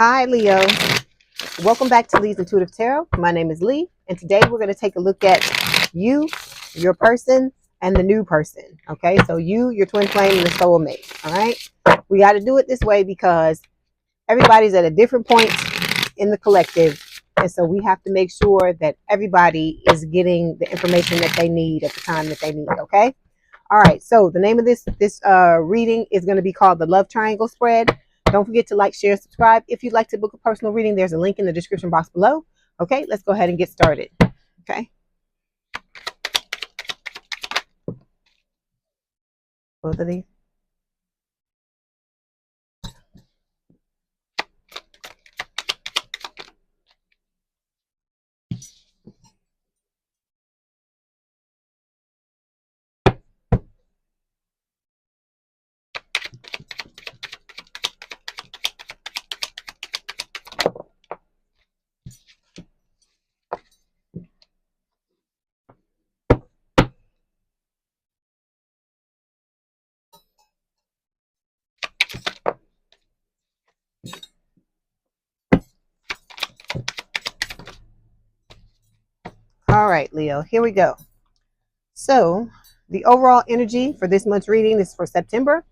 Hi, Leo. Welcome back to Leigh's Intuitive Tarot. My name is Leigh, and today we're going to take a look at you, your person, and the new person. Okay, so you, your twin flame, and the soulmate. All right, we got to do it this way because everybody's at a different point in the collective, and so we have to make sure that everybody is getting the information that they need at the time that they need. Okay. All right, so the name of this reading is going to be called the Love Triangle Spread. Don't forget to like, share, subscribe. If you'd like to book a personal reading, there's a link in the description box below. Okay, let's go ahead and get started. Okay. Both of these. All right, Leo, here we go. So the overall energy for this month's reading is for September,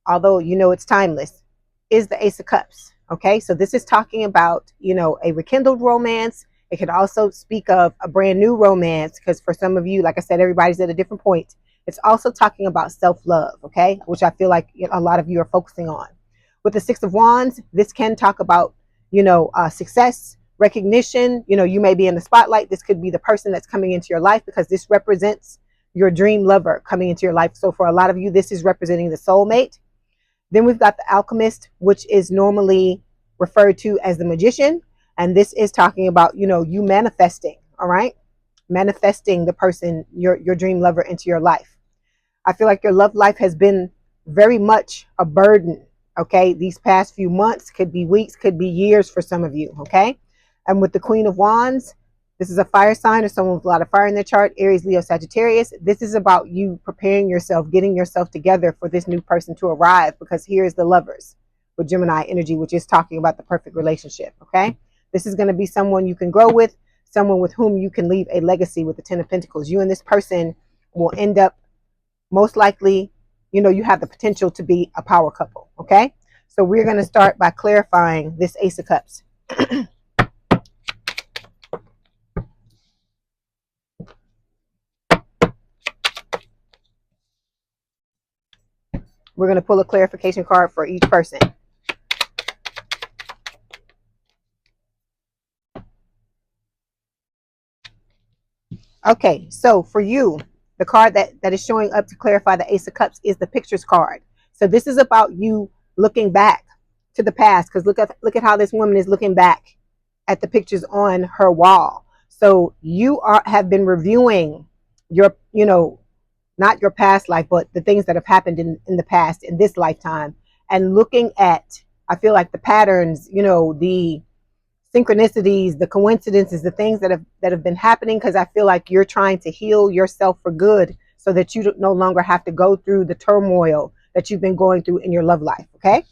although you know it's timeless, is the Ace of Cups. Okay, so this is talking about, a rekindled romance. It could also speak of a brand new romance because for some of you, like I said, everybody's at a different point. It's also talking about self-love, okay, which I feel like a lot of you are focusing on. With the Six of Wands, this can talk about, success, recognition. You may be in the spotlight. This could be the person that's coming into your life because this represents your dream lover coming into your life. So for a lot of you, this is representing the soulmate. Then we've got the Alchemist, which is normally referred to as the Magician. And this is talking about, you manifesting, all right? Manifesting the person, your dream lover into your life. I feel like your love life has been very much a burden, okay? These past few months, could be weeks, could be years for some of you, okay? And with the Queen of Wands, this is a fire sign or someone with a lot of fire in their chart, Aries, Leo, Sagittarius. This is about you preparing yourself, getting yourself together for this new person to arrive, because here's the Lovers with Gemini energy, which is talking about the perfect relationship, okay? This is going to be someone you can grow with, someone with whom you can leave a legacy with the Ten of Pentacles. You and this person will end up, most likely, you have the potential to be a power couple, okay? So we're going to start by clarifying this Ace of Cups. We're going to pull a clarification card for each person. Okay, so for you, the card that is showing up to clarify the Ace of Cups is the Pictures card. So this is about you looking back to the past, because look at how this woman is looking back at the pictures on her wall. So you have been reviewing your, not your past life, but the things that have happened in the past, in this lifetime, and looking at, I feel like, the patterns, the synchronicities, the coincidences, the things that have been happening, because I feel like you're trying to heal yourself for good so that you no longer have to go through the turmoil that you've been going through in your love life, okay?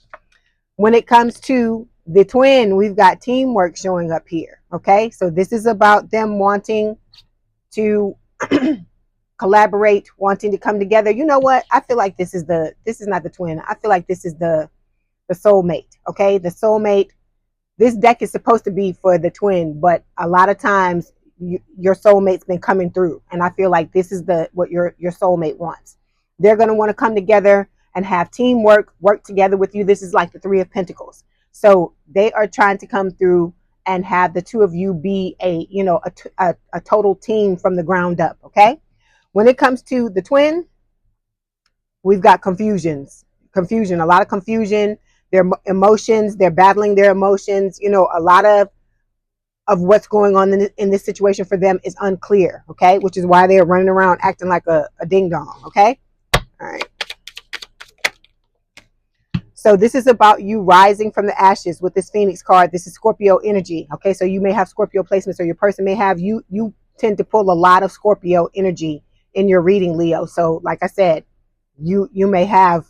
When it comes to the twin, we've got teamwork showing up here, okay? So this is about them wanting to collaborate, wanting to come together. You know what? I feel like this is not the twin. I feel like this is the soulmate, okay? The soulmate. This deck is supposed to be for the twin, but a lot of times your soulmate's been coming through, and I feel like this is what your soulmate wants. They're going to want to come together and have teamwork, work together with you. This is like the Three of Pentacles. So they are trying to come through and have the two of you be a total team from the ground up, okay? When it comes to the twin, we've got confusion, a lot of confusion. Their emotions, they're battling their emotions. A lot of what's going on in this situation for them is unclear, okay? Which is why they're running around acting like a ding-dong, okay? All right. So this is about you rising from the ashes with this Phoenix card. This is Scorpio energy, okay? So you may have Scorpio placements, or your person may have, you tend to pull a lot of Scorpio energy in your reading, Leo. So like I said, you may have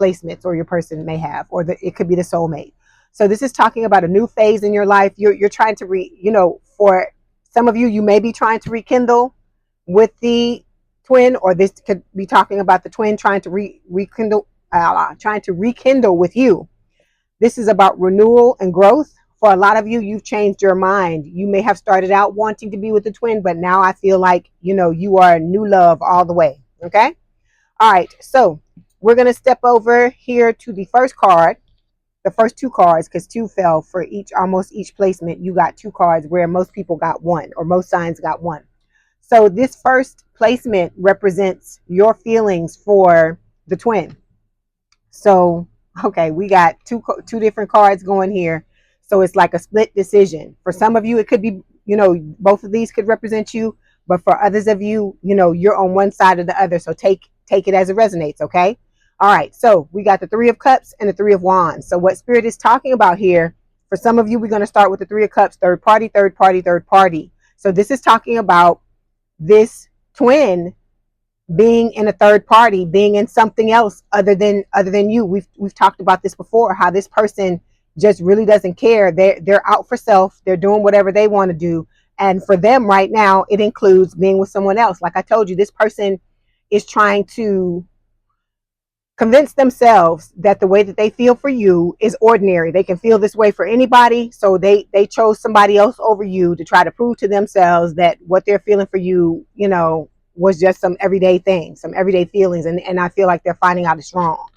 placements, or your person may have, or it could be the soulmate. So this is talking about a new phase in your life. You're trying to for some of you, you may be trying to rekindle with the twin, or this could be talking about the twin trying to rekindle with you. This is about renewal and growth. For a lot of you, you've changed your mind. You may have started out wanting to be with the twin, but now I feel like, you are new love all the way. Okay. All right. So we're going to step over here to the first card, the first two cards, because two fell for almost each placement. You got two cards where most people got one, or most signs got one. So this first placement represents your feelings for the twin. So, okay, we got two different cards going here. So it's like a split decision. For some of you, it could be, both of these could represent you. But for others of you, you're on one side or the other. So take it as it resonates, okay? All right, so we got the Three of Cups and the Three of Wands. So what Spirit is talking about here, for some of you, we're going to start with the Three of Cups, third party, third party, third party. So this is talking about this twin being in a third party, being in something else other than you. We've talked about this before, how this person just really doesn't care. They're out for self. They're doing whatever they want to do. And for them right now, it includes being with someone else. Like I told you, this person is trying to convince themselves that the way that they feel for you is ordinary. They can feel this way for anybody. So they chose somebody else over you to try to prove to themselves that what they're feeling for you, was just some everyday thing, some everyday feelings. And I feel like they're finding out it's wrong.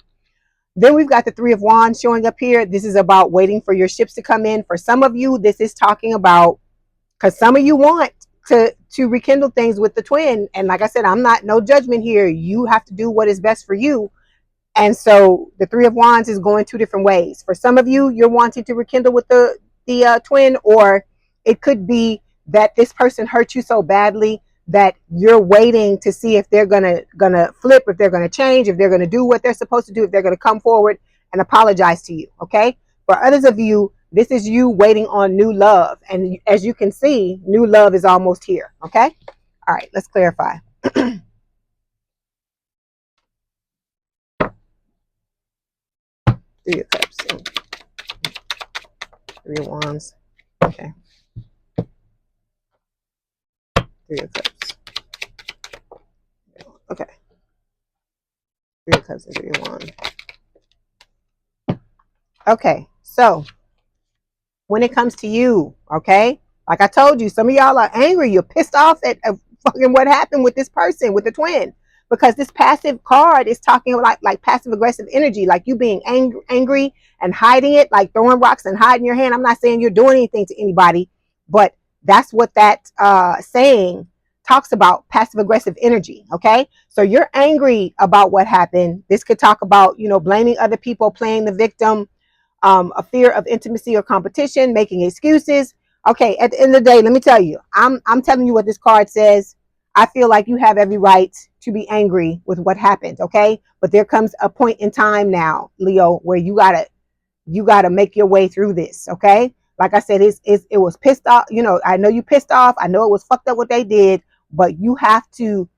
Then we've got the Three of Wands showing up here. This is about waiting for your ships to come in. For some of you, this is talking about, because some of you want to rekindle things with the twin. And like I said, I'm not, no judgment here. You have to do what is best for you. And so the Three of Wands is going two different ways. For some of you, you're wanting to rekindle with the twin, or it could be that this person hurt you so badly that you're waiting to see if they're gonna flip, if they're gonna change, if they're gonna do what they're supposed to do, if they're gonna come forward and apologize to you. Okay. For others of you, this is you waiting on new love, and as you can see, new love is almost here. Okay. All right. Let's clarify. Three of Cups, Three of Wands. Okay. Three of Cups. Okay. Three of Cups and Three of Wands. Okay, so when it comes to you, okay, like I told you, some of y'all are angry. You're pissed off at fucking what happened with this person, with the twin, because this passive card is talking about like passive aggressive energy, like you being angry and hiding it, like throwing rocks and hiding your hand. I'm not saying you're doing anything to anybody, but that's what that saying talks about, passive aggressive energy. Okay, so you're angry about what happened. This could talk about, blaming other people, playing the victim, a fear of intimacy or competition, making excuses. Okay, at the end of the day, let me tell you, I'm telling you what this card says. I feel like you have every right to be angry with what happened, okay? But there comes a point in time now, Leo, where you gotta make your way through this, okay? Like I said, it was pissed off. I know you pissed off. I know it was fucked up what they did, but you have to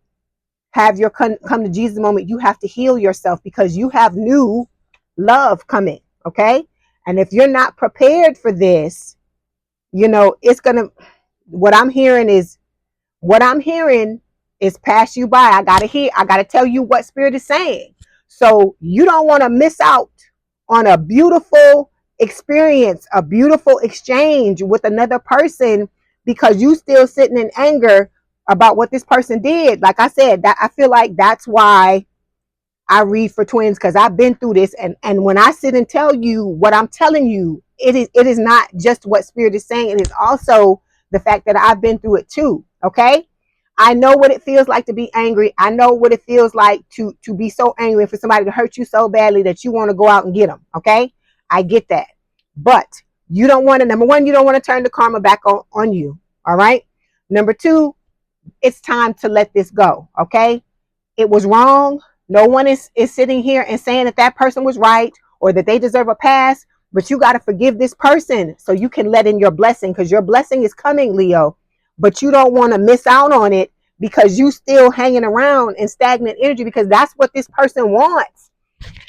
have your come to Jesus moment. You have to heal yourself because you have new love coming, okay? And if you're not prepared for this, it's gonna, what I'm hearing is pass you by. I gotta tell you what Spirit is saying. So you don't want to miss out on a beautiful experience, a beautiful exchange with another person because you still sitting in anger about what this person did. Like I said, that I feel like that's why I read for twins, because I've been through this, and when I sit and tell you what I'm telling you, it is not just what Spirit is saying. It is also the fact that I've been through it too. Okay, I know what it feels like to be angry. I know what it feels like to be so angry for somebody to hurt you so badly that you want to go out and get them. Okay, I get that, but you don't want to. Number one, you don't want to turn the karma back on you. All right. Number two, it's time to let this go. Okay, it was wrong. No one is sitting here and saying that person was right or that they deserve a pass, but you got to forgive this person so you can let in your blessing, because your blessing is coming, Leo, but you don't want to miss out on it because you still hanging around in stagnant energy, because that's what this person wants.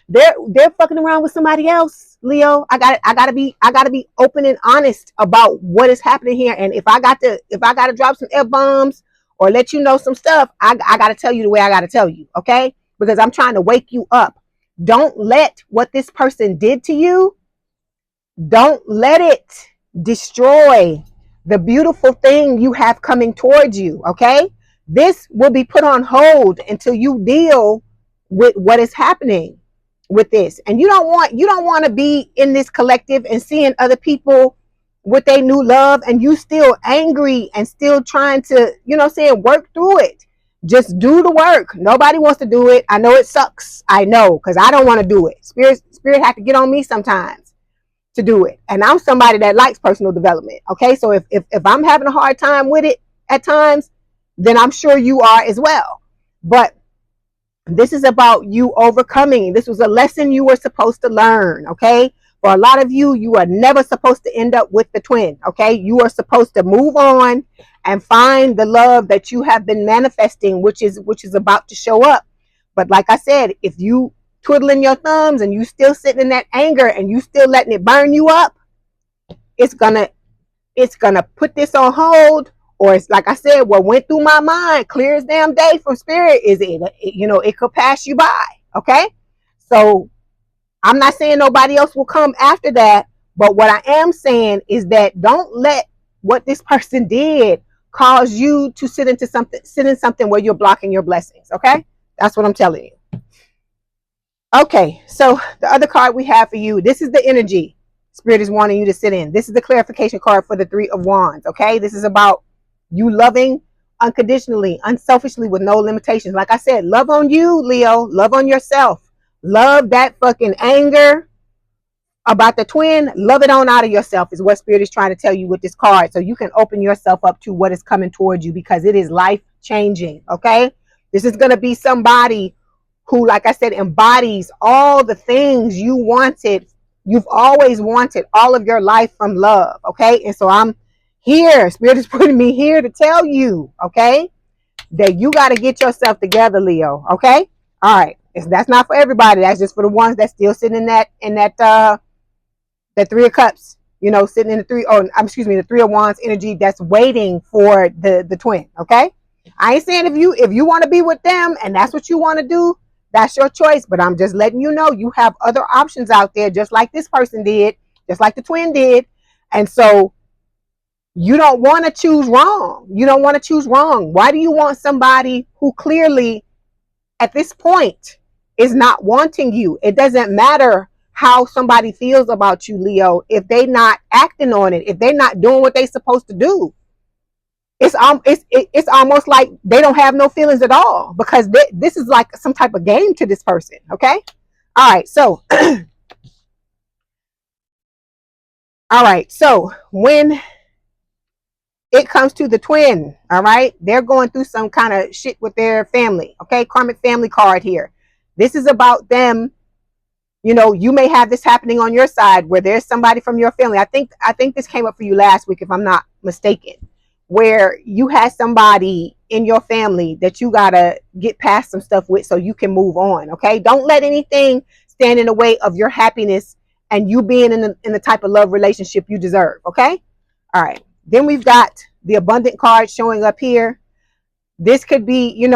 They're fucking around with somebody else. Leo. I gotta be open and honest about what is happening here. And if I gotta drop some F-bombs or let you know some stuff, I gotta tell you the way I gotta tell you, okay? Because I'm trying to wake you up. Don't let what this person did to you, don't let it destroy the beautiful thing you have coming towards you, okay? This will be put on hold until you deal with what is happening with this. And you don't want to be in this collective and seeing other people with a new love and you still angry and still trying to, work through it. Just do the work. Nobody wants to do it. I know it sucks. I know, because I don't want to do it. Spirit have to get on me sometimes to do it. And I'm somebody that likes personal development. Okay. So if I'm having a hard time with it at times, then I'm sure you are as well. But this is about you overcoming. This was a lesson you were supposed to learn. Okay. For a lot of you, you are never supposed to end up with the twin. Okay. You are supposed to move on and find the love that you have been manifesting, which is about to show up. But like I said, if you twiddling your thumbs and you still sitting in that anger and you still letting it burn you up, it's gonna put this on hold. Or it's like I said, what went through my mind clear as damn day from spirit is it could pass you by. Okay. So I'm not saying nobody else will come after that, but what I am saying is that don't let what this person did cause you to sit in something where you're blocking your blessings. Okay. That's what I'm telling you. Okay, so the other card we have for you, this is the energy Spirit is wanting you to sit in. This is the clarification card for the Three of Wands, okay? This is about you loving unconditionally, unselfishly, with no limitations. Like I said, love on you, Leo. Love on yourself. Love that fucking anger about the twin. Love it on out of yourself is what Spirit is trying to tell you with this card. So you can open yourself up to what is coming towards you because it is life-changing, okay? This is going to be somebody who, like I said, embodies all the things you've always wanted all of your life from love, okay? And so I'm here, Spirit is putting me here to tell you, okay, that you got to get yourself together, Leo, okay? All right, that's not for everybody. That's just for the ones that's still sitting in that Three of Cups, sitting in the Three of Wands energy that's waiting for the twin, okay? I ain't saying if you want to be with them and that's what you want to do, that's your choice, but I'm just letting you know you have other options out there, just like this person did, just like the twin did. And so you don't want to choose wrong. You don't want to choose wrong. Why do you want somebody who clearly at this point is not wanting you? It doesn't matter how somebody feels about you, Leo, if they're not acting on it, if they're not doing what they're supposed to do. It's almost like they don't have no feelings at all because this is like some type of game to this person. Okay. All right. So, all right. So when it comes to the twin, all right, they're going through some kind of shit with their family. Okay. Karmic family card here. This is about them. You may have this happening on your side where there's somebody from your family. I think this came up for you last week, if I'm not mistaken, where you had somebody in your family that you got to get past some stuff with so you can move on, okay? Don't let anything stand in the way of your happiness and you being in the type of love relationship you deserve, okay? All right. Then we've got the abundant card showing up here. This could be,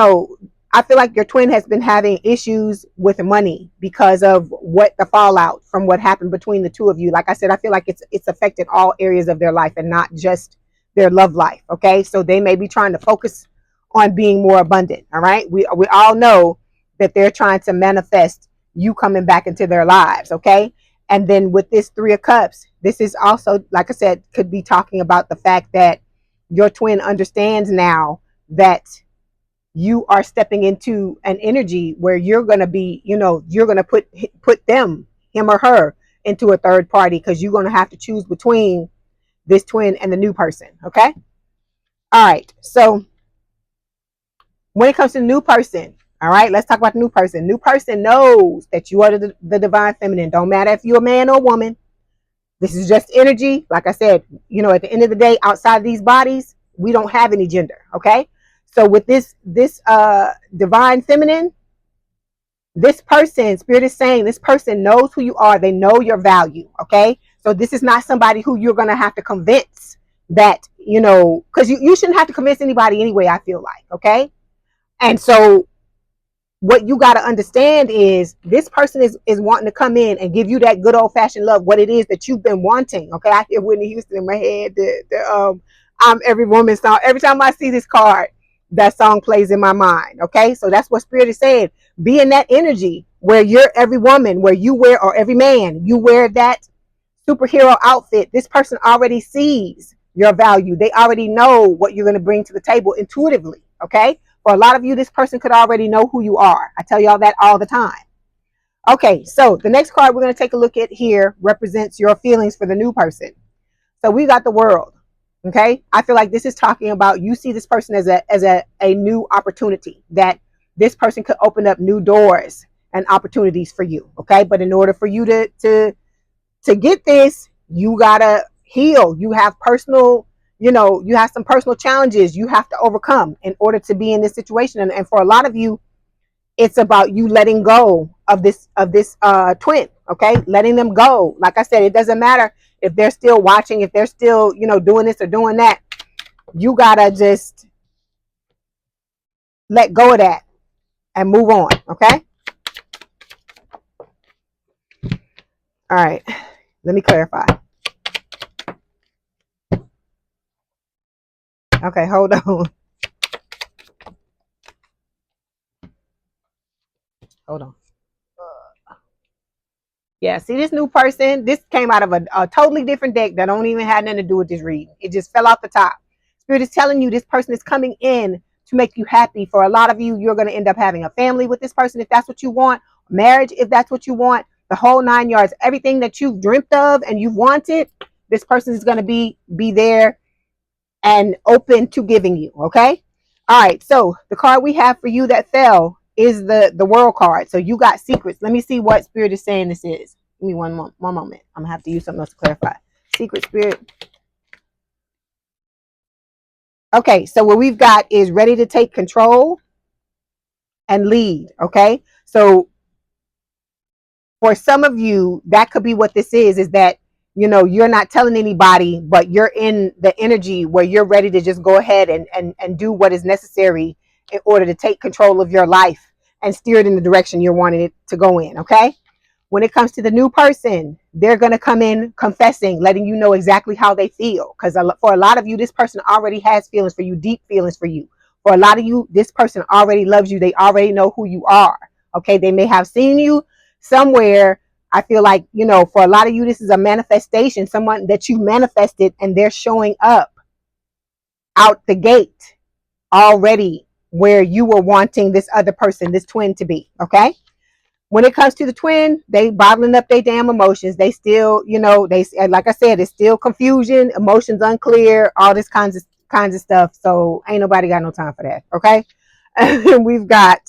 I feel like your twin has been having issues with money because of what the fallout from what happened between the two of you. Like I said, I feel like it's affected all areas of their life and not just their love life. Okay. So they may be trying to focus on being more abundant. All right. We all know that they're trying to manifest you coming back into their lives. Okay. And then with this Three of Cups, this is also, like I said, could be talking about the fact that your twin understands now that you are stepping into an energy where you're going to be, you're going to put them, him or her, into a third party because you're going to have to choose between this twin and the new person. Okay. All right. So when it comes to the new person, all right, let's talk about the new person. New person knows that you are the divine feminine. Don't matter if you're a man or a woman. This is just energy. Like I said, at the end of the day, outside of these bodies, we don't have any gender. Okay. So with this divine feminine, This person, Spirit is saying, this person knows who you are. They know your value. Okay. So this is not somebody who you're going to have to convince that, you know, because you shouldn't have to convince anybody anyway, I feel like. Okay. And so what you got to understand is this person is wanting to come in and give you that good old fashioned love, what it is that you've been wanting. Okay. I hear Whitney Houston in my head. I'm every woman song. Every time I see this card, that song plays in my mind. Okay. So that's what Spirit is saying. Be in that energy where you're every woman, where you wear, or every man, you wear that superhero outfit. This person already sees your value. They already know what you're going to bring to the table intuitively. Okay. For a lot of you, this person could already know who you are. I tell y'all that all the time. Okay. So the next card we're going to take a look at here represents your feelings for the new person. So we got the World. Okay. I feel like this is talking about, you see this person as a new opportunity, that this person could open up new doors and opportunities for you. Okay. But in order for you to get this, you gotta heal. You have personal, you know, you have some personal challenges you have to overcome in order to be in this situation. And for a lot of you, it's about you letting go of this twin. Okay. Letting them go. Like I said, it doesn't matter if they're still watching, if they're still, you know, doing this or doing that. You gotta just let go of that and move on. Okay. All right. Let me clarify. Okay, hold on. Hold on. Yeah, see this new person, this came out of a totally different deck that don't even have nothing to do with this reading. It just fell off the top. Spirit is telling you this person is coming in to make you happy. For a lot of you, you're going to end up having a family with this person if that's what you want, marriage if that's what you want, the whole 9 yards, everything that you've dreamt of and you've wanted, this person is going to be there and open to giving you. Okay. All right. So the card we have for you that fell is the World card. So you got secrets. Let me see what Spirit is saying this is. Give me one moment. I'm gonna have to use something else to clarify. Secret, Spirit. Okay. So what we've got is ready to take control and lead. Okay. So for some of you, that could be what this is that, you know, you're not telling anybody, but you're in the energy where you're ready to just go ahead and do what is necessary in order to take control of your life and steer it in the direction you're wanting it to go in. Okay. When it comes to the new person, they're going to come in confessing, letting you know exactly how they feel. Because for a lot of you, this person already has feelings for you, deep feelings for you. For a lot of you, this person already loves you. They already know who you are. Okay. They may have seen you somewhere. I feel like, you know, for a lot of you, this is a manifestation, someone that you manifested, and they're showing up out the gate already where you were wanting this other person, this twin, to be. Okay. When it comes to the twin, they bottling up their damn emotions. They still, you know, they, like I said, it's still confusion, emotions unclear, all this kinds of stuff. So ain't nobody got no time for that. Okay. And we've got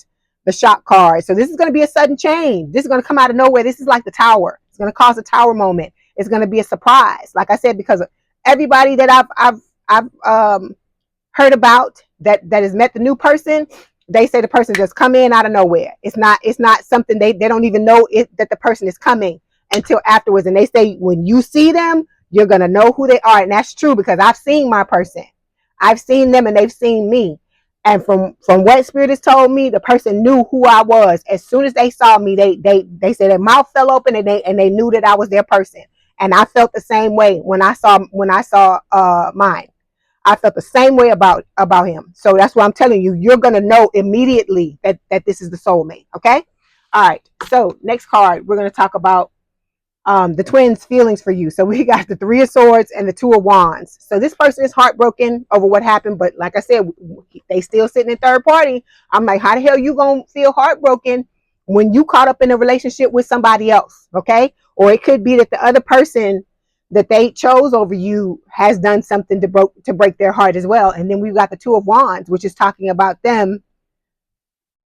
the shock card. So this is going to be a sudden change. This is going to come out of nowhere. This is like the tower. It's going to cause a tower moment. It's going to be a surprise. Like I said, because everybody that I've heard about that has met the new person, they say the person just come in out of nowhere. It's not something they don't even know it, that the person is coming until afterwards. And they say when you see them, you're going to know who they are. And that's true, because I've seen my person. I've seen them and they've seen me. And from what Spirit has told me, the person knew who I was. As soon as they saw me, they said their mouth fell open and they knew that I was their person. And I felt the same way when I saw mine. I felt the same way about him. So that's why I'm telling you, you're gonna know immediately that this is the soulmate. Okay. All right. So next card, we're gonna talk about the twins' feelings for you. So we got the Three of Swords and the Two of Wands. So this person is heartbroken over what happened, but like I said, they still sitting in third party. I'm like, how the hell you gonna feel heartbroken when you caught up in a relationship with somebody else? Okay. Or it could be that the other person that they chose over you has done something to break their heart as well. And then we've got the Two of Wands, which is talking about them,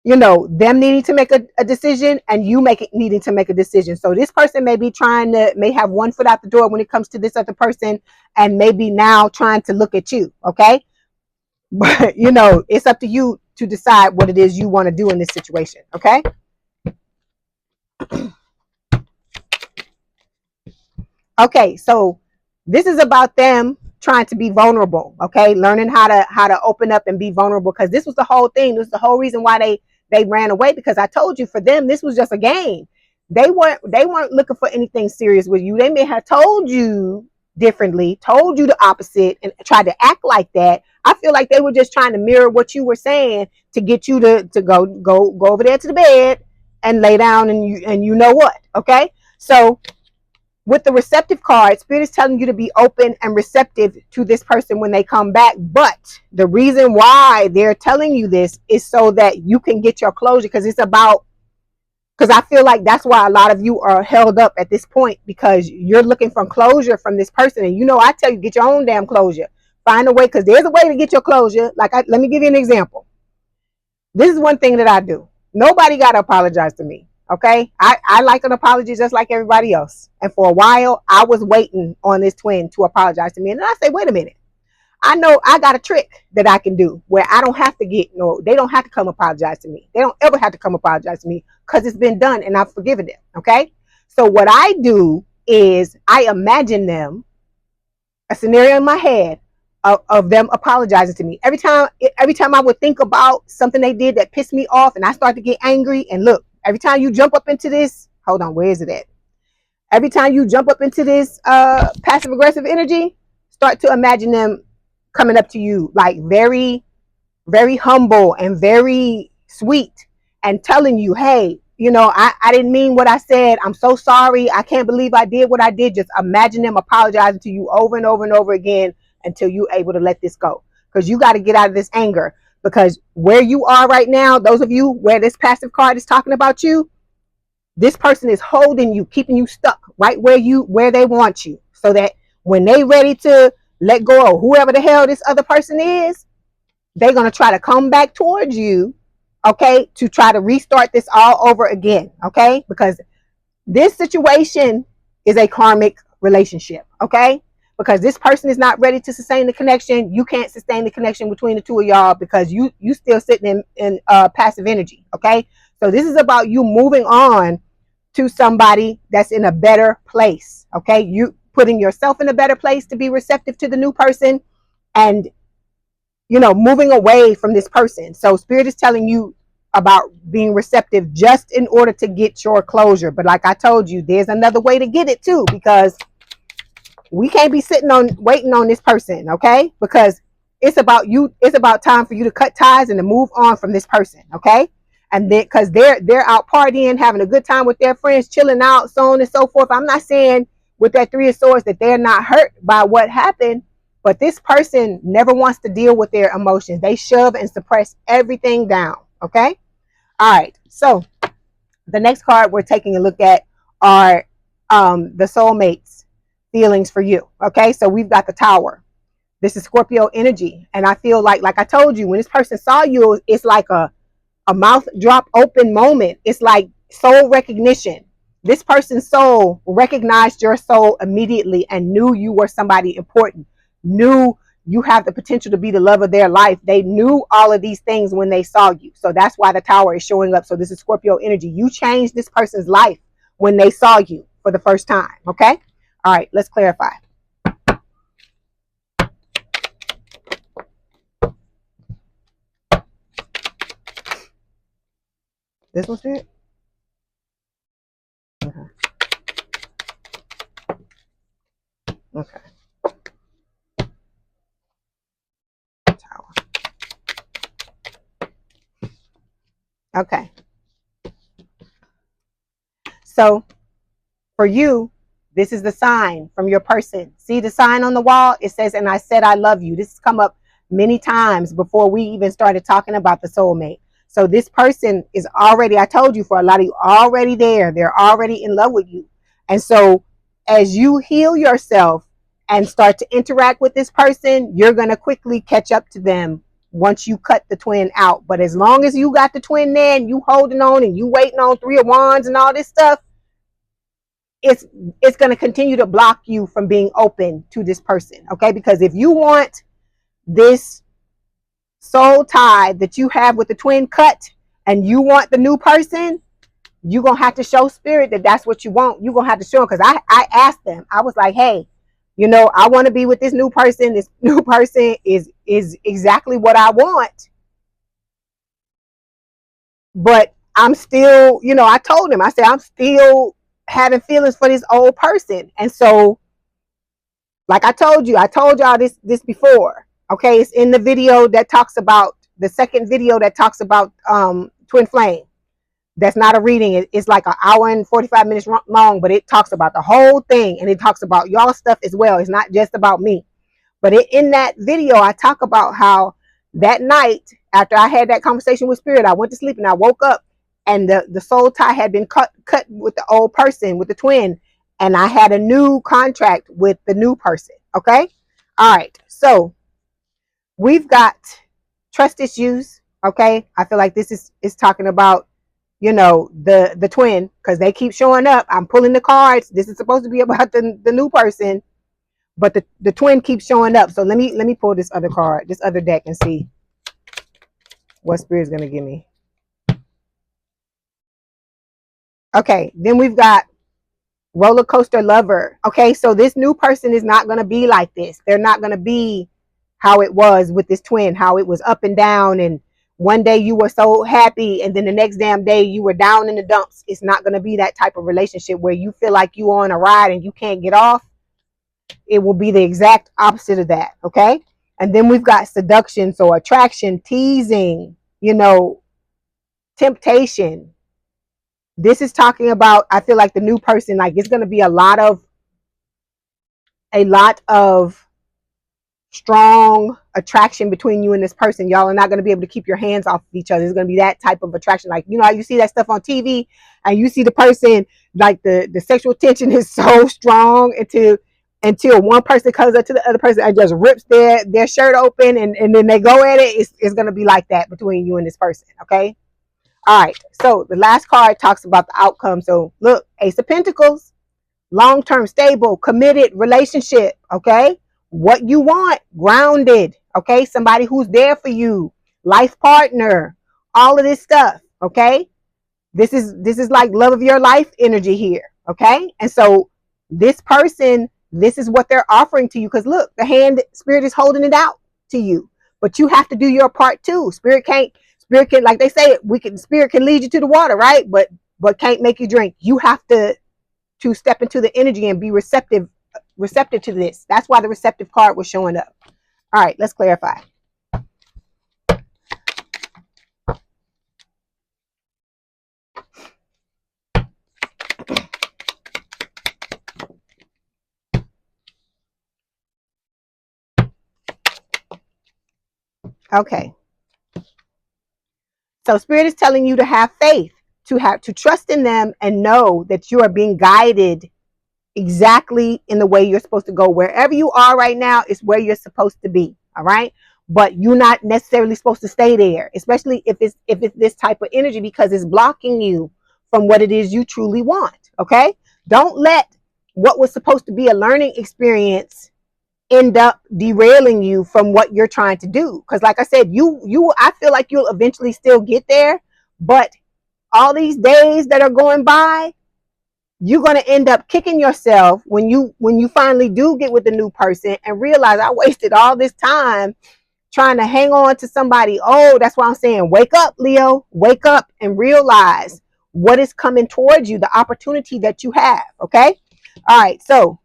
you know, them needing to make a decision and you needing to make a decision. So this person may have one foot out the door when it comes to this other person, and maybe now trying to look at you. Okay. But you know, it's up to you to decide what it is you want to do in this situation. Okay. Okay, so this is about them trying to be vulnerable, okay? Learning how to open up and be vulnerable, because this was the whole thing. This was the whole reason why they ran away, because I told you, for them this was just a game. They weren't looking for anything serious with you. They may have told you differently, told you the opposite, and tried to act like that. I feel like they were just trying to mirror what you were saying to get you to go over there to the bed and lay down, and you know what, okay? So with the receptive card, Spirit is telling you to be open and receptive to this person when they come back. But the reason why they're telling you this is so that you can get your closure, because I feel like that's why a lot of you are held up at this point, because you're looking for closure from this person. And I tell you, get your own damn closure. Find a way, because there's a way to get your closure. Let me give you an example. This is one thing that I do. Nobody got to apologize to me. Okay, I like an apology just like everybody else. And for a while, I was waiting on this twin to apologize to me. And then I say, wait a minute. I know I got a trick that I can do where I don't have to they don't have to come apologize to me. They don't ever have to come apologize to me, because it's been done and I've forgiven them. Okay, so what I do is I imagine a scenario in my head of them apologizing to me. Every time I would think about something they did that pissed me off, and I start to get angry. And look, every time you jump up into this, hold on, where is it at? Every time you jump up into this passive aggressive energy, start to imagine them coming up to you like very, very humble and very sweet, and telling you, hey, I didn't mean what I said. I'm so sorry. I can't believe I did what I did. Just imagine them apologizing to you over and over and over again until you're able to let this go. Because you got to get out of this anger. Because where you are right now, those of you where this passive card is talking about you, this person is holding you, keeping you stuck right where they want you, so that when they ready to let go of whoever the hell this other person is, they're going to try to come back towards you, okay, to try to restart this all over again, okay? Because this situation is a karmic relationship, okay? Because this person is not ready to sustain the connection. You can't sustain the connection between the two of y'all, because you still sitting in passive energy, okay? So this is about you moving on to somebody that's in a better place, okay? You putting yourself in a better place to be receptive to the new person, and moving away from this person. So Spirit is telling you about being receptive just in order to get your closure. But like I told you, there's another way to get it too, because we can't be waiting on this person, okay? Because it's about time for you to cut ties and to move on from this person, okay? And then, because they're out partying, having a good time with their friends, chilling out, so on and so forth. I'm not saying with that Three of Swords that they're not hurt by what happened, but this person never wants to deal with their emotions. They shove and suppress everything down, okay? All right, so the next card we're taking a look at are the soulmates feelings for you, okay? So we've got the Tower. This is Scorpio energy, and I feel like I told you, when this person saw you, it's like a mouth drop open moment. It's like soul recognition. This person's soul recognized your soul immediately and knew you were somebody important, knew you have the potential to be the love of their life. They knew all of these things when they saw you. So that's why the Tower is showing up. So this is Scorpio energy. You changed this person's life when they saw you for the first time, okay? All right, let's clarify. This one's it? Okay. Okay. Tower. Okay. So for you, this is the sign from your person. See the sign on the wall? It says, and I said, I love you. This has come up many times before we even started talking about the soulmate. So this person is already, I told you, for a lot of you, already there. They're already in love with you. And so as you heal yourself and start to interact with this person, you're going to quickly catch up to them once you cut the twin out. But as long as you got the twin there and you holding on and you waiting on Three of Wands and all this stuff, it's going to continue to block you from being open to this person, okay? Because if you want this soul tie that you have with the twin cut, and you want the new person, you're going to have to show spirit that that's what you want. You're going to have to show them. Because I asked them, I was like, hey, you know, I want to be with this new person. This new person is exactly what I want. But I'm still, you know, I told him, I said, I'm still having feelings for this old person. And so, like I told y'all this before. Okay, it's in the video that talks about the second video that talks about twin flame. That's not a reading. It's like an hour and 45 minutes long, but it talks about the whole thing, and it talks about y'all stuff as well. It's not just about me. But in that video, I talk about how that night after I had that conversation with spirit, I went to sleep and I woke up, and the soul tie had been cut with the old person, with the twin, and I had a new contract with the new person. Okay, all right. So we've got trust issues. Okay, I feel like this is talking about, you know, the twin, because they keep showing up. I'm pulling the cards. This is supposed to be about the new person, but the twin keeps showing up. So let me pull this other card, this other deck, and see what spirit's gonna give me. Okay, then we've got roller coaster lover. Okay, so this new person is not gonna be like this. They're not gonna be how it was with this twin, how it was up and down, and one day you were so happy and then the next damn day you were down in the dumps. It's not going to be that type of relationship where you feel like you're on a ride and you can't get off. It will be the exact opposite of that. Okay, and then we've got seduction, so attraction, teasing, you know, temptation. This is talking about, I feel like the new person, like it's going to be a lot of strong attraction between you and this person. Y'all are not going to be able to keep your hands off of each other. It's going to be that type of attraction. Like, you know how you see that stuff on TV and you see the person, like the sexual tension is so strong until one person comes up to the other person and just rips their shirt open, and then they go at it. It's going to be like that between you and this person. Okay, all right. So the last card talks about the outcome. So look, Ace of Pentacles, long-term, stable, committed relationship. Okay, what you want, grounded. Okay, somebody who's there for you, life partner, all of this stuff. Okay, this is like love of your life energy here. Okay, and so this person, this is what they're offering to you, because look, the hand spirit is holding it out to you, but you have to do your part too. Spirit can, like they say, spirit can lead you to the water, right? But can't make you drink. You have to step into the energy and be receptive to this. That's why the receptive card was showing up. All right, let's clarify. Okay, so spirit is telling you to have faith, to trust in them, and know that you are being guided exactly in the way you're supposed to go. Wherever you are right now is where you're supposed to be. All right, but you're not necessarily supposed to stay there, especially if it's this type of energy, because it's blocking you from what it is you truly want. Okay, don't let what was supposed to be a learning experience end up derailing you from what you're trying to do. Because like I said, I feel like you'll eventually still get there, but all these days that are going by, you're going to end up kicking yourself when you finally do get with the new person and realize, I wasted all this time trying to hang on to somebody. Oh, that's why I'm saying, wake up, Leo, wake up and realize what is coming towards you, the opportunity that you have. Okay, all right, so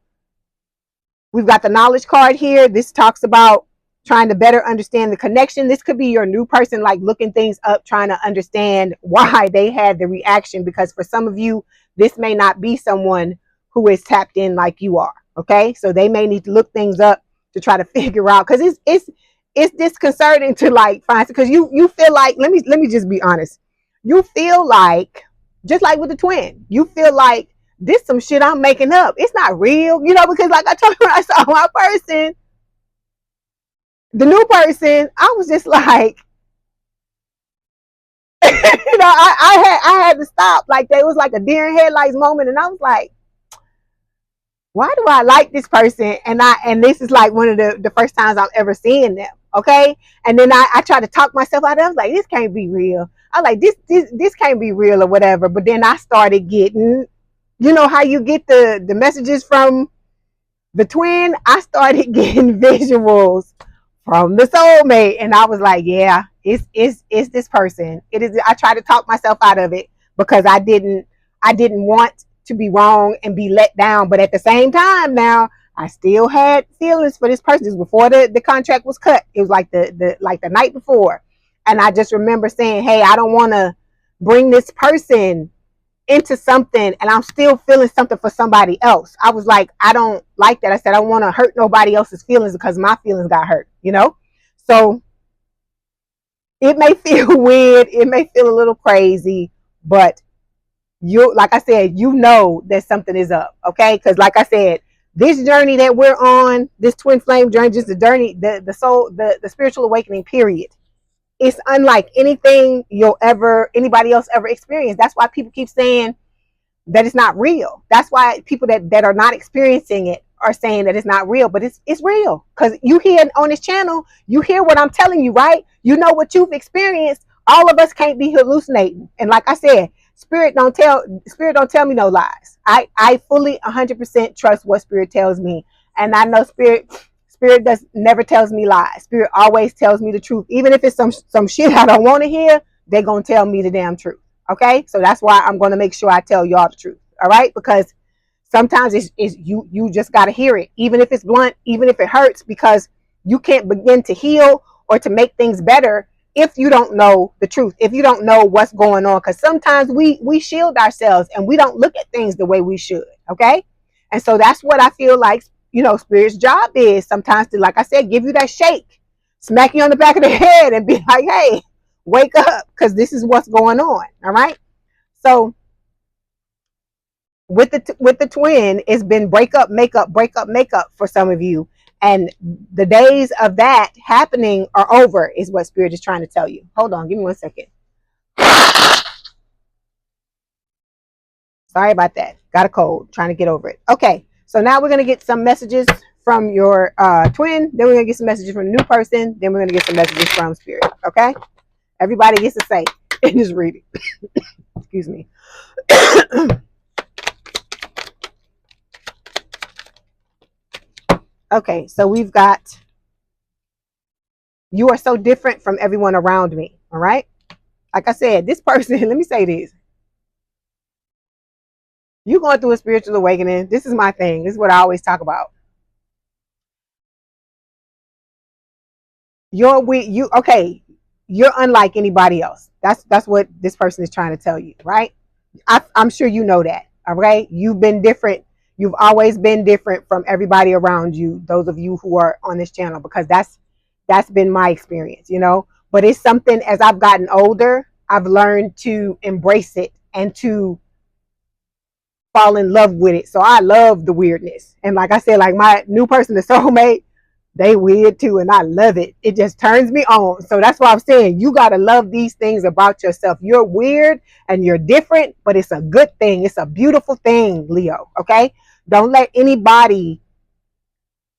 we've got the knowledge card here. This talks about trying to better understand the connection. This could be your new person, like looking things up, trying to understand why they had the reaction, because for some of you, this may not be someone who is tapped in like you are. Okay, so they may need to look things up to try to figure out, because it's disconcerting to like find, because you feel like, let me just be honest, you feel like, just like with the twin, you feel like this some shit I'm making up. It's not real, you know, because like I told you, when I saw my person, the new person, I was just like, you know, I had to stop. Like, there was like a deer in headlights moment, and I was like, why do I like this person? And this is like one of the first times I'm ever seeing them. Okay, and then I tried to talk myself out of it. I was like, this can't be real. I like this can't be real or whatever. But then I started getting, you know how you get the messages from the twin? I started getting visuals from the soulmate, and I was like, yeah, it's this person. It is. I tried to talk myself out of it because I didn't want to be wrong and be let down. But at the same time, now I still had feelings for this person. This was before the contract was cut. It was like the night before, and I just remember saying, hey, I don't want to bring this person into something and I'm still feeling something for somebody else. I was like, I don't like that. I said, I don't want to hurt nobody else's feelings because my feelings got hurt, you know? So it may feel weird. It may feel a little crazy, but you, like I said, you know that something is up. Okay. Cause like I said, this journey that we're on, this twin flame journey, just the journey, the soul, the spiritual awakening period. It's unlike anything anybody else ever experienced. That's why people keep saying that it's not real. That's why people that are not experiencing it are saying that it's not real, but it's real. Because you hear on this channel, you hear what I'm telling you, right? You know what you've experienced. All of us can't be hallucinating. And like I said, spirit don't tell me no lies. I fully 100% trust what spirit tells me. And I know spirit never tells me lies. Spirit always tells me the truth. Even if it's some shit I don't want to hear, they're going to tell me the damn truth. Okay, so that's why I'm going to make sure I tell y'all the truth. All right, because sometimes it's you just got to hear it, even if it's blunt, even if it hurts, because you can't begin to heal or to make things better if you don't know the truth, if you don't know what's going on. Because sometimes we shield ourselves and we don't look at things the way we should. Okay, and so that's what I feel like, you know, spirit's job is sometimes to, like I said, give you that shake, smack you on the back of the head and be like, hey, wake up, because this is what's going on. All right. So with the twin, it's been break up, make up for some of you. And the days of that happening are over, is what spirit is trying to tell you. Hold on, give me 1 second. Sorry about that. Got a cold, trying to get over it. Okay. So now we're going to get some messages from your twin. Then we're going to get some messages from the new person. Then we're going to get some messages from spirit. Okay. Everybody gets to say in this reading. Excuse me. Okay, so we've got, you are so different from everyone around me. All right. Like I said, this person, let me say this. You're going through a spiritual awakening. This is my thing. This is what I always talk about. You're unlike anybody else. That's what this person is trying to tell you, right? I'm sure you know that. All right. You've been different. You've always been different from everybody around you. Those of you who are on this channel, because that's been my experience, you know. But it's something, as I've gotten older, I've learned to embrace it and to fall in love with it. So I love the weirdness. And like I said, like my new person, the soulmate, they weird too, and I love it. It just turns me on. So that's why I'm saying you got to love these things about yourself. You're weird and you're different, but it's a good thing. It's a beautiful thing, Leo. Okay? Don't let anybody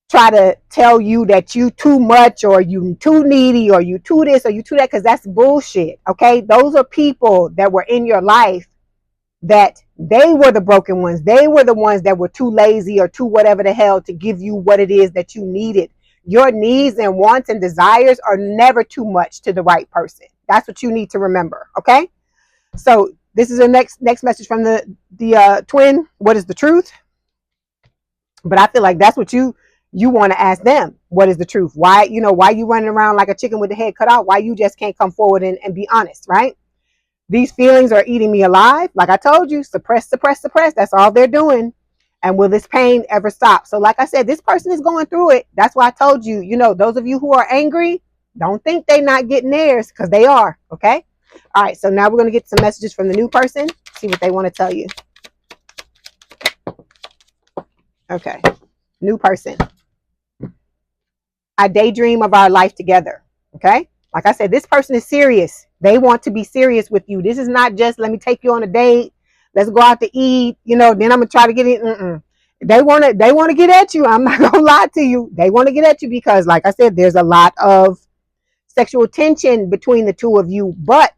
try to tell you that you too much or you too needy or you too this or you too that, because that's bullshit. Okay? Those are people that were in your life that they were the broken ones. They were the ones that were too lazy or too whatever the hell to give you what it is that you needed. Your needs and wants and desires are never too much to the right person. That's what you need to remember. Okay. So this is the next message from the twin. What is the truth? But I feel like that's what you want to ask them. What is the truth? Why you running around like a chicken with the head cut off? Why you just can't come forward and be honest, right? These feelings are eating me alive. Like I told you, suppress. That's all they're doing. And will this pain ever stop? So like I said, this person is going through it. That's why I told you, those of you who are angry, don't think they're not getting theirs, because they are. Okay. All right. So now we're going to get some messages from the new person. See what they want to tell you. Okay. New person. I daydream of our life together. Okay. Like I said, this person is serious. They want to be serious with you. This is not just, let me take you on a date. Let's go out to eat, then I'm going to try to get it. They want to get at you. I'm not going to lie to you. They want to get at you because, like I said, there's a lot of sexual tension between the two of you. But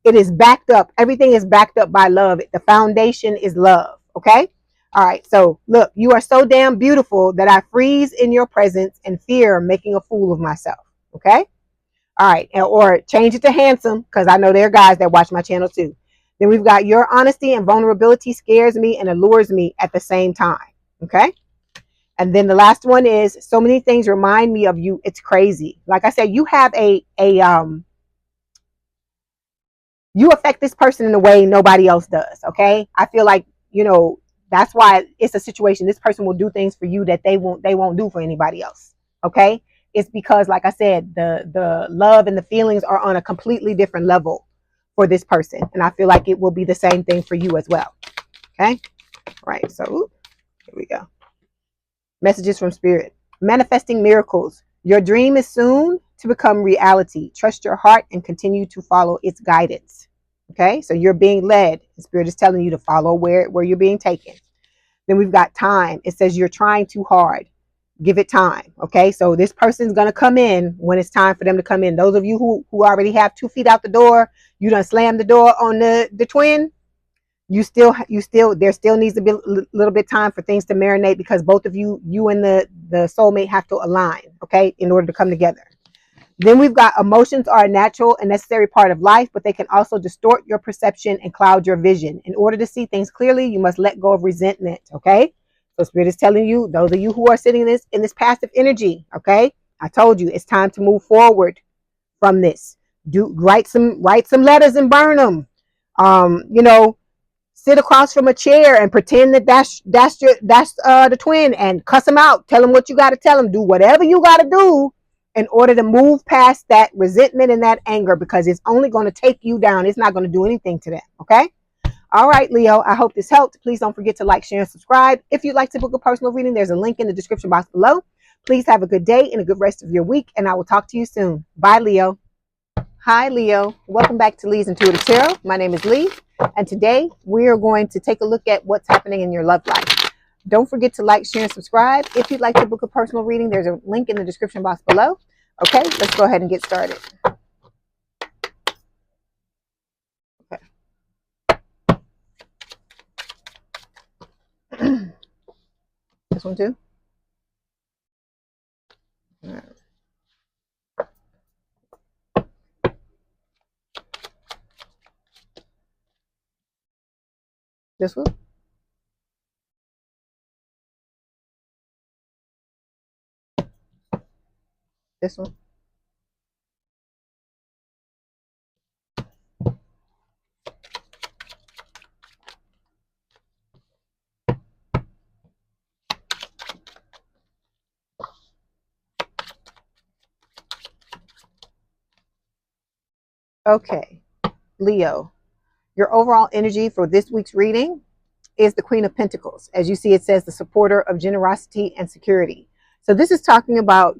It is backed up. Everything is backed up by love. The foundation is love. Okay. All right. So look, you are so damn beautiful that I freeze in your presence and fear making a fool of myself. Okay. All right. Or change it to handsome, because I know there are guys that watch my channel too. Then we've got your honesty and vulnerability scares me and allures me at the same time. Okay. And then the last one is so many things remind me of you. It's crazy. Like I said, you have you affect this person in a way nobody else does. Okay. I feel like, that's why it's a situation. This person will do things for you that they won't do for anybody else. Okay. It's because, like I said, the love and the feelings are on a completely different level for this person. And I feel like it will be the same thing for you as well. Okay. Right. So here we go. Messages from spirit. Manifesting miracles. Your dream is soon to become reality. Trust your heart and continue to follow its guidance. Okay, so you're being led. The spirit is telling you to follow where you're being taken. Then we've got time. It says you're trying too hard. Give it time. Okay, so this person's going to come in when it's time for them to come in. Those of you who already have 2 feet out the door, you done slammed the door on the twin. There still needs to be a little bit time for things to marinate, because both of you and the soulmate have to align, okay, in order to come together. Then we've got emotions are a natural and necessary part of life, but they can also distort your perception and cloud your vision. In order to see things clearly, you must let go of resentment, okay? So spirit is telling you, those of you who are sitting in this passive energy, okay? I told you it's time to move forward from this. Write some letters and burn them. Sit across from a chair and pretend that's the twin, and cuss them out. Tell them what you got to tell them. Do whatever you got to do in order to move past that resentment and that anger, because it's only going to take you down. It's not going to do anything to them. Okay. All right, Leo, I hope this helped. Please don't forget to like, share, and subscribe. If you'd like to book a personal reading, there's a link in the description box below. Please have a good day and a good rest of your week, and I will talk to you soon. Bye, Leo. Hi, Leo. Welcome back to Leigh's Intuitive Tarot. My name is Leigh, and today we are going to take a look at what's happening in your love life. Don't forget to like, share, and subscribe. If you'd like to book a personal reading, there's a link in the description box below. Okay, let's go ahead and get started. Okay. This one too? All right. This one? This one? Okay, Leo, your overall energy for this week's reading is the Queen of Pentacles. As you see, it says the supporter of generosity and security. So this is talking about,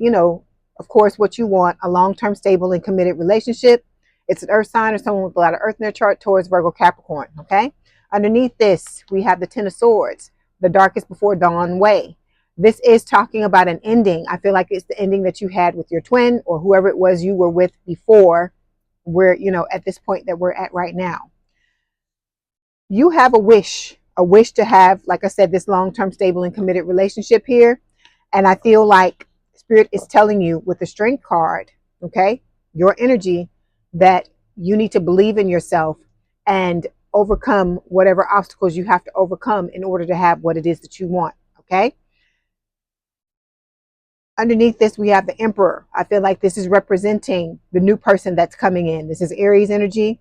of course, what you want, a long-term, stable, and committed relationship. It's an earth sign or someone with a lot of earth in their chart, towards Virgo, Capricorn, okay? Underneath this, we have the Ten of Swords, the darkest before dawn way. This is talking about an ending. I feel like it's the ending that you had with your twin or whoever it was you were with before, where, at this point that we're at right now. You have a wish to have, like I said, this long-term, stable, and committed relationship here. And I feel like Spirit is telling you with the Strength card, okay, your energy, that you need to believe in yourself and overcome whatever obstacles you have to overcome in order to have what it is that you want, okay? Underneath this, we have the Emperor. I feel like this is representing the new person that's coming in. This is Aries energy.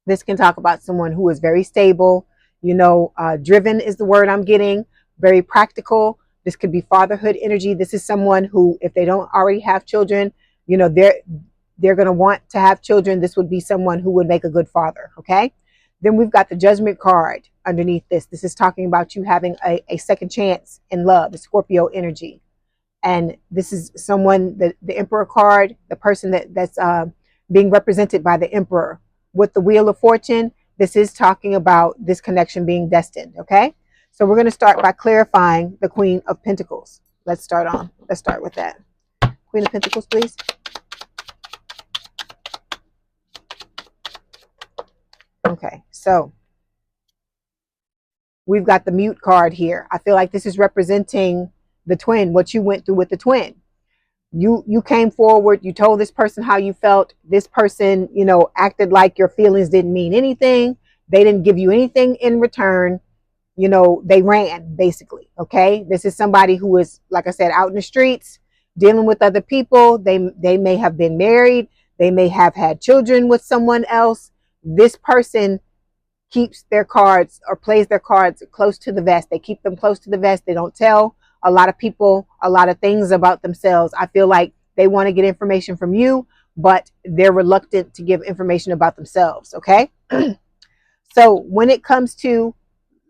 This can talk about someone who is very stable, driven is the word I'm getting, very practical. This could be fatherhood energy. This is someone who, if they don't already have children, they're going to want to have children. This would be someone who would make a good father, okay? Then we've got the Judgment card underneath this. This is talking about you having a second chance in love, the Scorpio energy. And this is someone, the Emperor card, the person that's being represented by the Emperor. With the Wheel of Fortune, this is talking about this connection being destined, okay? So we're going to start by clarifying the Queen of Pentacles. Let's start with that. Queen of Pentacles, please. Okay, so we've got the mute card here. I feel like this is representing the twin, what you went through with the twin. You came forward, you told this person how you felt. This person, you know, acted like your feelings didn't mean anything. They didn't give you anything in return. You know, they ran basically. Okay, this is somebody who is, like I said, out in the streets dealing with other people. They may have been married, they may have had children with someone else. This person keeps their cards or plays their cards close to the vest. They keep them close to the vest. They don't tell a lot of people a lot of things about themselves. I feel like they want to get information from you, but they're reluctant to give information about themselves. Okay. So when it comes to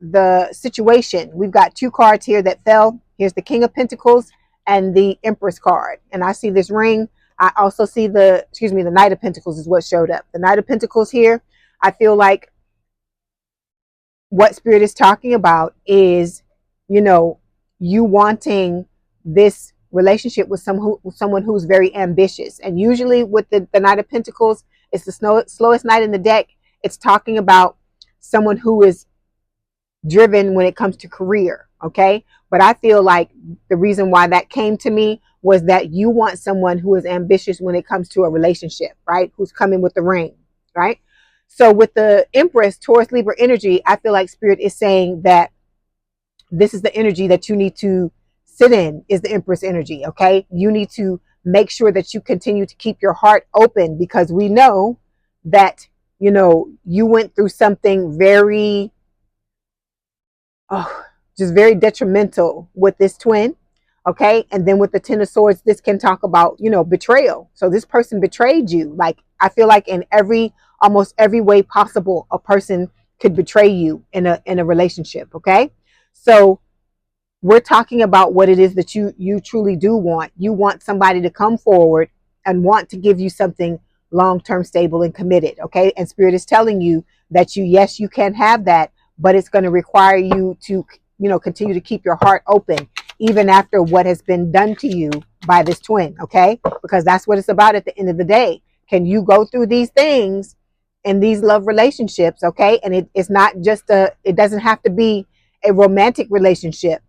the situation, we've got two cards here that fell. Here's the King of Pentacles and the Empress card. And I see this ring. I also see the Knight of Pentacles is what showed up. The Knight of Pentacles here. I feel like what Spirit is talking about is, you know, you wanting this relationship with someone who's very ambitious. And usually with the Knight of Pentacles, it's the slowest knight in the deck. It's talking about someone who is driven when it comes to career. Okay. But I feel like the reason why that came to me was that you want someone who is ambitious when it comes to a relationship, right? Who's coming with the ring, right? So with the Empress, Taurus, Libra energy, I feel like Spirit is saying that this is the energy that you need to sit in, is the Empress energy. Okay. You need to make sure that you continue to keep your heart open, because we know that, you know, you went through something very, just very detrimental with this twin. Okay. And then with the Ten of Swords, this can talk about, you know, betrayal. So this person betrayed you. Like, I feel like in almost every way possible, a person could betray you in a relationship. Okay. So we're talking about what it is that you truly do want. You want somebody to come forward and want to give you something long-term, stable, and committed. Okay. And Spirit is telling you that yes, you can have that, but it's going to require you to, you know, continue to keep your heart open, even after what has been done to you by this twin. Okay. Because that's what it's about at the end of the day. Can you go through these things in these love relationships? Okay. And it's not just it doesn't have to be a romantic relationship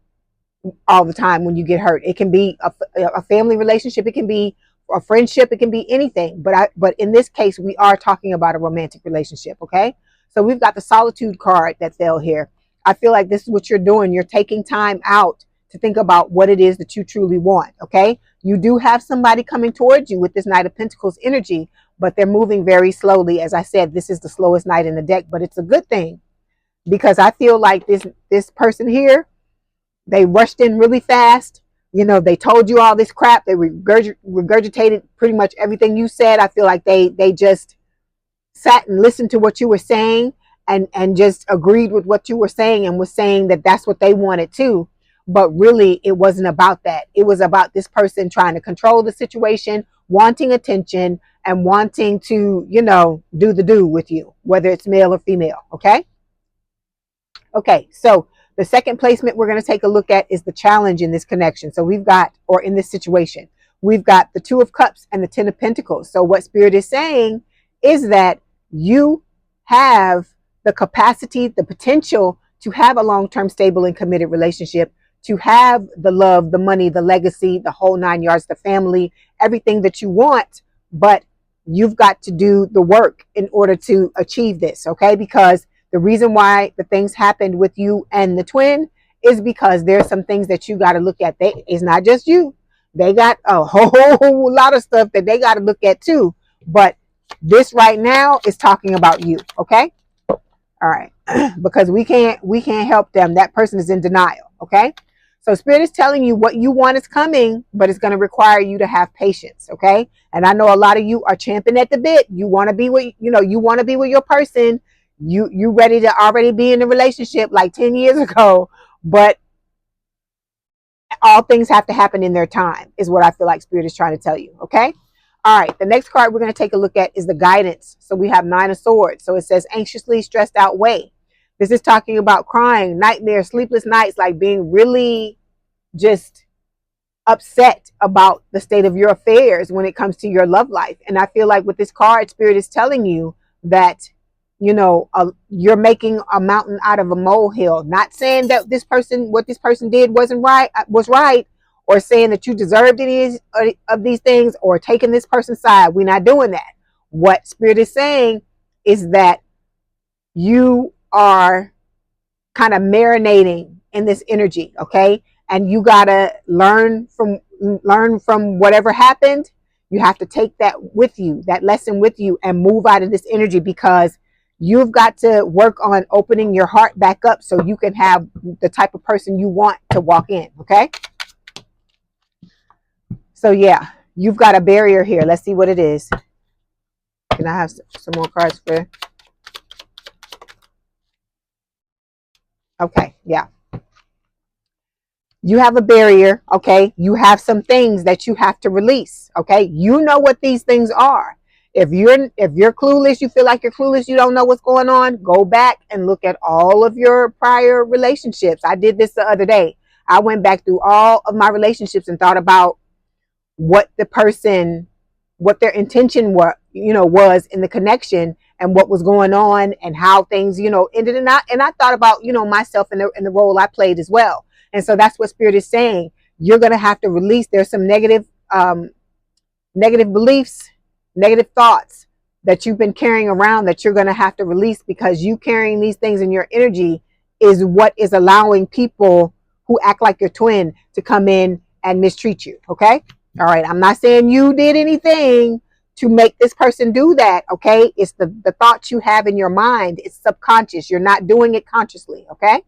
all the time when you get hurt. It can be a family relationship. It can be a friendship. It can be anything. But in this case, we are talking about a romantic relationship. Okay. So we've got the Solitude card that fell here. I feel like this is what you're doing. You're taking time out to think about what it is that you truly want. Okay. You do have somebody coming towards you with this Knight of Pentacles energy, but they're moving very slowly. As I said, this is the slowest knight in the deck, but it's a good thing, because I feel like this person here, they rushed in really fast. You know, they told you all this crap. They regurgitated pretty much everything you said. I feel like they just sat and listened to what you were saying and just agreed with what you were saying and was saying that that's what they wanted too. But really, it wasn't about that. It was about this person trying to control the situation, wanting attention, and wanting to, you know, do the do with you, whether it's male or female. Okay. Okay. So the second placement we're going to take a look at is the challenge in this connection. So we've got, or in this situation, we've got the Two of Cups and the Ten of Pentacles. So what Spirit is saying is that you have the capacity, the potential to have a long-term, stable, and committed relationship, to have the love, the money, the legacy, the whole 9 yards, the family, everything that you want. But you've got to do the work in order to achieve this. Okay. Because the reason why the things happened with you and the twin is because there's some things that you got to look at. It's not just you. They got a whole lot of stuff that they got to look at too. But this right now is talking about you. Okay. All right. Because we can't help them. That person is in denial. Okay. So Spirit is telling you what you want is coming, but it's going to require you to have patience. Okay. And I know a lot of you are champing at the bit. You want to be with, you want to be with your person. You ready to already be in a relationship like 10 years ago, but all things have to happen in their time is what I feel like Spirit is trying to tell you. Okay. All right. The next card we're going to take a look at is the guidance. So we have Nine of Swords. So it says anxiously stressed out way. This is talking about crying, nightmares, sleepless nights, like being really just upset about the state of your affairs when it comes to your love life. And I feel like with this card, Spirit is telling you that you're making a mountain out of a molehill. Not saying that what this person did was right, or saying that you deserved any of these things, or taking this person's side. We're not doing that. What Spirit is saying is that you are kind of marinating in this energy, okay? And you gotta learn from whatever happened. You have to take that with you, that lesson with you, and move out of this energy, because you've got to work on opening your heart back up so you can have the type of person you want to walk in, okay? So yeah, you've got a barrier here. Let's see what it is. Can I have some more cards for? Okay, yeah. You have a barrier, okay? You have some things that you have to release, okay? You know what these things are. If you're clueless, you feel like you're clueless, you don't know what's going on, go back and look at all of your prior relationships. I did this the other day. I went back through all of my relationships and thought about what their intention was in the connection, and what was going on, and how things, ended. And I thought about, myself and the role I played as well. And so that's what Spirit is saying. You're going to have to release. There's some negative beliefs, negative thoughts that you've been carrying around that you're going to have to release, because you carrying these things in your energy is what is allowing people who act like your twin to come in and mistreat you. Okay. All right. I'm not saying you did anything to make this person do that. Okay. It's the thoughts you have in your mind. It's subconscious. You're not doing it consciously. Okay.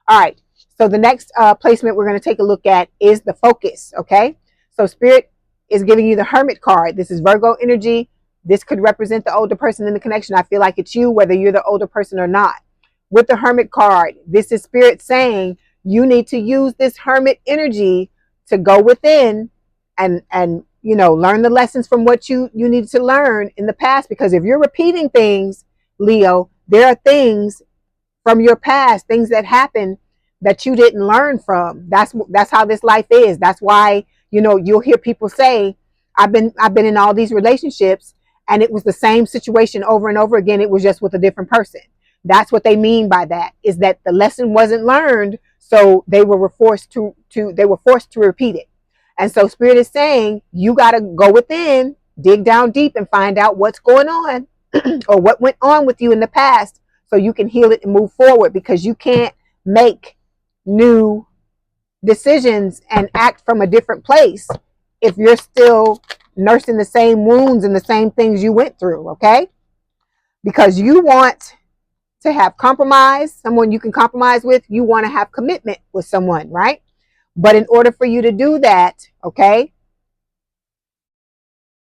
All right. So the next placement we're going to take a look at is the focus. Okay. So Spirit is giving you the Hermit card. This is Virgo energy. This could represent the older person in the connection. I feel like it's you, whether you're the older person or not. With the Hermit card, this is Spirit saying you need to use this Hermit energy to go within and learn the lessons from what you needed to learn in the past. Because if you're repeating things, Leo, there are things from your past, things that happened that you didn't learn from. That's how this life is. That's why, you'll hear people say, I've been in all these relationships and it was the same situation over and over again. It was just with a different person. That's what they mean by that, is that the lesson wasn't learned, so they were forced to repeat it. And so Spirit is saying you got to go within, dig down deep, and find out what's going on or what went on with you in the past, so you can heal it and move forward, because you can't make new decisions and act from a different place if you're still nursing the same wounds and the same things you went through. Okay. Because you want to have compromise, someone you can compromise with. You want to have commitment with someone, right? But in order for you to do that, okay,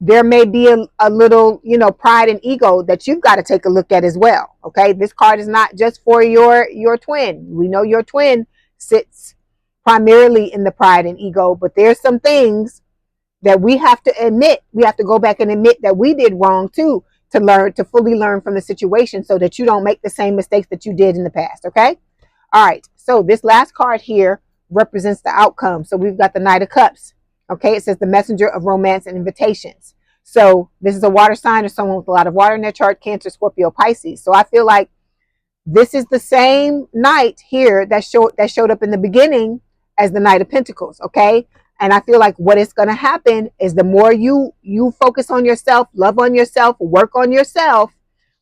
there may be a little, pride and ego that you've got to take a look at as well. Okay. This card is not just for your twin. We know your twin sits primarily in the pride and ego, but there's some things that we have to admit. We have to go back and admit that we did wrong too, to fully learn from the situation, so that you don't make the same mistakes that you did in the past. Okay. All right. So this last card here represents the outcome. So we've got the Knight of Cups. Okay. It says the messenger of romance and invitations. So this is a water sign, or someone with a lot of water in their chart: Cancer, Scorpio, Pisces. So I feel like this is the same knight here that showed up in the beginning as the Knight of Pentacles. Okay. And I feel like what is going to happen is the more you focus on yourself, love on yourself, work on yourself,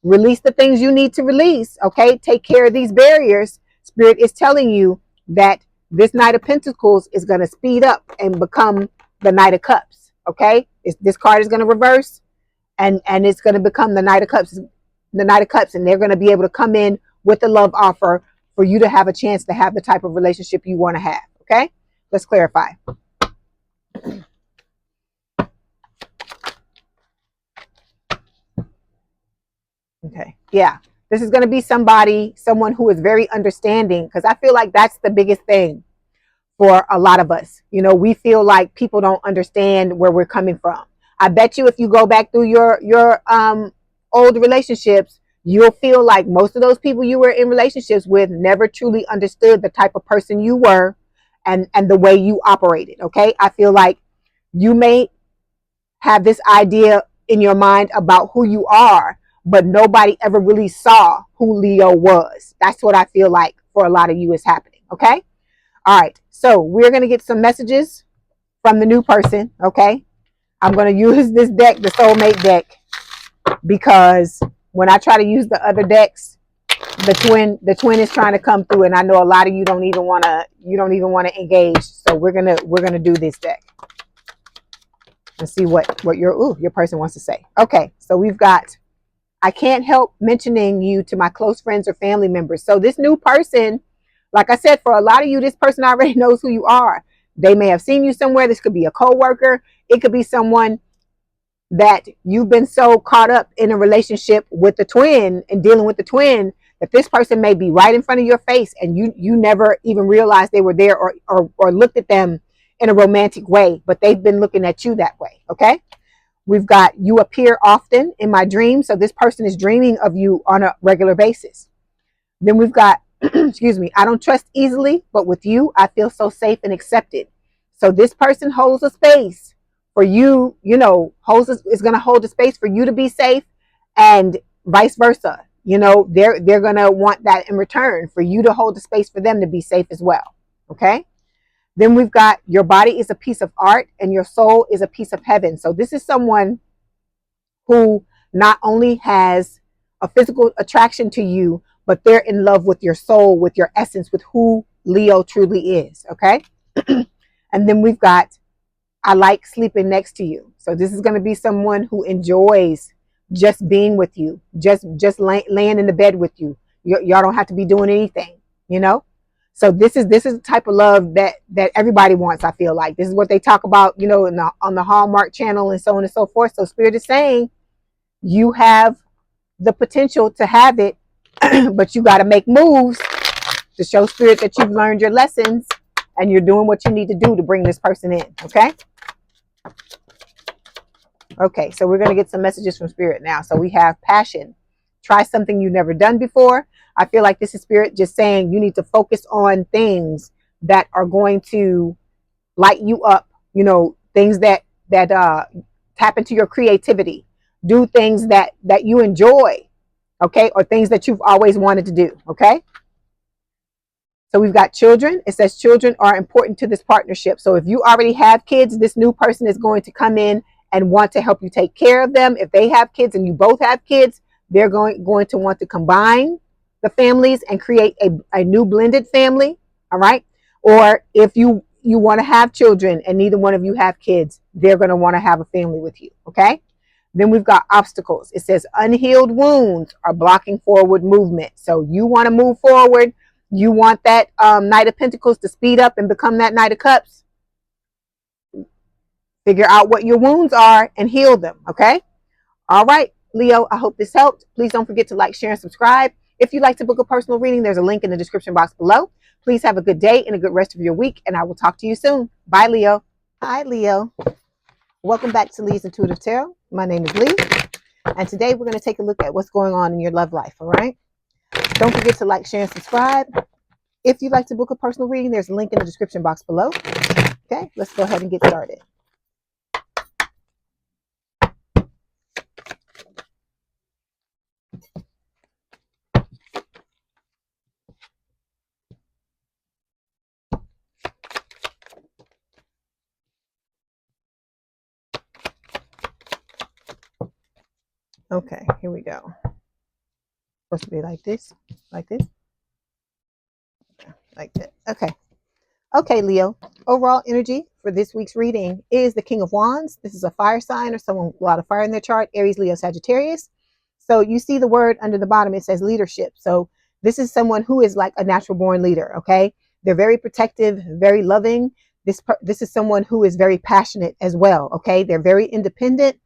release the things you need to release. Okay. Take care of these barriers. Spirit is telling you that this Knight of Pentacles is going to speed up and become the Knight of Cups. Okay. This card is going to reverse, and it's going to become the Knight of Cups, and they're going to be able to come in with a love offer for you to have a chance to have the type of relationship you want to have. Okay. Let's clarify. Okay. Yeah. This is going to be someone who is very understanding, because I feel like that's the biggest thing for a lot of us. We feel like people don't understand where we're coming from. I bet you if you go back through your old relationships, you'll feel like most of those people you were in relationships with never truly understood the type of person you were and the way you operated. Okay. I feel like you may have this idea in your mind about who you are, but nobody ever really saw who Leo was. That's what I feel like for a lot of you is happening. Okay. All right. So we're going to get some messages from the new person. Okay. I'm going to use this deck, the soulmate deck, because when I try to use the other decks, the twin is trying to come through, and I know a lot of you don't even want to engage. So we're gonna do this deck and see what your person wants to say. Okay, so we've got, I can't help mentioning you to my close friends or family members. So this new person, like I said, for a lot of you, this person already knows who you are. They may have seen you somewhere. This could be a coworker. It could be someone that you've been so caught up in a relationship with the twin and dealing with the twin that this person may be right in front of your face and you never even realized they were there, or looked at them in a romantic way, but they've been looking at you that way. Okay. We've got, you appear often in my dreams. So this person is dreaming of you on a regular basis. Then we've got, excuse me, I don't trust easily, but with you, I feel so safe and accepted. So this person holds a space for you, is going to hold a space for you to be safe, and vice versa. They're going to want that in return, for you to hold the space for them to be safe as well. Okay. Then we've got, your body is a piece of art and your soul is a piece of heaven. So this is someone who not only has a physical attraction to you, but they're in love with your soul, with your essence, with who Leo truly is. Okay. And then we've got, I like sleeping next to you. So this is going to be someone who enjoys just being with you, just laying in the bed with you. Y'all don't have to be doing anything, So this is the type of love that everybody wants. I feel like this is what they talk about, on the Hallmark channel and so on and so forth. So Spirit is saying you have the potential to have it, but you got to make moves to show Spirit that you've learned your lessons and you're doing what you need to do to bring this person in. Okay. Okay. So we're going to get some messages from Spirit now. So we have passion. Try something you've never done before. I feel like this is Spirit just saying you need to focus on things that are going to light you up, things that tap into your creativity. Do things that you enjoy, okay, or things that you've always wanted to do, okay? So we've got children. It says children are important to this partnership. So if you already have kids, this new person is going to come in and want to help you take care of them. If they have kids and you both have kids, they're going to want to combine the families and create a new blended family. All right. Or if you want to have children and neither one of you have kids, they're going to want to have a family with you. Okay. Then we've got obstacles. It says unhealed wounds are blocking forward movement. So you want to move forward. You want that Knight of Pentacles to speed up and become that Knight of Cups. Figure out what your wounds are and heal them. Okay. All right, Leo, I hope this helped. Please don't forget to like, share, and subscribe. If you'd like to book a personal reading, there's a link in the description box below. Please have a good day and a good rest of your week, and I will talk to you soon. Bye, Leo. Hi, Leo. Welcome back to Leigh's Intuitive Tarot. My name is Leigh, and today we're going to take a look at what's going on in your love life, all right? Don't forget to like, share, and subscribe. If you'd like to book a personal reading, there's a link in the description box below. Okay, let's go ahead and get started. Okay, here we go. Supposed to be like this, like that. Okay, Leo. Overall energy for this week's reading is the King of Wands. This is a fire sign or someone with a lot of fire in their chart, Aries, Leo, Sagittarius. So you see the word under the bottom, it says leadership. So this is someone who is like a natural born leader, okay? They're very protective, very loving. This is someone who is very passionate as well, okay? They're very independent.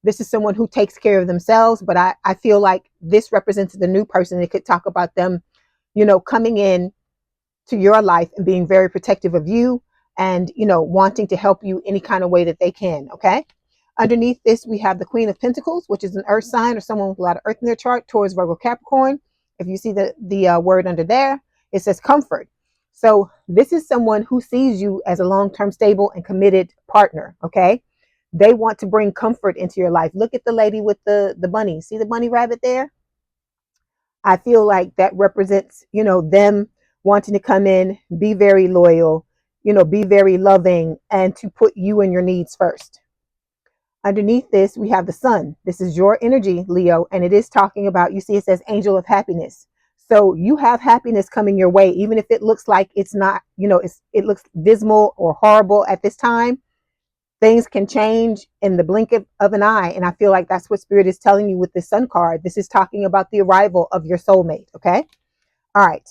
This is someone who takes care of themselves, but I feel like this represents the new person. It could talk about them, coming in to your life and being very protective of you and, wanting to help you any kind of way that they can. Okay. Underneath this, we have the Queen of Pentacles, which is an earth sign or someone with a lot of earth in their chart, Taurus, Virgo, Capricorn. If you see the word under there, it says comfort. So this is someone who sees you as a long-term, stable and committed partner. Okay. They want to bring comfort into your life. Look at the lady with the bunny. See the bunny rabbit there? I feel like that represents, them wanting to come in, be very loyal, be very loving, and to put you and your needs first. Underneath this, we have the sun. This is your energy, Leo, and it is talking about, you see, it says angel of happiness. So you have happiness coming your way, even if it looks like it's not, it looks dismal or horrible at this time. Things can change in the blink of an eye. And I feel like that's what Spirit is telling you with this sun card. This is talking about the arrival of your soulmate. Okay. All right.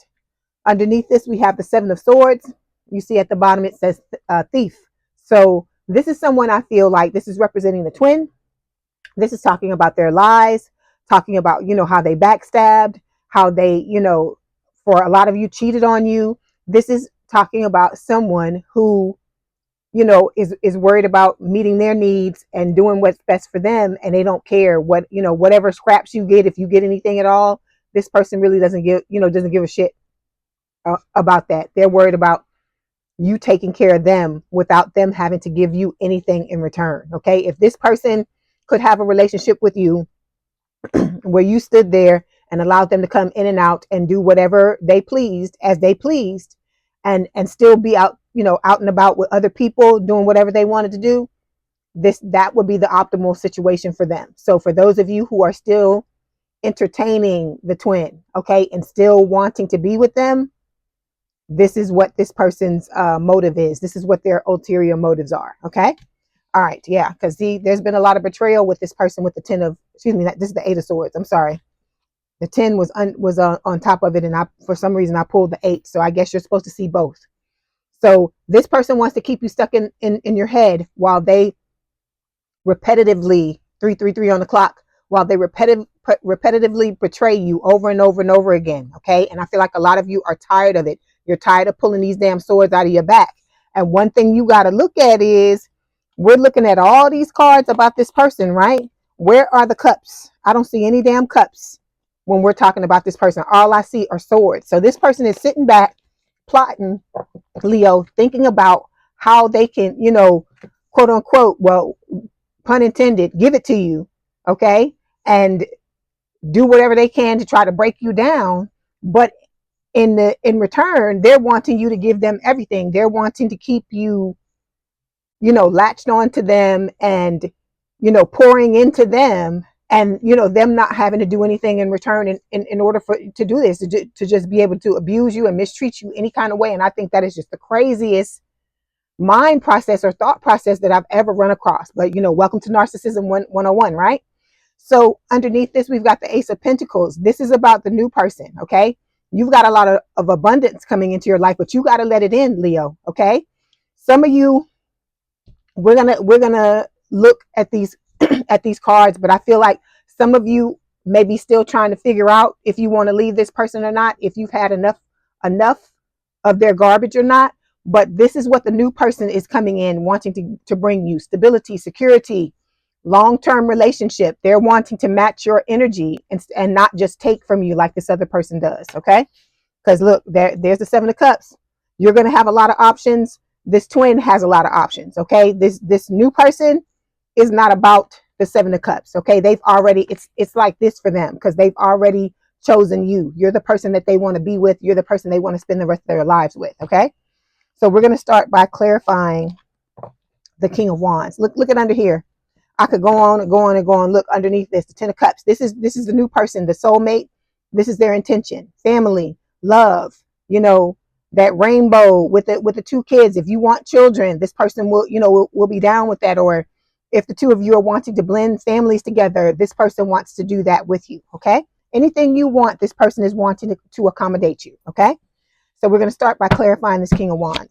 Underneath this, we have the Seven of Swords. You see at the bottom, it says thief. So this is someone, I feel like this is representing the twin. This is talking about their lies, talking about, how they backstabbed, how they, for a lot of you cheated on you. This is talking about someone who, is worried about meeting their needs and doing what's best for them. And they don't care what, whatever scraps you get, if you get anything at all, this person really doesn't give a shit about that. They're worried about you taking care of them without them having to give you anything in return. Okay. If this person could have a relationship with you where you stood there and allowed them to come in and out and do whatever they pleased as they pleased, and still be out, out and about with other people doing whatever they wanted to do, that would be the optimal situation for them. So for those of you who are still entertaining the twin, okay, and still wanting to be with them, this is what this person's motive is. This is what their ulterior motives are. Okay. All right. Yeah. Because there's been a lot of betrayal with this person with the 10 of, excuse me, this is the 8 of Swords. I'm sorry. The 10 was on top of it. And for some reason, I pulled the 8. So I guess you're supposed to see both. So this person wants to keep you stuck in your head while they repetitively, 333 on the clock, while they repetitively betray you over and over and over again. Okay. And I feel like a lot of you are tired of it. You're tired of pulling these damn swords out of your back. And one thing you got to look at is, we're looking at all these cards about this person, right? Where are the cups? I don't see any damn cups when we're talking about this person. All I see are swords. So this person is sitting back, plotting, Leo, thinking about how they can, quote unquote, well, pun intended, give it to you. Okay. And do whatever they can to try to break you down. But in return, they're wanting you to give them everything. They're wanting to keep you, latched on to them and, pouring into them, and, them not having to do anything in return in order to do this, to just be able to abuse you and mistreat you any kind of way. And I think that is just the craziest mind process or thought process that I've ever run across. But, welcome to Narcissism 101, right? So underneath this, we've got the Ace of Pentacles. This is about the new person. Okay. You've got a lot of abundance coming into your life, but you got to let it in, Leo. Okay. Some of you, we're gonna look at these at these cards, but I feel like some of you may be still trying to figure out if you want to leave this person or not, if you've had enough of their garbage or not. But this is what the new person is coming in wanting to bring you: stability, security, long-term relationship. They're wanting to match your energy and not just take from you like this other person does. Okay. Because look, there's the 7 of Cups. You're going to have a lot of options. This twin has a lot of options. Okay. This new person is not about the 7 of Cups. Okay. They've already, it's like this for them because they've already chosen you. You're the person that they want to be with. You're the person they want to spend the rest of their lives with. Okay. So we're going to start by clarifying the King of Wands. Look at under here. I could go on and go on and go on. Look underneath this, the 10 of Cups. This is the new person, the soulmate. This is their intention, family, love, that rainbow with the 2 kids. If you want children, this person will be down with that. Or if the 2 of you are wanting to blend families together, this person wants to do that with you. Okay. Anything you want, this person is wanting to accommodate you. Okay. So we're going to start by clarifying this King of Wands.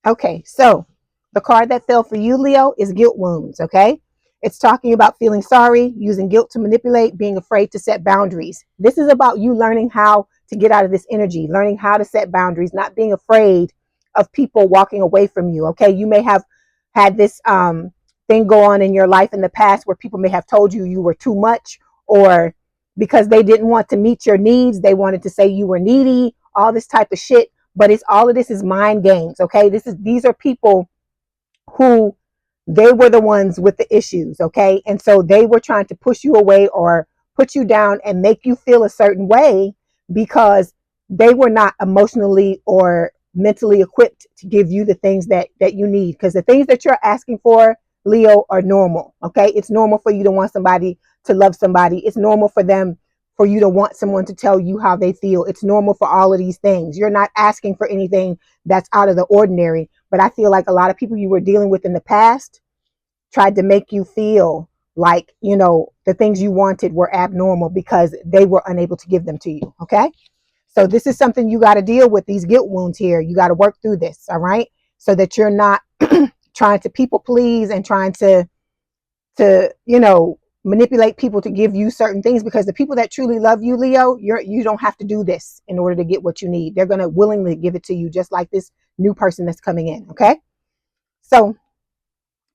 Okay, so the card that fell for you, Leo, is guilt wounds. Okay, it's talking about feeling sorry, using guilt to manipulate, being afraid to set boundaries. This is about you learning how to get out of this energy, learning how to set boundaries, not being afraid of people walking away from you. Okay, you may have had this thing go on in your life in the past where people may have told you you were too much, or because they didn't want to meet your needs. They wanted to say you were needy, all this type of shit. But it's all of this is mind games. Okay. These are people who they were the ones with the issues. Okay. And so they were trying to push you away or put you down and make you feel a certain way because they were not emotionally or mentally equipped to give you the things that you need. Because the things that you're asking for, Leo, are normal. Okay. It's normal for you to want somebody to love somebody. It's normal for you to want someone to tell you how they feel. It's normal for all of these things. You're not asking for anything that's out of the ordinary. But I feel like a lot of people you were dealing with in the past tried to make you feel like, you know, the things you wanted were abnormal because they were unable to give them to you. Okay. So this is something you got to deal with, these guilt wounds here. You got to work through this. All right. So that you're not trying to people please and trying to, you know, manipulate people to give you certain things, because the people that truly love you, Leo, you don't have to do this in order to get what you need. They're going to willingly give it to you, just like this new person that's coming in. Okay. So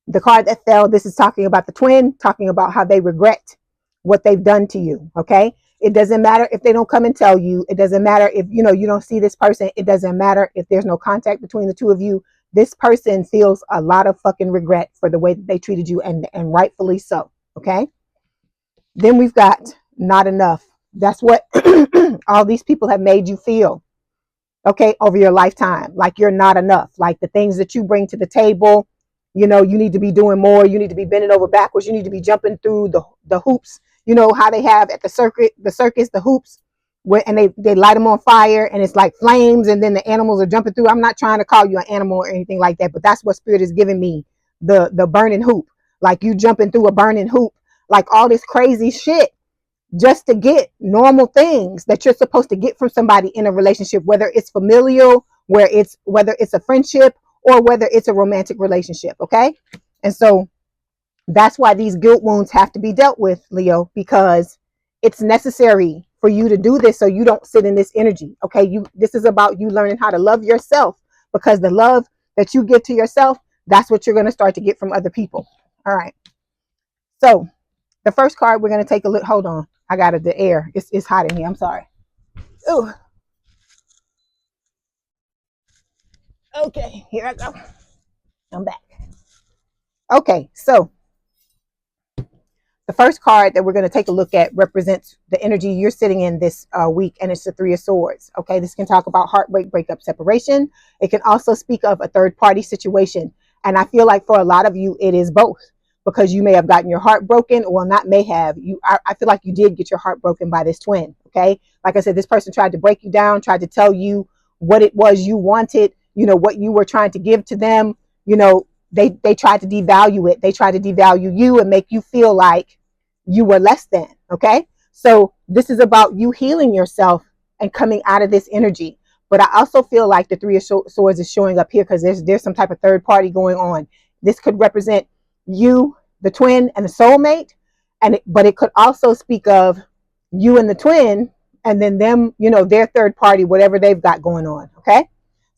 the card that fell, this is talking about the twin, talking about how they regret what they've done to you. Okay. It doesn't matter if they don't come and tell you. It doesn't matter if, you know, you don't see this person. It doesn't matter if there's no contact between the two of you. This person feels a lot of fucking regret for the way that they treated you, and rightfully so. Okay. Then we've got not enough. That's what all these people have made you feel. Okay. Over your lifetime. Like you're not enough. Like the things that you bring to the table, you know, you need to be doing more. You need to be bending over backwards. You need to be jumping through the hoops. You know how they have at the circus, the hoops, and they light them on fire and it's like flames, and then the animals are jumping through. I'm not trying to call you an animal or anything like that, but that's what spirit is giving me. The burning hoop, like you jumping through a burning hoop, like all this crazy shit just to get normal things that you're supposed to get from somebody in a relationship, whether it's familial, whether it's a friendship, or whether it's a romantic relationship. Okay. And so that's why these guilt wounds have to be dealt with, Leo, because it's necessary for you to do this so you don't sit in this energy. Okay. This is about you learning how to love yourself, because the love that you give to yourself, that's what you're going to start to get from other people. All right. So the first card we're going to take a look. Hold on. I got the air. It's hot in here. I'm sorry. Ooh. Okay. Here I go. I'm back. Okay. So the first card that we're going to take a look at represents the energy you're sitting in this week, and it's the Three of Swords. Okay, this can talk about heartbreak, breakup, separation. It can also speak of a third party situation. And I feel like for a lot of you, it is both, because you may have gotten your heart broken. Well, not may have. I feel like you did get your heart broken by this twin. Okay, like I said, this person tried to break you down, tried to tell you what it was you wanted, you know, what you were trying to give to them, you know. They tried to devalue it. They tried to devalue you and make you feel like you were less than. Okay. So this is about you healing yourself and coming out of this energy. But I also feel like the Three of Swords is showing up here because there's some type of third party going on. This could represent you, the twin, and the soulmate. But it could also speak of you and the twin, and then them, you know, their third party, whatever they've got going on. Okay.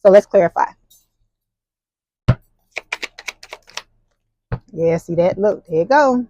So let's clarify. Yeah, see that? Look, there you go.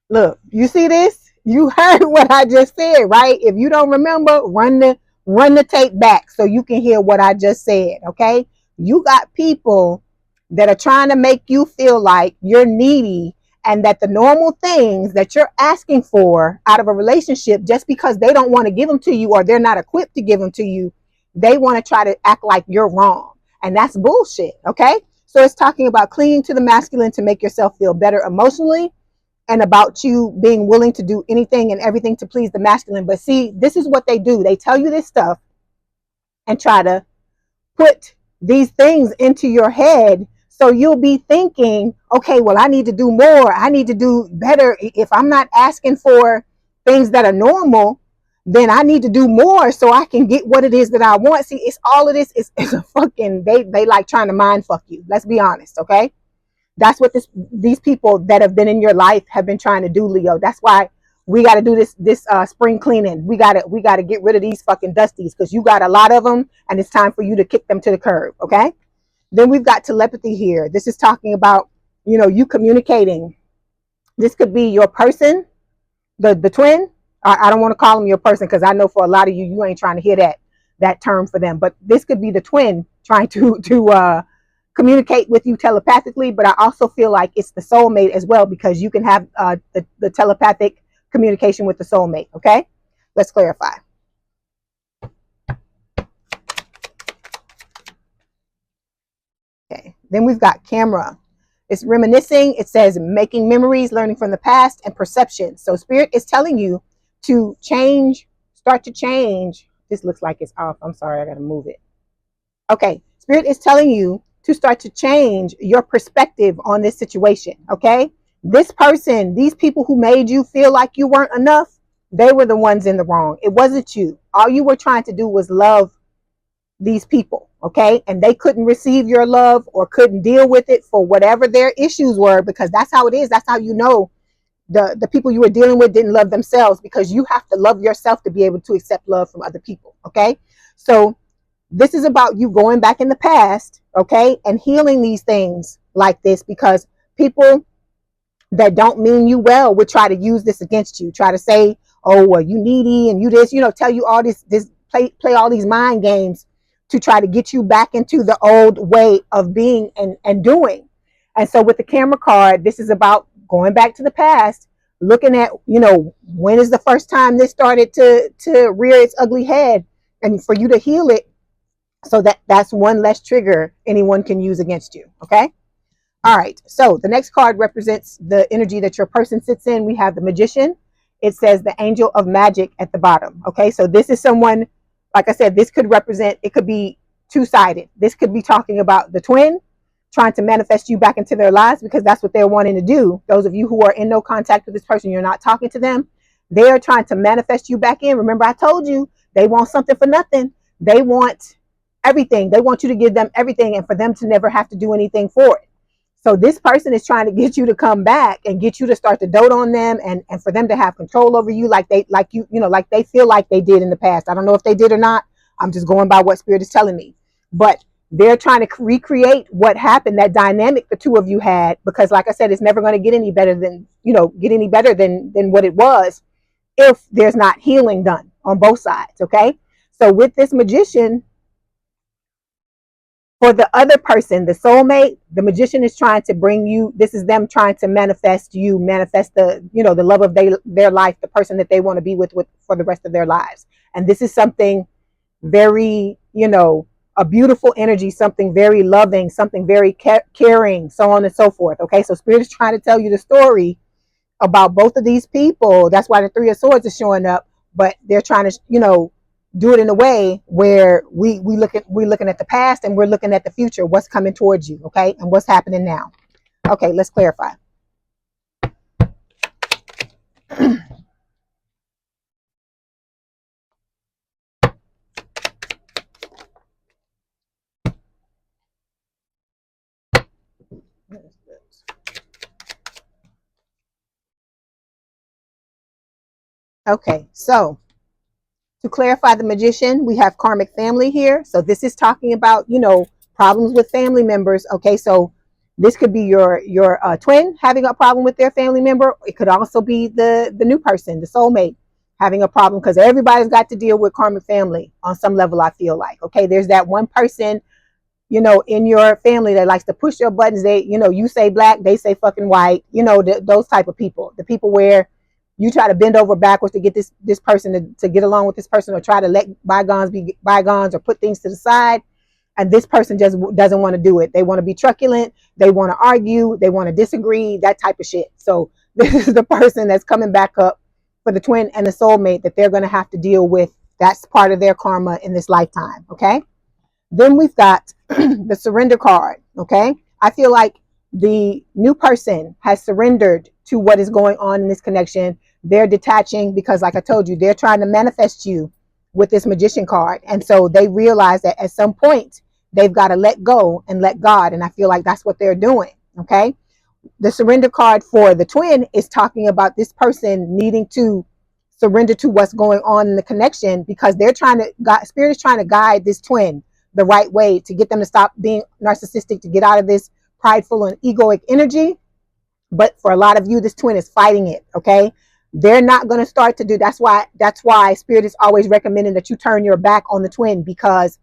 Look, you see this? You heard what I just said, right? If you don't remember, run the tape back so you can hear what I just said, okay? You got people that are trying to make you feel like you're needy, and that the normal things that you're asking for out of a relationship, just because they don't want to give them to you or they're not equipped to give them to you, they want to try to act like you're wrong. And that's bullshit, okay? So it's talking about clinging to the masculine to make yourself feel better emotionally, and about you being willing to do anything and everything to please the masculine. But see, this is what they do. They tell you this stuff and try to put these things into your head. So you'll be thinking, okay, well, I need to do more. I need to do better. If I'm not asking for things that are normal, then I need to do more so I can get what it is that I want. See, it's all of this is a fucking, they like trying to mind fuck you. Let's be honest, okay? That's what these people that have been in your life have been trying to do, Leo. That's why we got to do this spring cleaning. We got to get rid of these fucking dusties, because you got a lot of them, and it's time for you to kick them to the curb, okay? Then we've got telepathy here. This is talking about, you know, you communicating. This could be your person, the twin. I don't want to call them your person because I know for a lot of you, you ain't trying to hear that term for them. But this could be the twin trying to communicate with you telepathically. But I also feel like it's the soulmate as well, because you can have the telepathic communication with the soulmate. Okay, let's clarify. Okay, then we've got camera. It's reminiscing. It says making memories, learning from the past, and perception. So spirit is telling you to change, start to change. This looks like it's off. I'm sorry, I got to move it. Okay, spirit is telling you to start to change your perspective on this situation. Okay, this person, these people who made you feel like you weren't enough, they were the ones in the wrong. It wasn't you. All you were trying to do was love these people, okay? And they couldn't receive your love or couldn't deal with it for whatever their issues were, because that's how it is. That's how you know the people you were dealing with didn't love themselves, because you have to love yourself to be able to accept love from other people, okay? So this is about you going back in the past, okay, and healing these things like this, because people that don't mean you well would try to use this against you, try to say, oh, well, you needy and you this, tell you all this play all these mind games to try to get you back into the old way of being and doing. And so with the camera card, this is about going back to the past, looking at, when is the first time this started to rear its ugly head, and for you to heal it, so that's one less trigger anyone can use against you. Okay. All right. So the next card represents the energy that your person sits in. We have the Magician. It says the Angel of Magic at the bottom. Okay. So this is someone, like I said, this could represent, it could be two-sided. This could be talking about the twin trying to manifest you back into their lives, because that's what they're wanting to do. Those of you who are in no contact with this person, you're not talking to them, they are trying to manifest you back in. Remember, I told you they want something for nothing. They want everything. They want you to give them everything and for them to never have to do anything for it. So this person is trying to get you to come back and get you to start to dote on them, and for them to have control over you like they feel like they did in the past. I don't know if they did or not. I'm just going by what spirit is telling me. But they're trying to recreate what happened, that dynamic the two of you had, because like I said, it's never going to get any better than what it was if there's not healing done on both sides. Okay. So with this Magician, for the other person, the soulmate, the Magician is trying to bring you, this is them trying to manifest the, the love of their life, the person that they want to be with for the rest of their lives. And this is something very, a beautiful energy, something very loving, something very caring, so on and so forth. Okay. So spirit is trying to tell you the story about both of these people. That's why the Three of Swords is showing up, but they're trying to, do it in a way where we're looking at the past and we're looking at the future, what's coming towards you, okay, and what's happening now. Okay, let's clarify. Okay, so to clarify the Magician, we have karmic family here. So this is talking about, problems with family members. Okay, so this could be your twin having a problem with their family member. It could also be the new person, the soulmate, having a problem, because everybody's got to deal with karmic family on some level, I feel like. Okay, there's that one person, in your family that likes to push your buttons. They, you say black, they say fucking white, those type of people, the people where you try to bend over backwards to get this person to get along with this person, or try to let bygones be bygones, or put things to the side. And this person just doesn't want to do it. They want to be truculent. They want to argue. They want to disagree, that type of shit. So this is the person that's coming back up for the twin and the soulmate that they're going to have to deal with. That's part of their karma in this lifetime. Okay. Then we've got the surrender card. Okay. I feel like the new person has surrendered to what is going on in this connection. They're detaching because, like I told you, they're trying to manifest you with this Magician card. And so they realize that at some point they've got to let go and let God. And I feel like that's what they're doing. Okay. The surrender card for the twin is talking about this person needing to surrender to what's going on in the connection, because spirit is trying to guide this twin the right way to get them to stop being narcissistic, to get out of this prideful and egoic energy. But for a lot of you, this twin is fighting it. Okay. They're not going to start to do. That's why Spirit is always recommending that you turn your back on the twin, because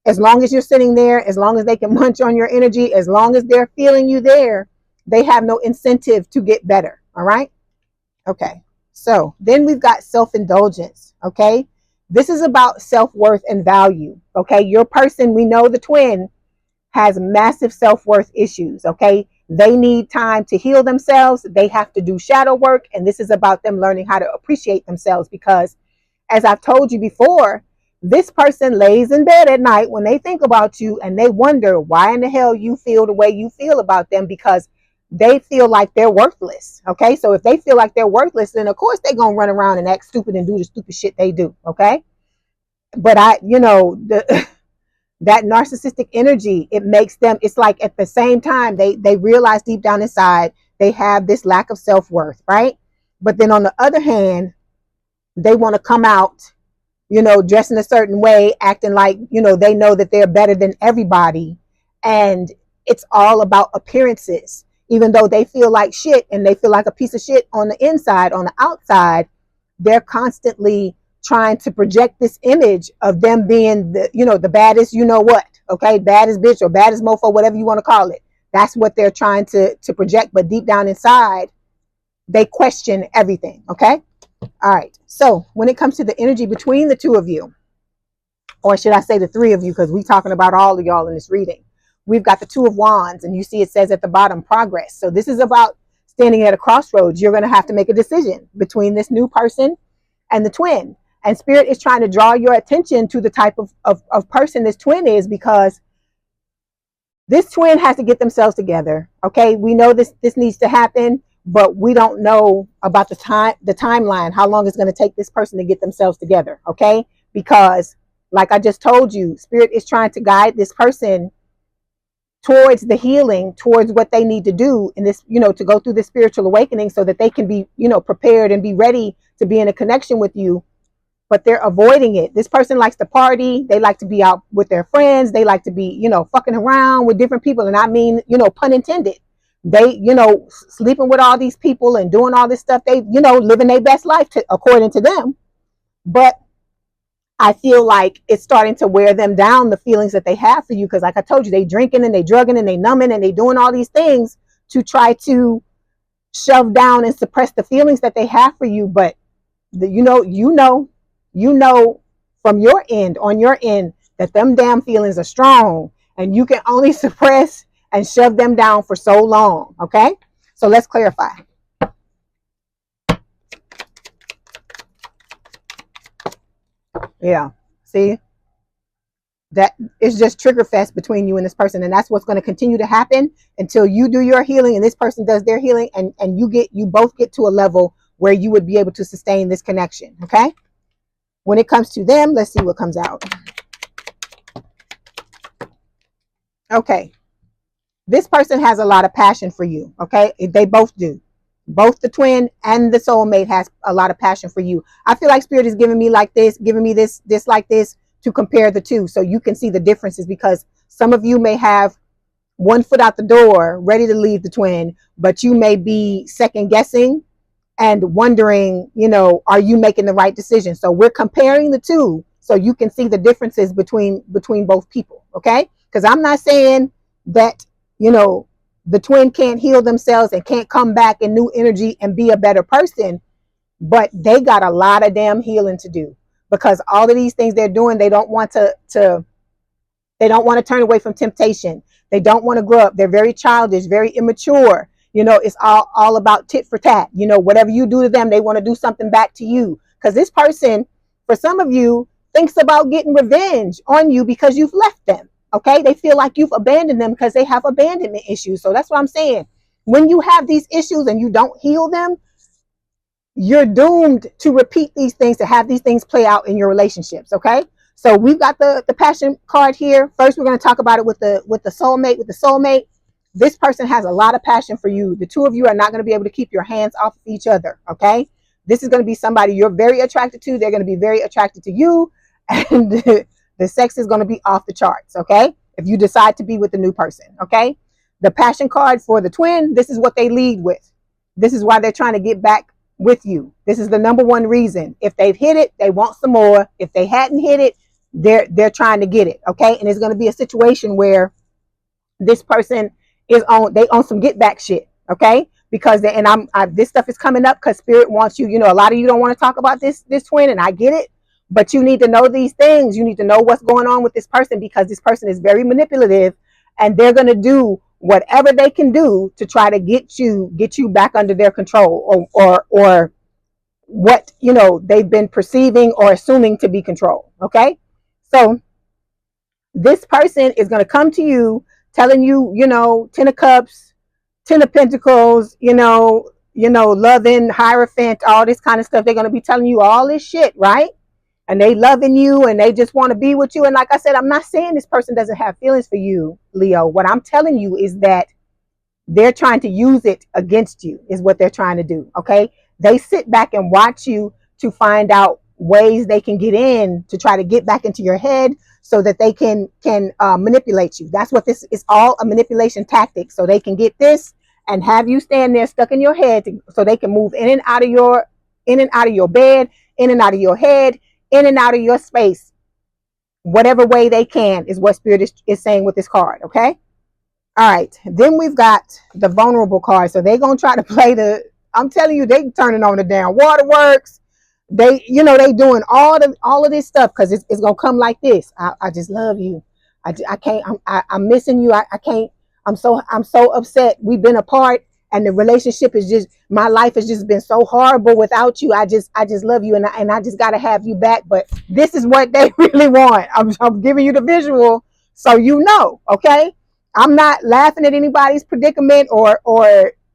as long as you're sitting there, as long as they can munch on your energy, as long as they're feeling you there, they have no incentive to get better. All right. Okay. So then we've got self-indulgence. Okay. This is about self-worth and value. Okay. Your person, we know the twin has massive self-worth issues. Okay. They need time to heal themselves. They have to do shadow work. And this is about them learning how to appreciate themselves, because as I've told you before, this person lays in bed at night when they think about you and they wonder why in the hell you feel the way you feel about them, because they feel like they're worthless. Okay. So if they feel like they're worthless, then of course they're going to run around and act stupid and do the stupid shit they do. Okay. But that narcissistic energy, it makes them, it's like at the same time, they realize deep down inside, they have this lack of self-worth. Right. But then on the other hand, they want to come out, dressing a certain way, acting like, they know that they're better than everybody. And it's all about appearances, even though they feel like shit and they feel like a piece of shit on the inside. On the outside, they're constantly trying to project this image of them being the baddest, okay, baddest bitch or baddest mofo, whatever you want to call it. That's what they're trying to project. But deep down inside, they question everything. Okay. All right. So when it comes to the energy between the two of you, or should I say the three of you, because we're talking about all of y'all in this reading, we've got the Two of Wands, and you see it says at the bottom, progress. So this is about standing at a crossroads. You're going to have to make a decision between this new person and the twin. And Spirit is trying to draw your attention to the type of person this twin is, because this twin has to get themselves together. Okay. We know this needs to happen, but we don't know about the timeline, how long it's going to take this person to get themselves together. Okay. Because like I just told you, Spirit is trying to guide this person towards the healing, towards what they need to do in this, to go through this spiritual awakening, so that they can be, prepared and be ready to be in a connection with you. But they're avoiding it. This person likes to party. They like to be out with their friends. They like to be, fucking around with different people. And I mean, pun intended. They, sleeping with all these people and doing all this stuff. They, living their best life according to them. But I feel like it's starting to wear them down, the feelings that they have for you. Because like I told you, they drinking and they drugging and they numbing and they doing all these things to try to shove down and suppress the feelings that they have for you. But from your end, on your end, that them damn feelings are strong, and you can only suppress and shove them down for so long. Okay. So let's clarify. Yeah. See, that is just trigger fest between you and this person. And that's what's going to continue to happen until you do your healing and this person does their healing, and you both get to a level where you would be able to sustain this connection. Okay. When it comes to them, let's see what comes out. Okay. This person has a lot of passion for you. Okay. They both do. Both the twin and the soulmate has a lot of passion for you. I feel like Spirit is giving me like this, giving me this like this, to compare the two, so you can see the differences, because some of you may have one foot out the door ready to leave the twin, but you may be second guessing and wondering, are you making the right decision? So we're comparing the two so you can see the differences between both people. Okay. Because I'm not saying that, the twin can't heal themselves and can't come back in new energy and be a better person, but they got a lot of damn healing to do, because all of these things they're doing, they don't want to turn away from temptation. They don't want to grow up. They're very childish, very immature. It's all about tit for tat. Whatever you do to them, they want to do something back to you. Because this person, for some of you, thinks about getting revenge on you because you've left them. Okay. They feel like you've abandoned them because they have abandonment issues. So that's what I'm saying. When you have these issues and you don't heal them, you're doomed to repeat these things, to have these things play out in your relationships. Okay. So we've got the passion card here. First, we're going to talk about it with the soulmate. With the soulmate, this person has a lot of passion for you. The two of you are not going to be able to keep your hands off of each other. Okay. This is going to be somebody you're very attracted to. They're going to be very attracted to you. And the sex is going to be off the charts. Okay. If you decide to be with the new person. Okay. The passion card for the twin, this is what they lead with. This is why they're trying to get back, with you. This is the number one reason. If they've hit it, they want some more. If they hadn't hit it, they're trying to get it. Okay. And it's going to be a situation where this person is on some get back shit. Okay. Because this stuff is coming up because spirit wants you, a lot of you don't want to talk about this twin, and I get it, but you need to know these things. You need to know what's going on with this person, because this person is very manipulative, and they're going to do whatever they can do to try to get you back under their control, or what they've been perceiving or assuming to be control. Okay. So this person is going to come to you telling you, 10 of cups, 10 of pentacles, loving, hierophant, all this kind of stuff. They're going to be telling you all this shit, right? And they loving you, and they just want to be with you. And like I said, I'm not saying this person doesn't have feelings for you, Leo. What I'm telling you is that they're trying to use it against you, is what they're trying to do. Okay. They sit back and watch you to find out ways they can get in to try to get back into your head so that they can manipulate you. That's what this is, all a manipulation tactic. So they can get this and have you stand there stuck in your head so they can move in and out of your bed, in and out of your head, in and out of your space, whatever way they can, is what spirit is saying with this card. Okay. All right. Then we've got the vulnerable card. So they're going to try to play I'm telling you, they turning on the damn waterworks. They doing all of this stuff because it's going to come like this. I just love you. I can't, I'm missing you. I can't, I'm so upset. We've been apart, and the relationship is just, my life has just been so horrible without you. I just love you, and I just got to have you back. But this is what they really want. I'm giving you the visual so okay? I'm not laughing at anybody's predicament or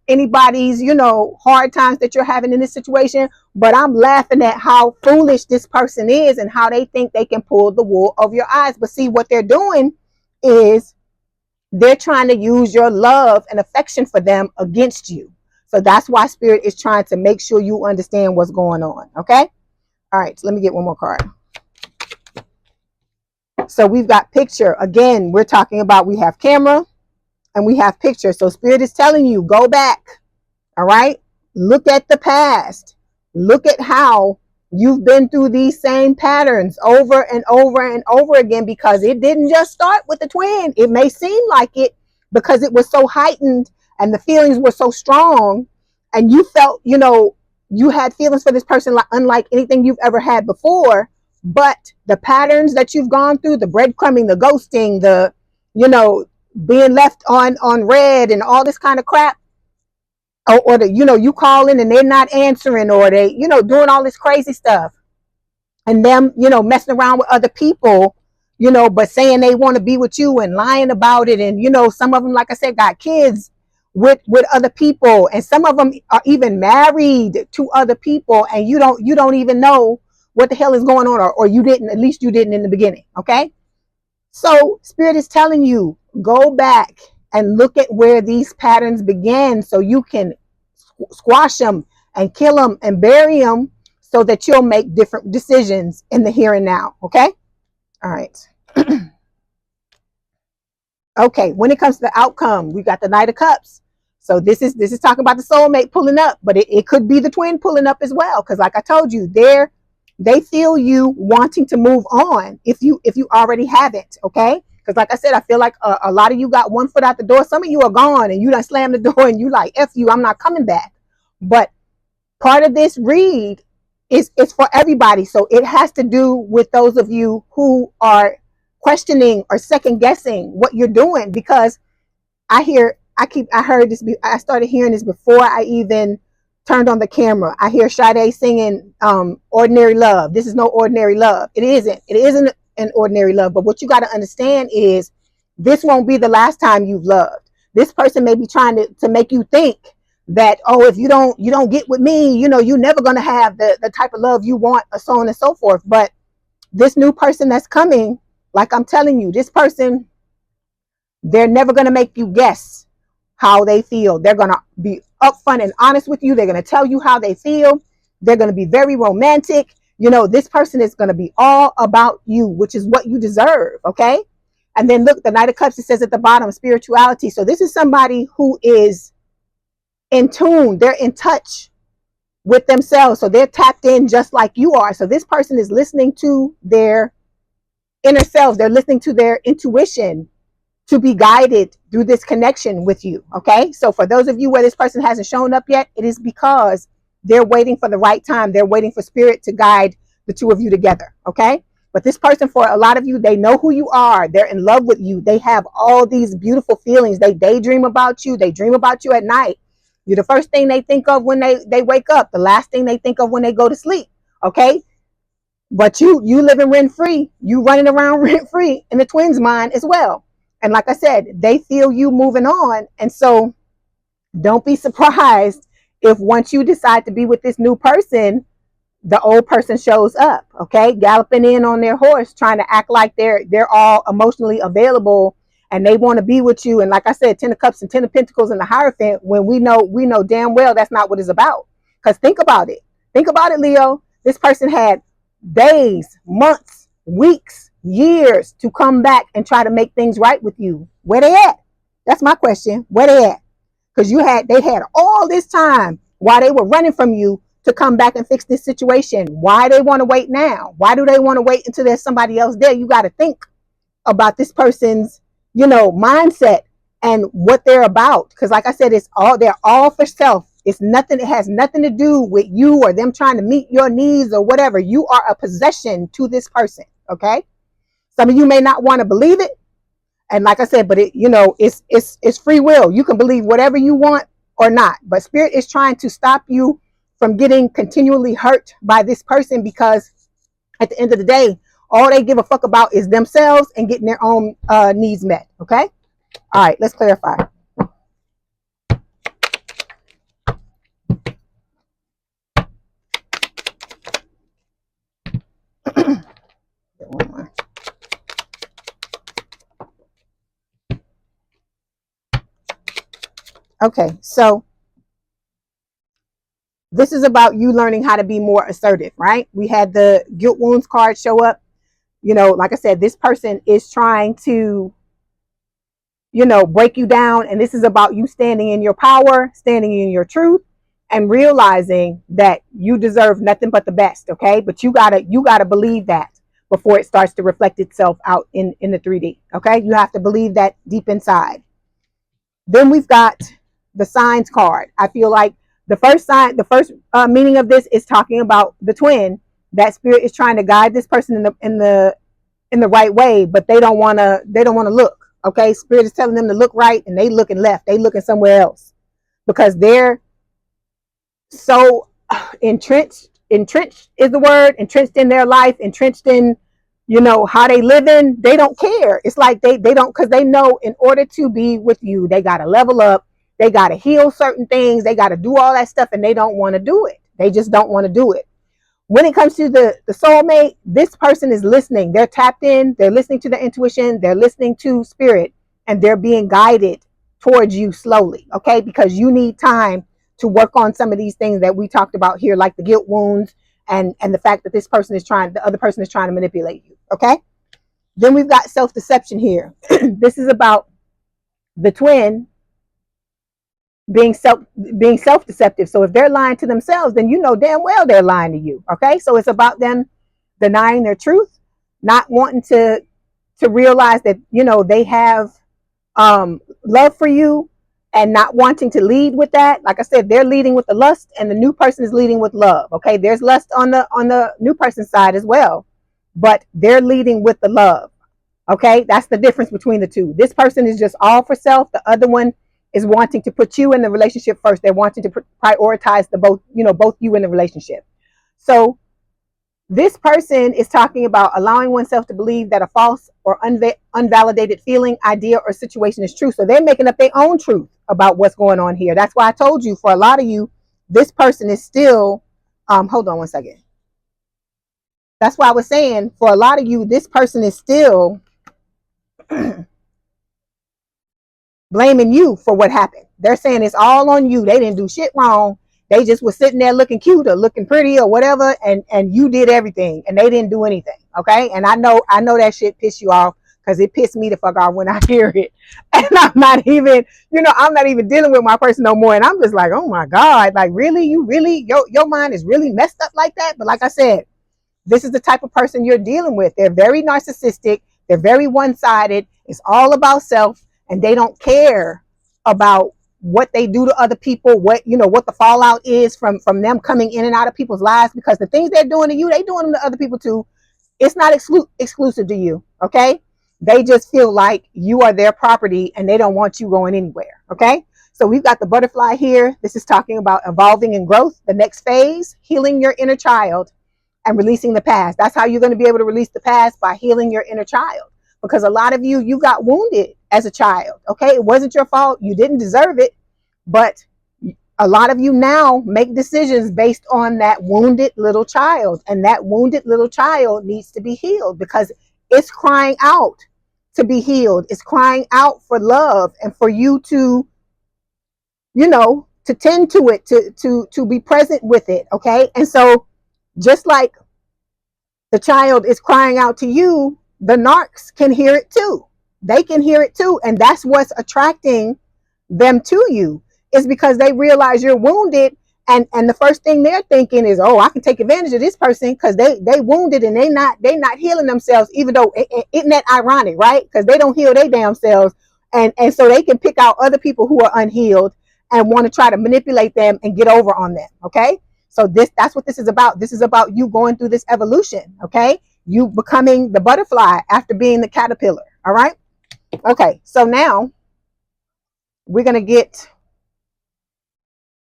anybody's, hard times that you're having in this situation, but I'm laughing at how foolish this person is and how they think they can pull the wool over your eyes. But see, what they're doing is they're trying to use your love and affection for them against you. So that's why spirit is trying to make sure you understand what's going on. Okay. All right. So let me get one more card. So we've got picture. Again, we're talking about, we have camera and we have picture. So spirit is telling you, go back. All right. Look at the past. Look at how you've been through these same patterns over and over and over again, because it didn't just start with the twin. It may seem like it because it was so heightened and the feelings were so strong, and you felt, you had feelings for this person unlike anything you've ever had before. But the patterns that you've gone through, the breadcrumbing, the ghosting, the, being left on red and all this kind of crap, or the, you calling and they're not answering, or they, doing all this crazy stuff, and them, messing around with other people, but saying they want to be with you and lying about it. And, some of them, like I said, got kids with other people, and some of them are even married to other people, and you don't even know what the hell is going on, or you didn't, at least you didn't in the beginning. Okay. So spirit is telling you, go back and look at where these patterns began so you can squash them and kill them and bury them, so that you'll make different decisions in the here and now. Okay. All right. Okay. When it comes to the outcome, we got the Knight of Cups. So this is talking about the soulmate pulling up, but it could be the twin pulling up as well. Cause like I told you, they feel you wanting to move on if you already haven't. Okay. Because like I said, I feel like a lot of you got one foot out the door. Some of you are gone and you done slammed the door and you like, F you, I'm not coming back. But part of this read is for everybody. So it has to do with those of you who are questioning or second guessing what you're doing. Because I heard this, I started hearing this before I even turned on the camera. I hear Sade singing Ordinary Love. This is no ordinary love. It isn't an ordinary love. But what you got to understand is this won't be the last time you've loved. This person may be trying to make you think that, oh, if you don't get with me, you're never going to have the type of love you want, or so on and so forth. But this new person that's coming, like I'm telling you, this person, they're never going to make you guess how they feel. They're going to be upfront and honest with you. They're going to tell you how they feel. They're going to be very romantic. This person is going to be all about you, which is what you deserve. Okay. And then look, the Knight of Cups, it says at the bottom, spirituality. So this is somebody who is in tune. They're in touch with themselves. So they're tapped in just like you are. So this person is listening to their inner selves. They're listening to their intuition to be guided through this connection with you. Okay. So for those of you where this person hasn't shown up yet, it is because they're waiting for the right time. They're waiting for spirit to guide the two of you together. Okay. But this person, for a lot of you, they know who you are. They're in love with you. They have all these beautiful feelings. They daydream about you. They dream about you at night. You're the first thing they think of when they wake up, the last thing they think of when they go to sleep. Okay. But you living rent free. You running around rent free in the twins' mind as well. And like I said, they feel you moving on. And so don't be surprised if once you decide to be with this new person, the old person shows up, okay, galloping in on their horse, trying to act like they're all emotionally available and they want to be with you. And like I said, 10 of Cups and 10 of Pentacles in the Hierophant, when we know damn well that's not what it's about. Because think about it, Leo. This person had days, months, weeks, years to come back and try to make things right with you. Where they at? That's my question. Where they at? Because they had all this time while they were running from you to come back and fix this situation. Why they want to wait now? Why do they want to wait until there's somebody else there? You got to think about this person's, mindset and what they're about. Because like I said, they're all for self. It's nothing. It has nothing to do with you or them trying to meet your needs or whatever. You are a possession to this person. Okay. Some of you may not want to believe it. And like I said, but it's free will. You can believe whatever you want or not. But spirit is trying to stop you from getting continually hurt by this person, because at the end of the day, all they give a fuck about is themselves and getting their own needs met. Okay. All right. Let's clarify. Okay. So this is about you learning how to be more assertive, right? We had the guilt wounds card show up. Like I said, this person is trying to, break you down. And this is about you standing in your power, standing in your truth, and realizing that you deserve nothing but the best. Okay. But you gotta believe that before it starts to reflect itself out in the 3D. Okay. You have to believe that deep inside. Then we've got the signs card. I feel like the first meaning of this is talking about the twin. That spirit is trying to guide this person in the right way, but they don't want to look. Okay, spirit is telling them to look right, and they looking left. They looking somewhere else because they're so entrenched is the word, entrenched in their life, entrenched in how they living. They don't care. It's like they don't, because they know in order to be with you, they got to level up. They got to heal certain things. They got to do all that stuff, and they don't want to do it. They just don't want to do it. When it comes to the soulmate, this person is listening. They're tapped in. They're listening to their intuition. They're listening to spirit, and they're being guided towards you slowly. Okay, because you need time to work on some of these things that we talked about here, like the guilt wounds and the fact that the other person is trying to manipulate you. Okay. Then we've got self-deception here. This is about the twin being self-deceptive. So if they're lying to themselves, then damn well they're lying to you. Okay. So it's about them denying their truth, not wanting to realize that, they have love for you, and not wanting to lead with that. Like I said, they're leading with the lust, and the new person is leading with love. Okay. There's lust on the new person's side as well, but they're leading with the love. Okay. That's the difference between the two. This person is just all for self. The other one is wanting to put you in the relationship first. They're wanting to prioritize both you in the relationship. So this person is talking about allowing oneself to believe that a false or unvalidated feeling, idea, or situation is true. So they're making up their own truth about what's going on here. That's why I told you, for a lot of you, this person is still, hold on one second. That's why I was saying, for a lot of you, this person is still blaming you for what happened. They're saying it's all on you. They didn't do shit wrong. They just was sitting there looking cute or looking pretty or whatever, and you did everything, and they didn't do anything. Okay. And I know that shit pissed you off, because it pissed me the fuck off when I hear it. And I'm not even, I'm not even dealing with my person no more. And I'm just like, oh my God, like really, your mind is really messed up like that. But like I said, this is the type of person you're dealing with. They're very narcissistic. They're very one-sided. It's all about self, and they don't care about what they do to other people, what the fallout is from them coming in and out of people's lives, because the things they're doing to you, they doing them to other people too. It's not exclusive to you, okay? They just feel like you are their property and they don't want you going anywhere, okay? So we've got the butterfly here. This is talking about evolving and growth, the next phase, healing your inner child and releasing the past. That's how you're going to be able to release the past, by healing your inner child. Because a lot of you got wounded as a child, okay? It wasn't your fault. You didn't deserve it. But a lot of you now make decisions based on that wounded little child. And that wounded little child needs to be healed, because it's crying out to be healed. It's crying out for love and for you to, to tend to it, to be present with it, okay? And so just like the child is crying out to you, the narcs can hear it too. They can hear it too. And that's what's attracting them to you, is because they realize you're wounded. And the first thing they're thinking is, oh, I can take advantage of this person because they wounded and they not healing themselves, even though, isn't that ironic, right? Because they don't heal their damn selves. And so they can pick out other people who are unhealed and want to try to manipulate them and get over on them, okay? So that's what this is about. This is about you going through this evolution, okay? You becoming the butterfly after being the caterpillar, all right? Okay, so now we're going to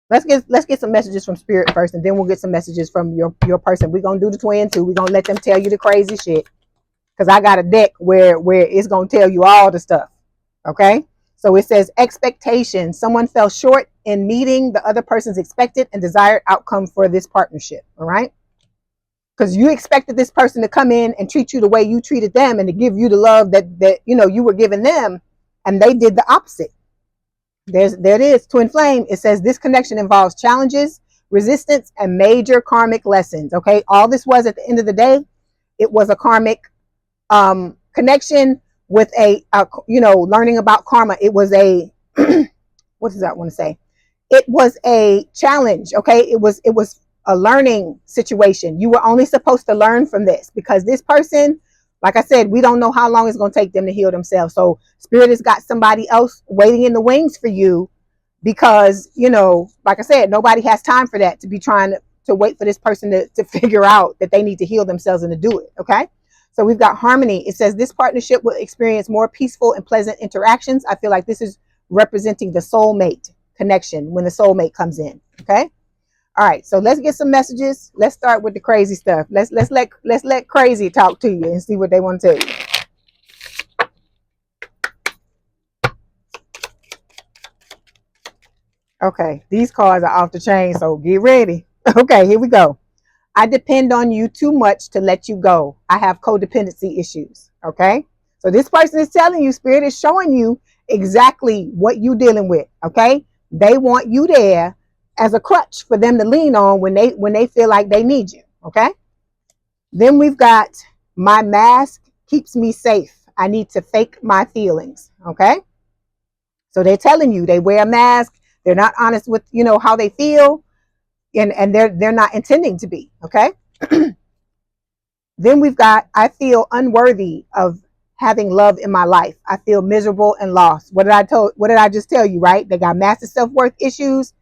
let's get some messages from spirit first, and then we'll get some messages from your person. We're going to do the twin too. We're going to let them tell you the crazy shit, because I got a deck where it's going to tell you all the stuff, okay? So it says expectations. Someone fell short in meeting the other person's expected and desired outcome for this partnership. All right. Because you expected this person to come in and treat you the way you treated them and to give you the love that you were giving them. And they did the opposite. There it is. Twin flame. It says this connection involves challenges, resistance, and major karmic lessons. Okay. All this was, at the end of the day, it was a karmic connection with learning about karma. It was a what does that want to say? It was a challenge. Okay. It was a learning situation. You were only supposed to learn from this, because this person, like I said, we don't know how long it's going to take them to heal themselves. So spirit has got somebody else waiting in the wings for you, because, like I said, nobody has time for that, to be trying to wait for this person to figure out that they need to heal themselves and to do it. Okay. So we've got harmony. It says this partnership will experience more peaceful and pleasant interactions. I feel like this is representing the soulmate connection when the soulmate comes in. Okay. All right. So let's get some messages. Let's start with the crazy stuff. Let's let crazy talk to you and see what they want to tell you. Okay. These cards are off the chain, so get ready. Okay. Here we go. I depend on you too much to let you go. I have codependency issues. Okay. So this person is telling you, spirit is showing you exactly what you're dealing with. Okay. They want you there as a crutch for them to lean on when they feel like they need you. Okay. Then we've got my mask keeps me safe. I need to fake my feelings. Okay. So they're telling you they wear a mask. They're not honest with, how they feel. And they're not intending to be. Okay. Then we've got, I feel unworthy of having love in my life. I feel miserable and lost. What did I just tell you, right? They got massive self-worth issues.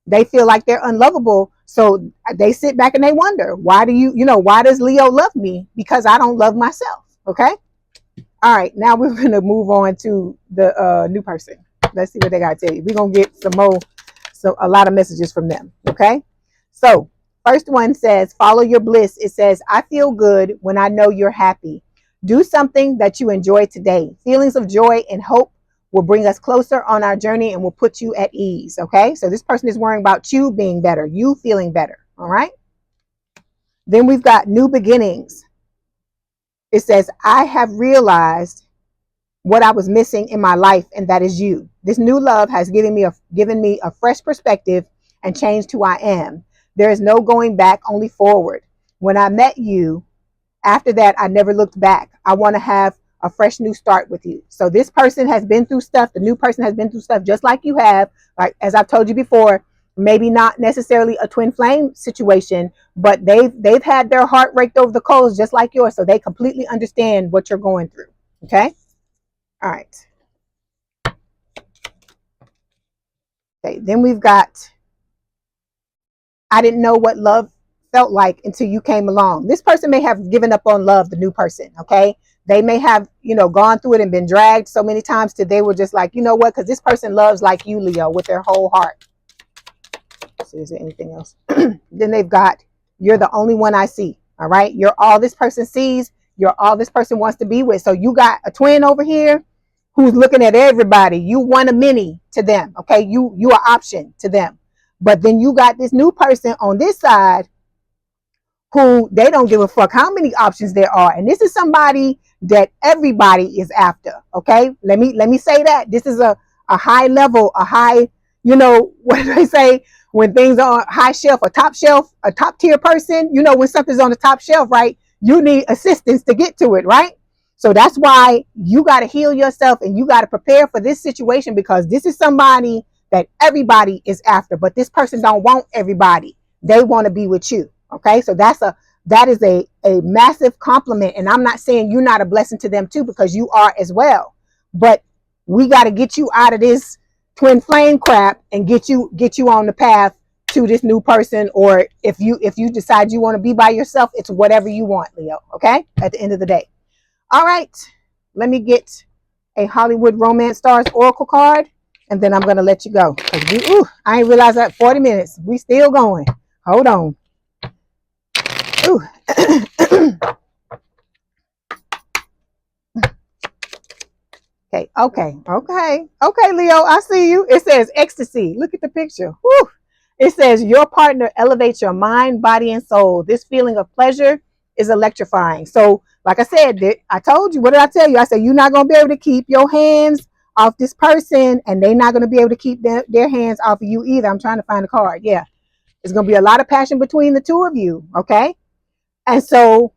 They feel like they're unlovable. So they sit back and they wonder, why does Leo love me? Because I don't love myself. Okay. All right. Now we're going to move on to the new person. Let's see what they got to tell you. We're going to get a lot of messages from them. Okay. So first one says, follow your bliss. It says, I feel good when I know you're happy. Do something that you enjoy today. Feelings of joy and hope will bring us closer on our journey and will put you at ease. Okay. So this person is worrying about you being better, you feeling better. All right. Then we've got new beginnings. It says, I have realized what I was missing in my life, and that is you. This new love has given me a fresh perspective and changed who I am. There is no going back, only forward. When I met you, after that, I never looked back. I want to have a fresh new start with you. So this person has been through stuff. The new person has been through stuff just like you have. Like, as I've told you before, maybe not necessarily a twin flame situation, but they've had their heart raked over the coals just like yours. So they completely understand what you're going through. Okay. All right. Okay. Then we've got, I didn't know what love felt like until you came along. This person may have given up on love, the new person. Okay. They may have, gone through it and been dragged so many times till they were just like, you know what? Because this person loves like you, Leo, with their whole heart. Let's see, is there anything else? Then they've got, you're the only one I see. All right. You're all this person sees. You're all this person wants to be with. So you got a twin over here who's looking at everybody. You one of many to them. Okay. You are option to them. But then you got this new person on this side who they don't give a fuck how many options there are. And this is somebody that everybody is after. Okay. Let me say that. This is a high level, a high, what do they say? When things are high shelf, a top tier person, when something's on the top shelf, right? You need assistance to get to it, right? So that's why you got to heal yourself and you got to prepare for this situation, because this is somebody that everybody is after, but this person don't want everybody. They want to be with you. Okay. So that is a massive compliment. And I'm not saying you're not a blessing to them too, because you are as well, but we got to get you out of this twin flame crap and get you on the path to this new person. Or if you decide you want to be by yourself, it's whatever you want, Leo. Okay. At the end of the day. All right. Let me get a Hollywood Romance Stars Oracle card, and then I'm going to let you go. I ain't realized that 40 minutes. We still going. Hold on. Ooh. Okay, Leo, I see you. It says ecstasy. Look at the picture. Woo. It says your partner elevates your mind, body, and soul. This feeling of pleasure is electrifying. So, like I said, I told you. What did I tell you? I said you're not going to be able to keep your hands off this person, and they're not going to be able to keep their hands off of you either. I'm trying to find a card. Yeah, there's going to be a lot of passion between the two of you. Okay, and so,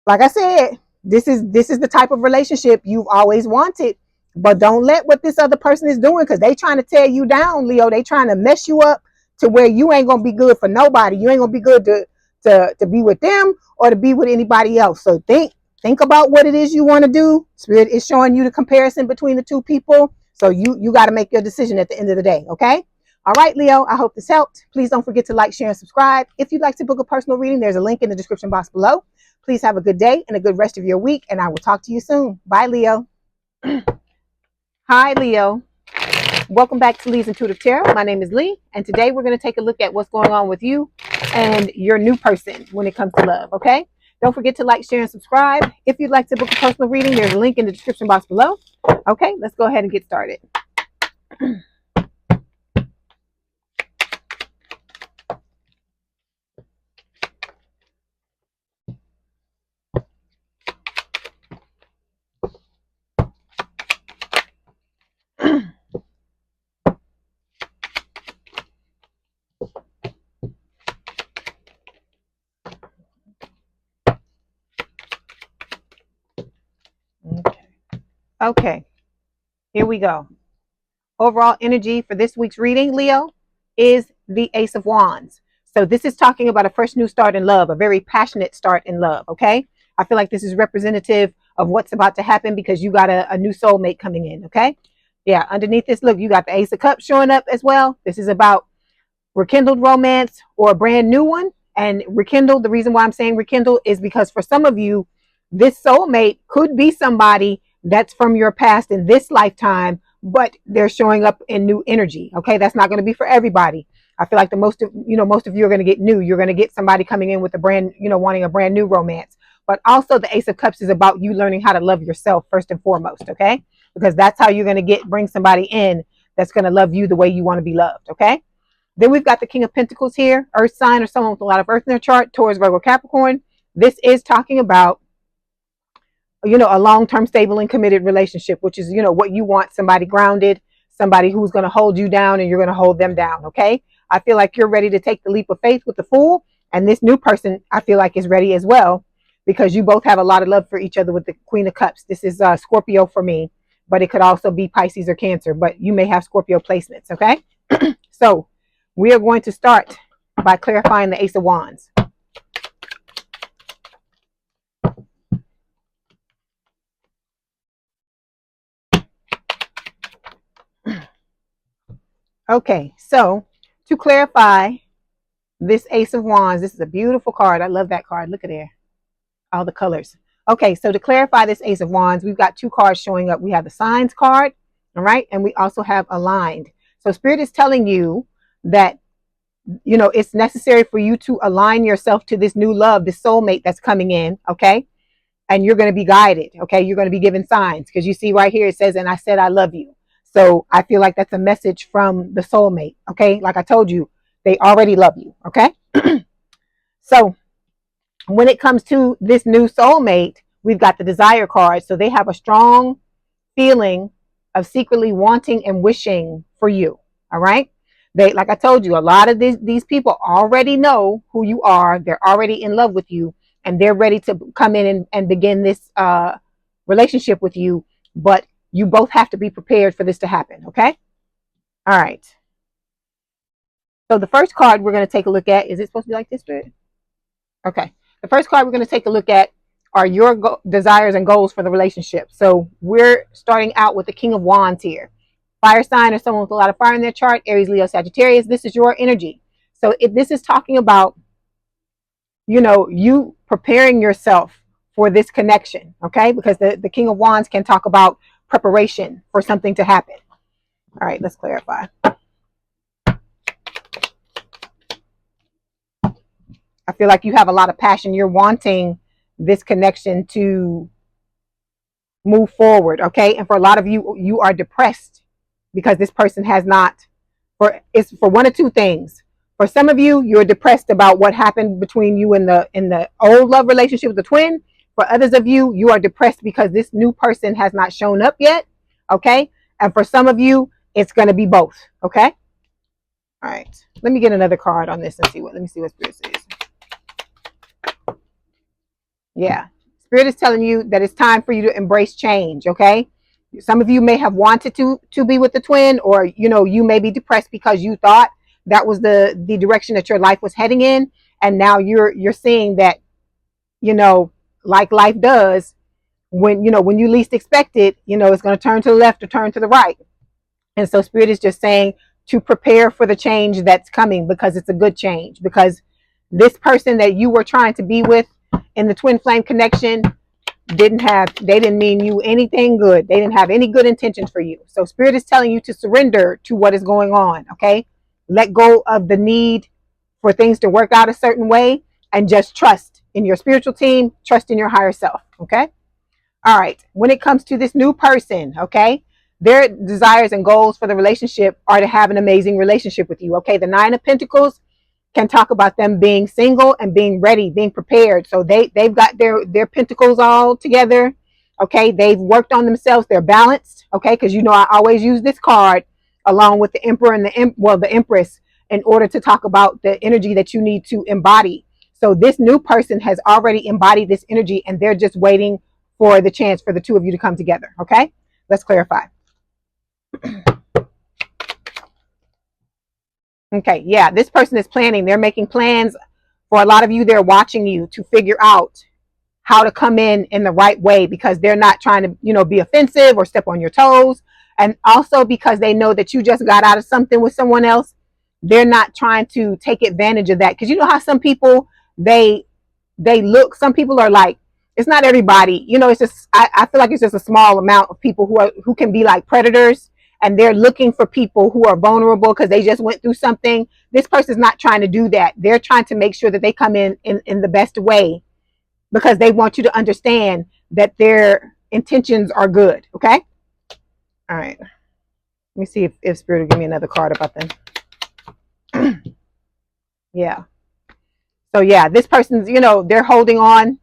like I said, this is the type of relationship you've always wanted. But don't let what this other person is doing, because they trying to tear you down, Leo. They trying to mess you up to where you ain't gonna be good for nobody. You ain't gonna be good to be with them or to be with anybody else. So think about what it is you want to do. Spirit is showing you the comparison between the two people. So you got to make your decision at the end of the day. Okay. All right, Leo, I hope this helped. Please don't forget to like, share, and subscribe. If you'd like to book a personal reading, there's a link in the description box below. Please have a good day and a good rest of your week, and I will talk to you soon. Bye, Leo. Hi, Leo. Welcome back to Leigh's Intuitive Tarot. My name is Leigh, and today we're going to take a look at what's going on with you and your new person when it comes to love, okay? Don't forget to like, share, and subscribe. If you'd like to book a personal reading, there's a link in the description box below. Okay, let's go ahead and get started. Okay, here we go. Overall energy for this week's reading, Leo, is the Ace of Wands. So this is talking about a fresh new start in love, a very passionate start in love, okay? I feel like this is representative of what's about to happen because you got a new soulmate coming in, okay? Yeah, underneath this, look, you got the Ace of Cups showing up as well. This is about rekindled romance or a brand new one. And rekindle, the reason why I'm saying rekindle is because for some of you, this soulmate could be somebody that's from your past in this lifetime, but they're showing up in new energy. Okay, that's not going to be for everybody. I feel like most of you are going to get new. You're going to get somebody coming in with a brand, wanting a brand new romance. But also the Ace of Cups is about you learning how to love yourself first and foremost. Okay, because that's how you're going to bring somebody in that's going to love you the way you want to be loved. Okay. Then we've got the King of Pentacles here, Earth sign or someone with a lot of Earth in their chart, Taurus, Virgo, Capricorn. This is talking about a long-term stable and committed relationship, which is, what you want, somebody grounded, somebody who's going to hold you down and you're going to hold them down. Okay. I feel like you're ready to take the leap of faith with the Fool. And this new person, I feel like, is ready as well because you both have a lot of love for each other with the Queen of Cups. This is Scorpio for me, but it could also be Pisces or Cancer, but you may have Scorpio placements, okay? So we are going to start by clarifying the Ace of Wands. Okay, so to clarify this Ace of Wands, this is a beautiful card. I love that card. Look at there, all the colors. Okay, so to clarify this Ace of Wands, we've got two cards showing up. We have the Signs card, all right, and we also have Aligned. So Spirit is telling you that, you know, it's necessary for you to align yourself to this new love, this soulmate that's coming in, okay? And you're going to be guided, okay? You're going to be given signs, because you see right here it says, and I said I love you. So I feel like that's a message from the soulmate, okay? Like I told you, they already love you, okay? So when it comes to this new soulmate, we've got the Desire card. So they have a strong feeling of secretly wanting and wishing for you, all right? They, like I told you, a lot of these people already know who you are. They're already in love with you, and they're ready to come in and begin this relationship with you. But you both have to be prepared for this to happen, okay? All right. So the first card we're going to take a look at, is it supposed to be like this, Spirit? Okay. The first card we're going to take a look at are your desires and goals for the relationship. So we're starting out with the King of Wands here. Fire sign or someone with a lot of fire in their chart, Aries, Leo, Sagittarius. This is your energy. So this is talking about, you know, you preparing yourself for this connection, okay? Because the King of Wands can talk about preparation for something to happen. All right, let's clarify. I feel like you have a lot of passion. You're wanting this connection to move forward, okay? And for a lot of you, you are depressed because this person has not, it's for one of two things. For some of you, you're depressed about what happened between you and the old love relationship with the twin. For others of you, you are depressed because this new person has not shown up yet, okay? And for some of you, it's going to be both, okay? All right. Let me get another card on this and see what Spirit says. Yeah. Spirit is telling you that it's time for you to embrace change, okay? Some of you may have wanted to be with the twin, or, you know, you may be depressed because you thought that was the direction that your life was heading in. And now you're seeing that, you know, like life does, when you least expect it, you know, it's going to turn to the left or turn to the right. And so Spirit is just saying to prepare for the change that's coming, because it's a good change, because this person that you were trying to be with in the twin flame connection they didn't mean you anything good. They didn't have any good intentions for you. So Spirit is telling you to surrender to what is going on, okay? Let go of the need for things to work out a certain way, and just trust in your spiritual team, trust in your higher self, okay? All right. When it comes to this new person, okay, their desires and goals for the relationship are to have an amazing relationship with you, okay? The Nine of Pentacles can talk about them being single and being ready, being prepared. So they've got their pentacles all together, okay? They've worked on themselves. They're balanced, okay? Because, you know, I always use this card along with the Emperor and the Empress in order to talk about the energy that you need to embody. So this new person has already embodied this energy, and they're just waiting for the chance for the two of you to come together, okay? Let's clarify. Okay, yeah, this person is planning. They're making plans. For a lot of you, they're watching you to figure out how to come in the right way, because they're not trying to, you know, be offensive or step on your toes. And also because they know that you just got out of something with someone else, they're not trying to take advantage of that. Because you know how some people, some people are like, it's not everybody, you know, it's just, I feel like it's just a small amount of people who can be like predators, and they're looking for people who are vulnerable because they just went through something. This person's not trying to do that. They're trying to make sure that they come in the best way, because they want you to understand that their intentions are good, okay? All right. Let me see if Spirit will give me another card about them. Yeah. So yeah, this person's, you know, they're holding on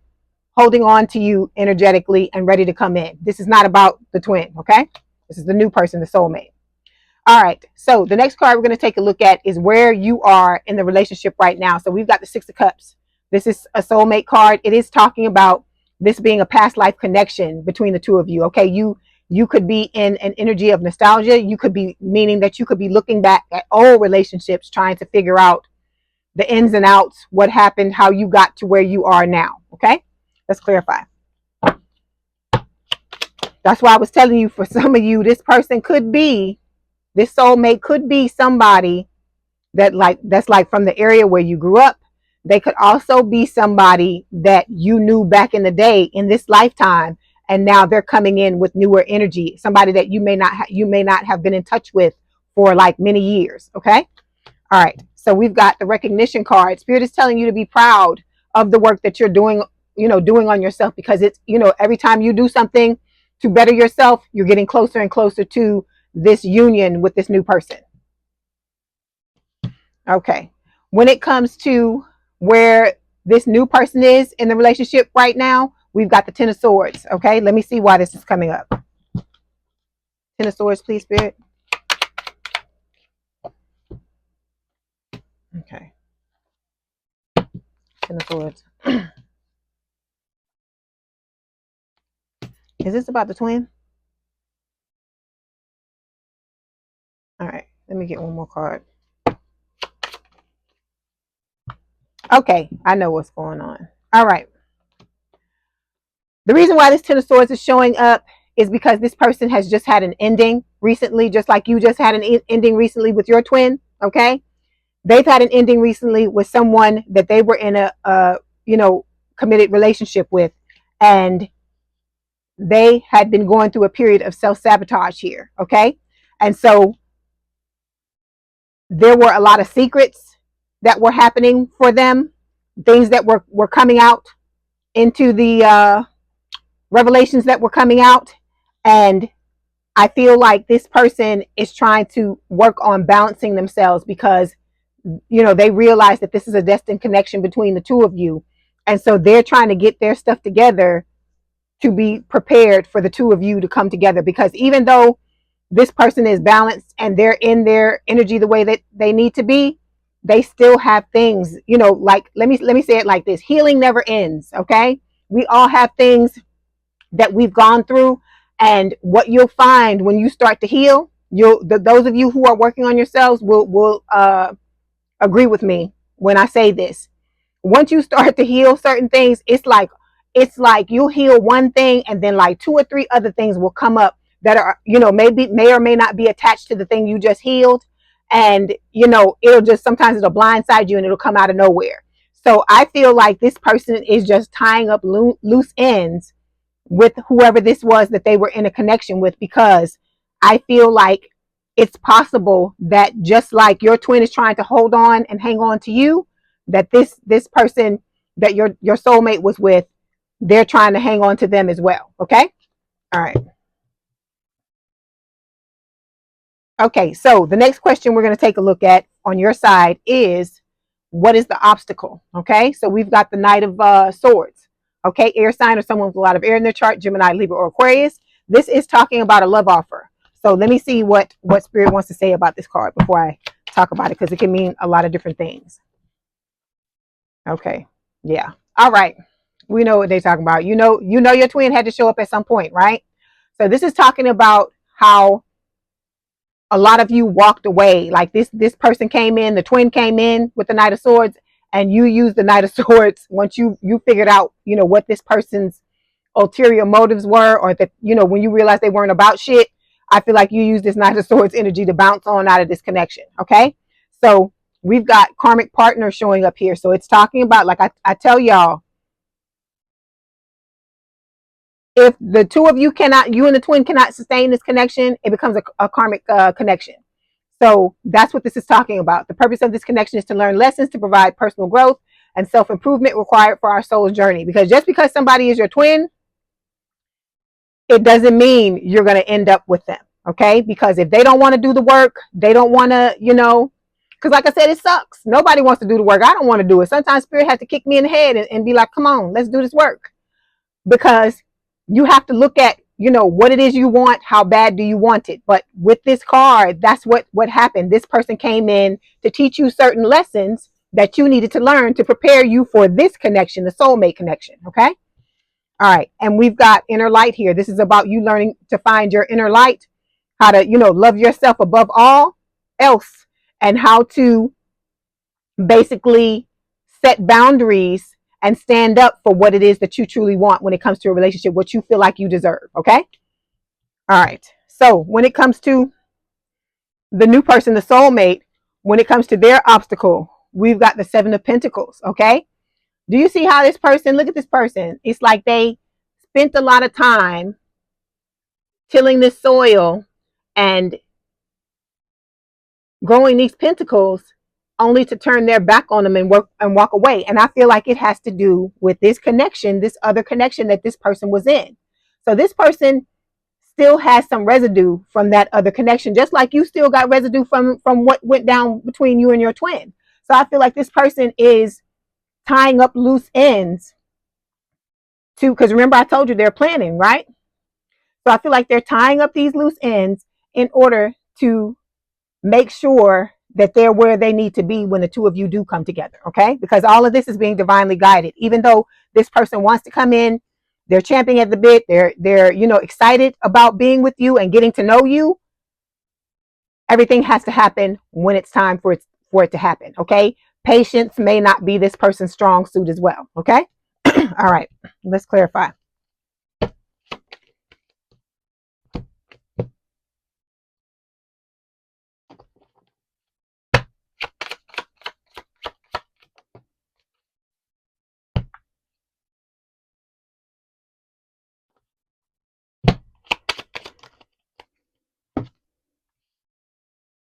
to you energetically and ready to come in. This is not about the twin, okay? This is the new person, the soulmate. All right. So the next card we're going to take a look at is where you are in the relationship right now. So we've got the Six of Cups. This is a soulmate card. It is talking about this being a past life connection between the two of you. Okay, you could be in an energy of nostalgia. You could be, meaning that you could be looking back at old relationships, trying to figure out the ins and outs, what happened, how you got to where you are now. Okay, let's clarify. That's why I was telling you, for some of you, this person could be, this soulmate could be somebody that's like from the area where you grew up. They could also be somebody that you knew back in the day in this lifetime, and now they're coming in with newer energy. Somebody that you may not have been in touch with for like many years. Okay. All right. So we've got the recognition card. Spirit is telling you to be proud of the work that you're doing, doing on yourself, because it's, every time you do something to better yourself, you're getting closer and closer to this union with this new person. Okay. When it comes to where this new person is in the relationship right now, we've got the Ten of Swords. Okay. Let me see why this is coming up. Ten of Swords, please, Spirit. Okay. Ten of Swords. Is this about the twin? All right. Let me get one more card. Okay. I know what's going on. All right. The reason why this Ten of Swords is showing up is because this person has just had an ending recently, just like you just had an ending recently with your twin. Okay. They've had an ending recently with someone that they were in a committed relationship with, and they had been going through a period of self-sabotage here. Okay. And so there were a lot of secrets that were happening for them, things that were coming out into the revelations that were coming out. And I feel like this person is trying to work on balancing themselves, because they realize that this is a destined connection between the two of you. And so they're trying to get their stuff together to be prepared for the two of you to come together. Because even though this person is balanced and they're in their energy the way that they need to be, they still have things, like, let me say it like this. Healing never ends. Okay. We all have things that we've gone through. And what you'll find when you start to heal, those of you who are working on yourselves will agree with me when I say this. Once you start to heal certain things, it's like you'll heal one thing, and then like 2 or 3 other things will come up that are, maybe may or may not be attached to the thing you just healed. And, it'll just, sometimes it'll blindside you and it'll come out of nowhere. So I feel like this person is just tying up loose ends with whoever this was that they were in a connection with, because I feel like it's possible that just like your twin is trying to hold on and hang on to you, that this person that your soulmate was with, they're trying to hang on to them as well. Okay. All right. Okay. So the next question we're going to take a look at on your side is, what is the obstacle? Okay. So we've got the Knight of Swords. Okay. Air sign, or someone with a lot of air in their chart, Gemini, Libra, or Aquarius. This is talking about a love offer. So let me see what Spirit wants to say about this card before I talk about it, because it can mean a lot of different things. Okay. Yeah. All right. We know what they're talking about. Your twin had to show up at some point, right? So this is talking about how a lot of you walked away. Like this person came in, the twin came in with the Knight of Swords, and you used the Knight of Swords once you figured out, what this person's ulterior motives were, or that, when you realized they weren't about shit. I feel like you use this Knight of Swords energy to bounce on out of this connection. Okay. So we've got karmic partner showing up here. So it's talking about, like I tell y'all, if the two of you and the twin cannot sustain this connection, it becomes a karmic connection. So that's what this is talking about. The purpose of this connection is to learn lessons to provide personal growth and self-improvement required for our soul's journey. Because just because somebody is your twin, it doesn't mean you're going to end up with them. Okay. Because if they don't want to do the work, they don't want to, because like I said, it sucks. Nobody wants to do the work. I don't want to do it. Sometimes Spirit has to kick me in the head and be like, come on, let's do this work. Because you have to look at, what it is you want. How bad do you want it? But with this card, that's what happened. This person came in to teach you certain lessons that you needed to learn to prepare you for this connection, the soulmate connection. Okay. All right. And we've got inner light here. This is about you learning to find your inner light, how to, love yourself above all else, and how to basically set boundaries and stand up for what it is that you truly want when it comes to a relationship, what you feel like you deserve. Okay. All right. So when it comes to the new person, the soulmate, when it comes to their obstacle, we've got the Seven of Pentacles. Okay. Do you see how this person, look at this person. It's like they spent a lot of time tilling this soil and growing these pentacles only to turn their back on them and walk away. And I feel like it has to do with this connection, this other connection that this person was in. So this person still has some residue from that other connection, just like you still got residue from what went down between you and your twin. So I feel like this person is tying up loose ends to, because remember I told you they're planning, right? So I feel like they're tying up these loose ends in order to make sure that they're where they need to be when the two of you do come together. Okay. Because all of this is being divinely guided. Even though this person wants to come in, they're champing at the bit. They're excited about being with you and getting to know you. Everything has to happen when it's time for it to happen. Okay. Patience may not be this person's strong suit as well. Okay. All right. Let's clarify.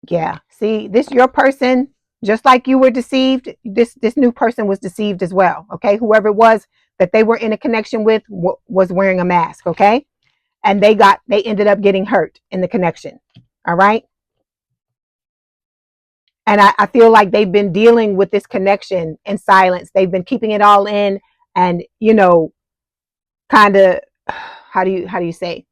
Yeah. See, this your person, just like you were deceived, this new person was deceived as well. Okay. Whoever it was that they were in a connection with was wearing a mask. Okay. And they ended up getting hurt in the connection. All right. And I feel like they've been dealing with this connection in silence. They've been keeping it all in and, kind of, how do you say,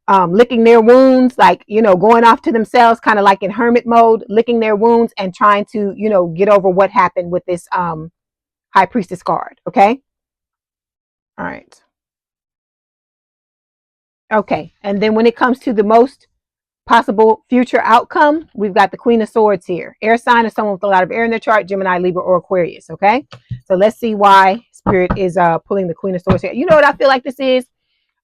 licking their wounds, like, going off to themselves, kind of like in hermit mode, licking their wounds and trying to, get over what happened with this high priestess card. Okay. All right. Okay. And then when it comes to the most possible future outcome, we've got the Queen of Swords here. Air sign is someone with a lot of air in their chart, Gemini, Libra, or Aquarius. Okay. So let's see why Spirit is pulling the Queen of Swords here. You know what I feel like this is?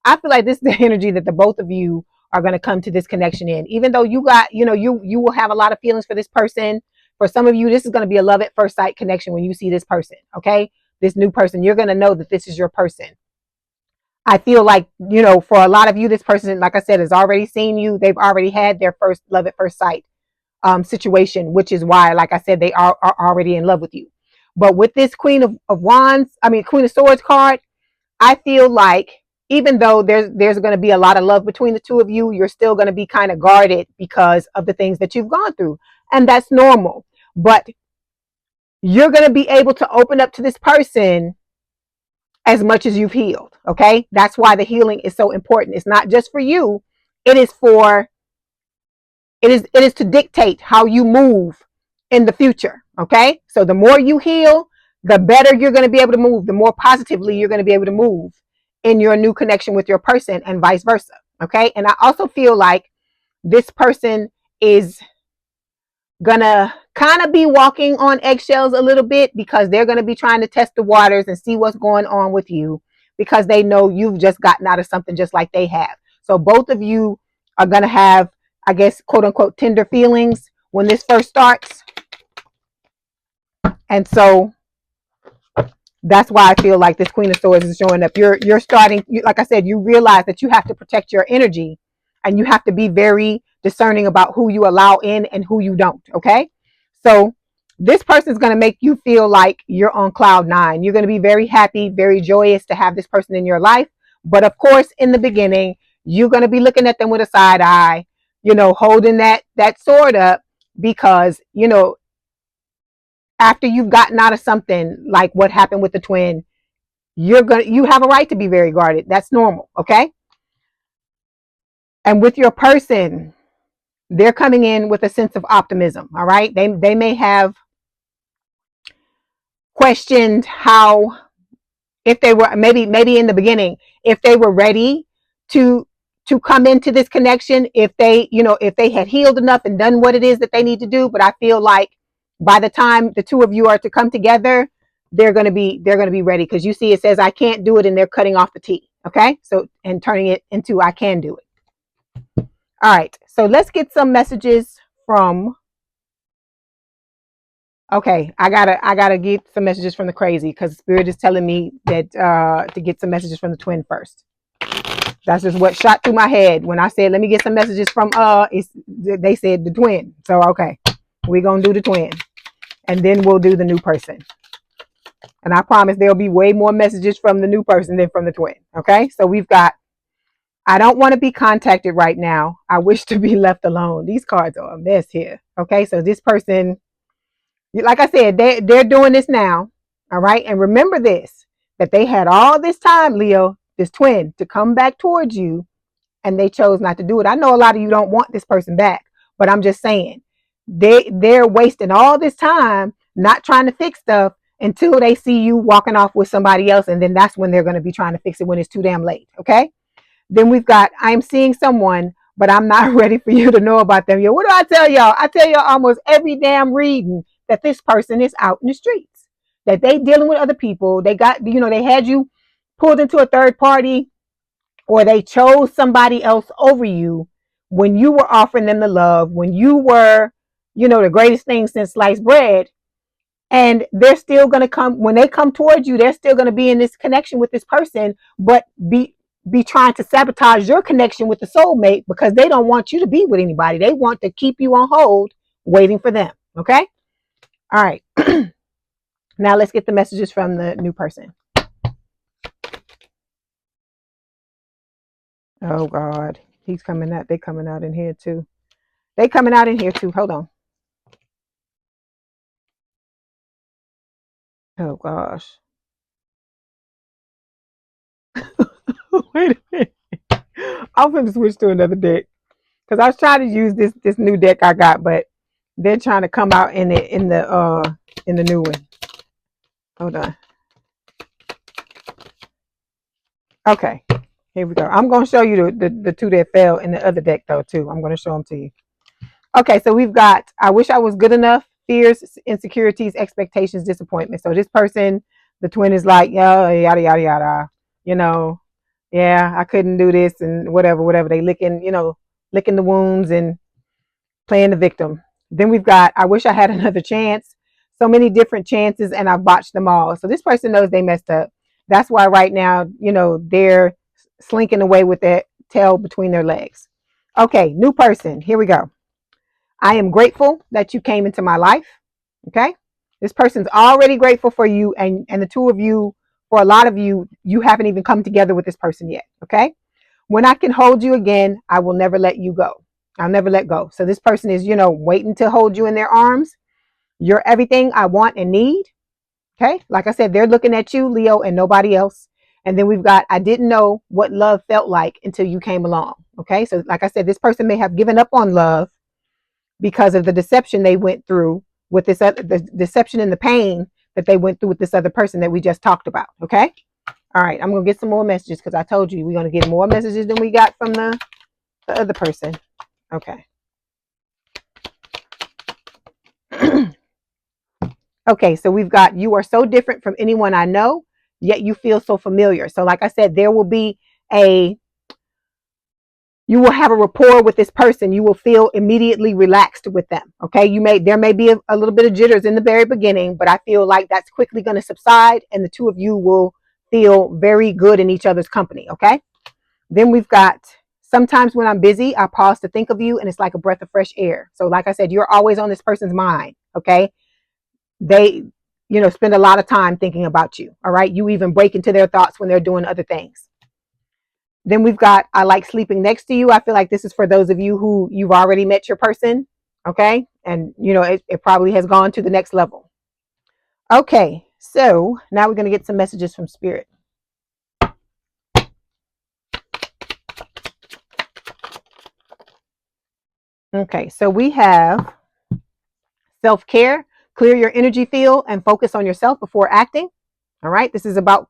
I feel like this is the energy that the both of you are going to come to this connection in. Even though you got, you will have a lot of feelings for this person. For some of you, this is going to be a love at first sight connection when you see this person. Okay. This new person, you're going to know that this is your person. I feel like, for a lot of you, this person, like I said, has already seen you. They've already had their first love at first sight situation, which is why, like I said, they are already in love with you. But with this Queen of Swords card, I feel like even though there's going to be a lot of love between the two of you, you're still going to be kind of guarded because of the things that you've gone through. And that's normal. But you're going to be able to open up to this person as much as you've healed. Okay. That's why the healing is so important. It's not just for you. It is to dictate how you move in the future. Okay. So the more you heal, the better you're going to be able to move, the more positively you're going to be able to move in your new connection with your person and vice versa. Okay. And I also feel like this person is gonna kind of be walking on eggshells a little bit because they're going to be trying to test the waters and see what's going on with you because they know you've just gotten out of something just like they have. So both of you are going to have, I guess, quote unquote, tender feelings when this first starts. And so that's why I feel like this Queen of Swords is showing up. You're starting, like I said, you realize that you have to protect your energy and you have to be very discerning about who you allow in and who you don't. Okay. So this person is going to make you feel like you're on cloud nine. You're going to be very happy, very joyous to have this person in your life. But of course, in the beginning, you're going to be looking at them with a side eye, holding that sword up because, after you've gotten out of something like what happened with the twin, you have a right to be very guarded. That's normal. Okay. And with your person, they're coming in with a sense of optimism. All right. They may have questioned how, if they were maybe in the beginning, if they were ready to come into this connection, if they, if they had healed enough and done what it is that they need to do. But I feel like by the time the two of you are to come together, they're going to be ready, because you see it says I can't do it, and they're cutting off the T. Okay, so, and turning it into I can do it. All right, so let's get some messages from, okay, I gotta get some messages from the crazy, because Spirit is telling me that to get some messages from the twin first. That's just what shot through my head when I said, let me get some messages from they said the twin. So okay, we're gonna do the twin, and then we'll do the new person. And I promise there'll be way more messages from the new person than from the twin. Okay, so we've got, I don't want to be contacted right now. I wish to be left alone. These cards are a mess here. Okay, so this person, like I said, they're doing this now. All right, and remember this, that they had all this time, Leo, this twin, to come back towards you, and they chose not to do it. I know a lot of you don't want this person back, but I'm just saying, they're wasting all this time not trying to fix stuff until they see you walking off with somebody else, and then that's when they're going to be trying to fix it, when it's too damn late. Okay, then we've got, I'm seeing someone, but I'm not ready for you to know about them. What do I tell y'all? I tell y'all almost every damn reading that this person is out in the streets, that they dealing with other people. They got, they had you pulled into a third party, or they chose somebody else over you when you were offering them the love, when you were, the greatest thing since sliced bread. And they're still going to come, when they come towards you, they're still going to be in this connection with this person, but be trying to sabotage your connection with the soulmate, because they don't want you to be with anybody. They want to keep you on hold, waiting for them. Okay. All right. Now let's get the messages from the new person. Oh God, he's coming out. They coming out in here too. They coming out in here too. Hold on. Oh gosh. Wait a minute. I'm going to switch to another deck, because I was trying to use this new deck I got, but they're trying to come out in the new one. Hold on. Okay, here we go. I'm going to show you the two that fell in the other deck though too. I'm going to show them to you. Okay, so we've got, I wish I was good enough, fears, insecurities, expectations, disappointment. So this person, the twin, is like, yeah, yada yada yada. Yeah, I couldn't do this, and whatever. They licking the wounds and playing the victim. Then we've got, I wish I had another chance. So many different chances, and I've botched them all. So this person knows they messed up. That's why right now, they're slinking away with their tail between their legs. Okay, new person. Here we go. I am grateful that you came into my life. Okay, this person's already grateful for you, and the two of you, for a lot of you, you haven't even come together with this person yet. Okay, when I can hold you again, I will never let you go. I'll never let go. So this person is, waiting to hold you in their arms. You're everything I want and need. Okay, like I said, they're looking at you, Leo, and nobody else. And then we've got, I didn't know what love felt like until you came along. Okay, so like I said, this person may have given up on love because of the deception they went through with this other, the deception and the pain that they went through with this other person that we just talked about. Okay, all right, I'm gonna get some more messages, because I told you we're gonna get more messages than we got from the other person. Okay. Okay, so we've got, you are so different from anyone I know, yet you feel so familiar. So like I said, there will be you will have a rapport with this person. You will feel immediately relaxed with them. Okay, there may be a little bit of jitters in the very beginning, but I feel like that's quickly going to subside, and the two of you will feel very good in each other's company. Okay, then we've got, sometimes when I'm busy, I pause to think of you, and it's like a breath of fresh air. So like I said, you're always on this person's mind. Okay, they spend a lot of time thinking about you. All right, you even break into their thoughts when they're doing other things. Then we've got, I like sleeping next to you. I feel like this is for those of you who you've already met your person. Okay, and it probably has gone to the next level. Okay, so now we're going to get some messages from Spirit. Okay, so we have self-care. Clear your energy field and focus on yourself before acting. All right. This is about,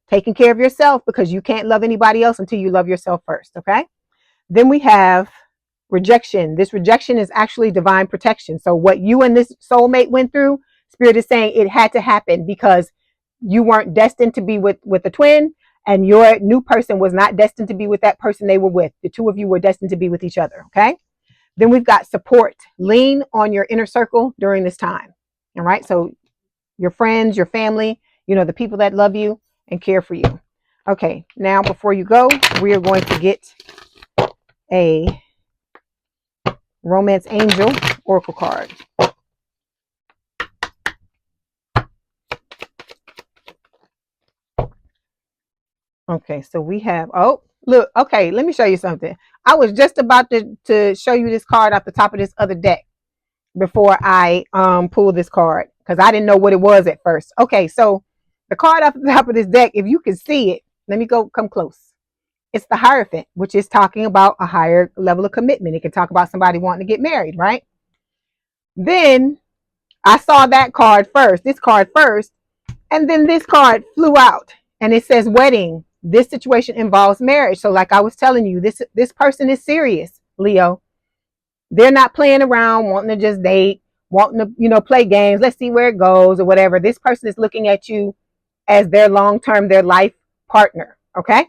taking care of yourself, because you can't love anybody else until you love yourself first. Okay. Then we have rejection. This rejection is actually divine protection. So what you and this soulmate went through, Spirit is saying it had to happen because you weren't destined to be with a twin, and your new person was not destined to be with that person they were with. The two of you were destined to be with each other. Okay. Then we've got support. Lean on your inner circle during this time. All right. So your friends, your family, the people that love you and care for you. Okay. Now, before you go, we are going to get a Romance Angel Oracle card. Okay, so we have, oh, look, okay, let me show you something. I was just about to show you this card off the top of this other deck before I pulled this card, because I didn't know what it was at first. Okay, so the card off the top of this deck, if you can see it, let me come close. It's the Hierophant, which is talking about a higher level of commitment. It can talk about somebody wanting to get married, right? Then I saw that card first, this card first, and then this card flew out and it says wedding. This situation involves marriage. So like I was telling you, this person is serious, Leo. They're not playing around, wanting to just date, wanting to, play games. Let's see where it goes or whatever. This person is looking at you as their long-term, their life partner. Okay.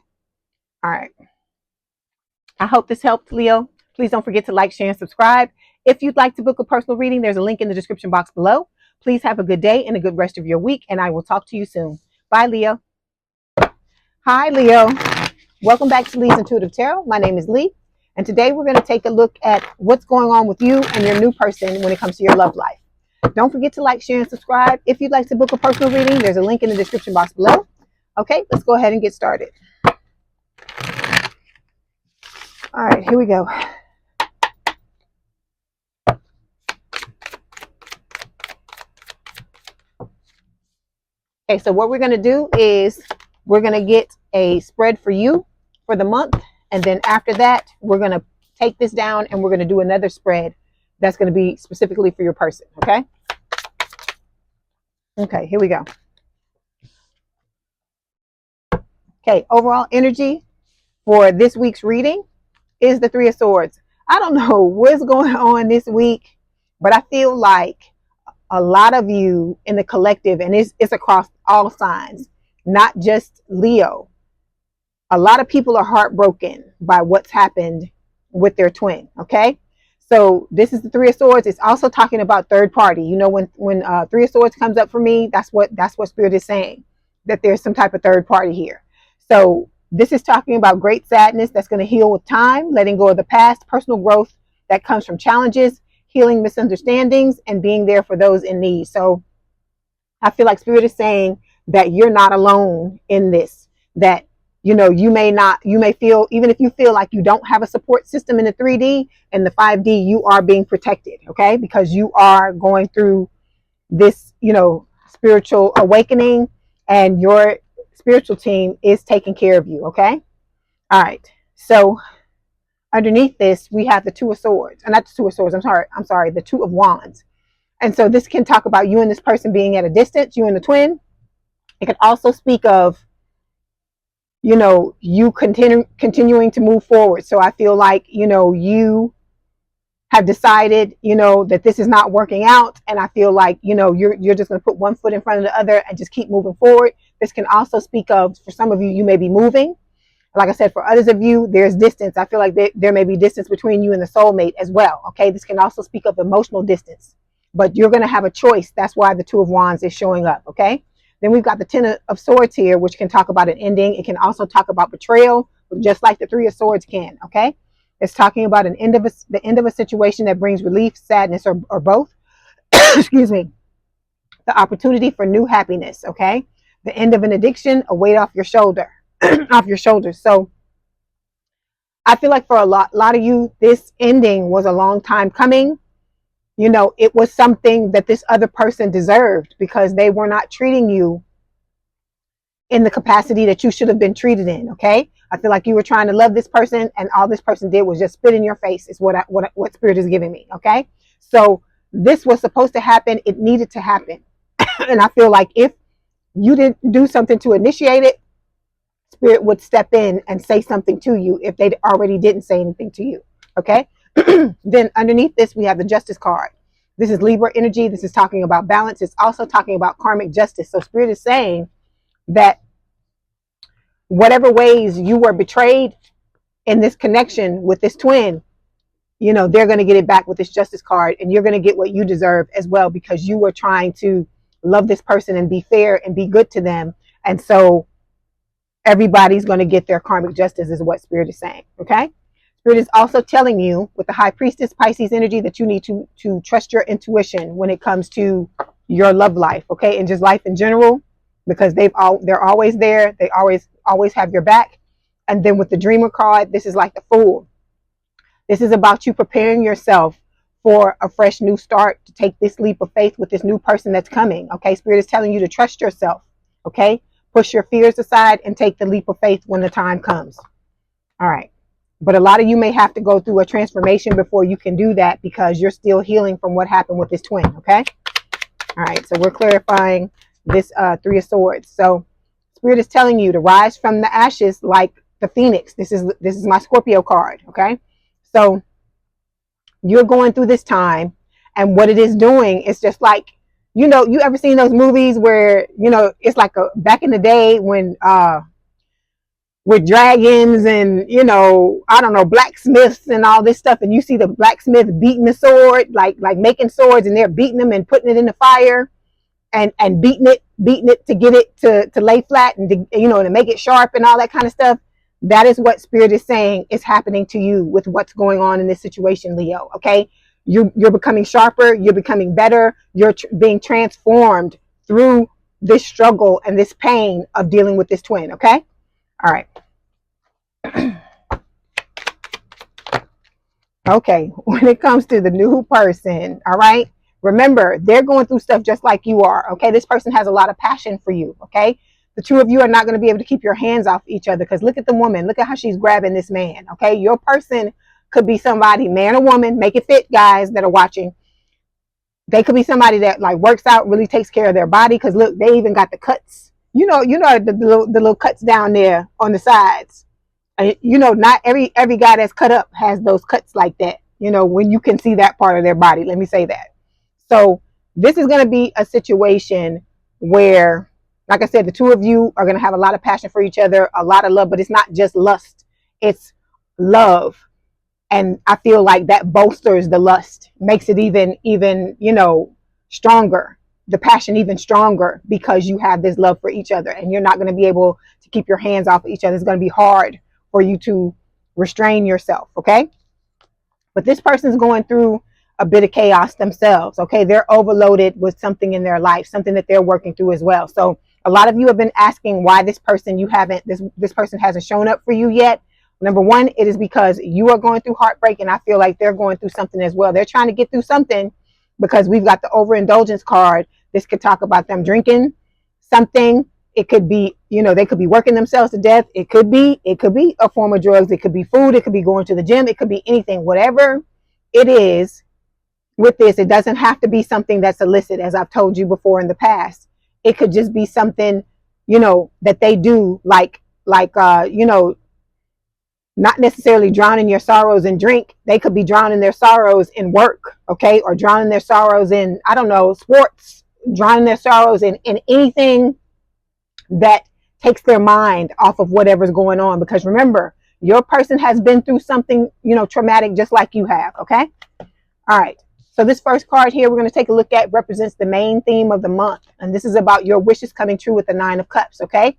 All right. I hope this helped, Leo. Please don't forget to like, share, and subscribe. If you'd like to book a personal reading, there's a link in the description box below. Please have a good day and a good rest of your week, and I will talk to you soon. Bye, Leo. Hi, Leo. Welcome back to Leigh's Intuitive Tarot. My name is Leigh, and today we're going to take a look at what's going on with you and your new person when it comes to your love life. Don't forget to like, share, and subscribe. If you'd like to book a personal reading, there's a link in the description box below. Okay, let's go ahead and get started. All right, here we go. Okay, so what we're going to do is we're going to get a spread for you for the month. And then after that, we're going to take this down and we're going to do another spread that's going to be specifically for your person. Okay. Okay, here we go. Okay, overall energy for this week's reading is the Three of Swords. I don't know what's going on this week, but I feel like a lot of you in the collective, and it's across all signs, not just Leo. A lot of people are heartbroken by what's happened with their twin. Okay. So this is the Three of Swords. It's also talking about third party. When Three of Swords comes up for me, that's what Spirit is saying, that there's some type of third party here. So this is talking about great sadness that's going to heal with time, letting go of the past, personal growth that comes from challenges, healing misunderstandings, and being there for those in need. So I feel like Spirit is saying that you're not alone in this, that you may feel, even if you feel like you don't have a support system in the 3D and the 5D, you are being protected. Okay. Because you are going through this, spiritual awakening, and your spiritual team is taking care of you. Okay. All right. So underneath this, we have the Two of Swords, and not the Two of Swords. I'm sorry. The Two of Wands. And so this can talk about you and this person being at a distance, you and the twin. It can also speak of, you continuing to move forward. So I feel like, you have decided, that this is not working out. And I feel like, you're just going to put one foot in front of the other and just keep moving forward. This can also speak of, for some of you, you may be moving. Like I said, for others of you, there's distance. I feel like there may be distance between you and the soulmate as well. Okay. This can also speak of emotional distance, but you're going to have a choice. That's why the Two of Wands is showing up. Okay. Then we've got the Ten of Swords here, which can talk about an ending. It can also talk about betrayal, just like the Three of Swords can. Okay. It's talking about the end of a situation that brings relief, sadness, or both. Excuse me. The opportunity for new happiness. Okay. The end of an addiction, a weight off your shoulder, off your shoulders. So I feel like for a lot of you, this ending was a long time coming. It was something that this other person deserved, because they were not treating you in the capacity that you should have been treated in. Okay. I feel like you were trying to love this person, and all this person did was just spit in your face, is what Spirit is giving me. Okay. So this was supposed to happen. It needed to happen. And I feel like if you didn't do something to initiate it, Spirit would step in and say something to you if they already didn't say anything to you. Okay. Then underneath this, we have the Justice card. This is Libra energy. This is talking about balance. It's also talking about karmic justice. So Spirit is saying that whatever ways you were betrayed in this connection with this twin, you know, they're going to get it back with this Justice card, and you're going to get what you deserve as well, because you were trying to love this person and be fair and be good to them. And so everybody's going to get their karmic justice is what Spirit is saying. Okay. Spirit is also telling you with the High Priestess Pisces energy that you need to trust your intuition when it comes to your love life. Okay. And just life in general, because they're always there. They always have your back. And then with the Dreamer card, this is like the Fool. This is about you preparing yourself for a fresh new start, to take this leap of faith with this new person that's coming. Okay. Spirit is telling you to trust yourself. Okay. Push your fears aside and take the leap of faith when the time comes. All right. But a lot of you may have to go through a transformation before you can do that, because you're still healing from what happened with this twin. Okay. All right. So we're clarifying this Three of Swords. So Spirit is telling you to rise from the ashes like the Phoenix. This is my Scorpio card. Okay. So you're going through this time, and what it is doing is just like, you know, you ever seen those movies where, you know, it's like back in the day when with dragons and, you know, I don't know, blacksmiths and all this stuff, and you see the blacksmith beating the sword, like making swords, and they're beating them and putting it in the fire and beating it to get it to lay flat and to, you know, to make it sharp and all that kind of stuff. That is what Spirit is saying is happening to you with what's going on in this situation, Leo. Okay. You're becoming sharper. You're becoming better. You're being transformed through this struggle and this pain of dealing with this twin. Okay. All right. Okay. When it comes to the new person, all right, remember, they're going through stuff just like you are. Okay. This person has a lot of passion for you. Okay. The two of you are not going to be able to keep your hands off each other, because look at the woman. Look at how she's grabbing this man. Okay. Your person could be somebody, man or woman, make it fit, guys that are watching. They could be somebody that like works out, really takes care of their body, because look, they even got the cuts. You know the little cuts down there on the sides. And, you know, not every guy that's cut up has those cuts like that. You know, when you can see that part of their body. Let me say that. So this is going to be a situation where, like I said, the two of you are going to have a lot of passion for each other, a lot of love, but it's not just lust. It's love. And I feel like that bolsters the lust, makes it even, you know, stronger, the passion even stronger, because you have this love for each other, and you're not going to be able to keep your hands off of each other. It's going to be hard for you to restrain yourself. Okay. But this person's going through a bit of chaos themselves. Okay. They're overloaded with something in their life, something that they're working through as well. So a lot of you have been asking why this person this person hasn't shown up for you yet. Number one, it is because you are going through heartbreak, and I feel like they're going through something as well. They're trying to get through something, because we've got the overindulgence card. This could talk about them drinking something. It could be, you know, they could be working themselves to death. It could be a form of drugs. It could be food. It could be going to the gym. It could be anything. Whatever it is with this, it doesn't have to be something that's illicit, as I've told you before in the past. It could just be something, you know, that they do, like you know, not necessarily drowning your sorrows in drink. They could be drowning their sorrows in work, okay? Or drowning their sorrows in, I don't know, sports, drowning their sorrows in anything that takes their mind off of whatever's going on. Because remember, your person has been through something, you know, traumatic, just like you have, okay? All right. So this first card here we're going to take a look at represents the main theme of the month. And this is about your wishes coming true with the Nine of Cups, okay?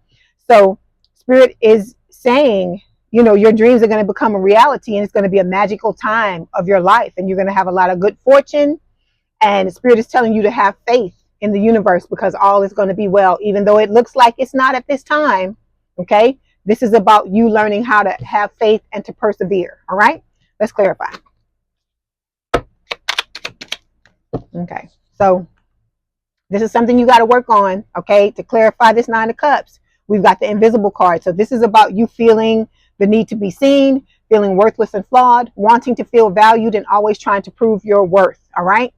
So Spirit is saying, you know, your dreams are going to become a reality, and it's going to be a magical time of your life, and you're going to have a lot of good fortune. And Spirit is telling you to have faith in the universe, because all is going to be well, even though it looks like it's not at this time. Okay. This is about you learning how to have faith and to persevere. All right. Let's clarify. Okay. So this is something you got to work on. Okay. To clarify this Nine of Cups, we've got the Invisible card. So this is about you feeling the need to be seen, feeling worthless and flawed, wanting to feel valued, and always trying to prove your worth. All right.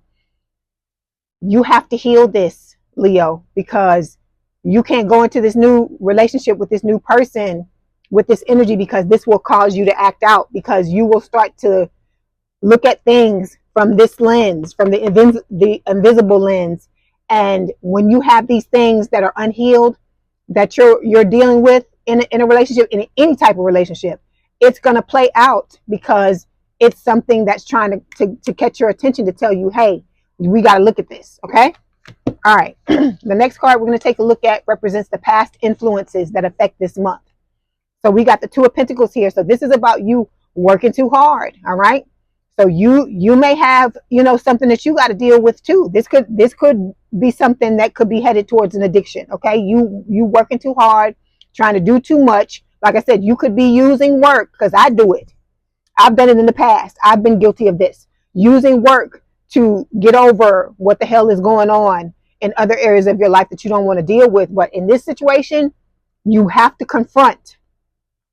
you have to heal this, Leo, because you can't go into this new relationship with this new person with this energy, because this will cause you to act out, because you will start to look at things from this lens, from the invisible lens. And when you have these things that are unhealed, that you're dealing with in a relationship, in any type of relationship, it's going to play out because it's something that's trying to catch your attention, to tell you, hey, we got to look at this. Okay. All right. The next card we're going to take a look at represents the past influences that affect this month. So we got the Two of Pentacles here. So this is about you working too hard. All right. So you may have, something that you got to deal with too. This could be something that could be headed towards an addiction. Okay. You working too hard, trying to do too much. Like I said, you could be using work, because I do it. I've done it in the past. I've been guilty of this. Using work to get over what the hell is going on in other areas of your life that you don't want to deal with. But in this situation, you have to confront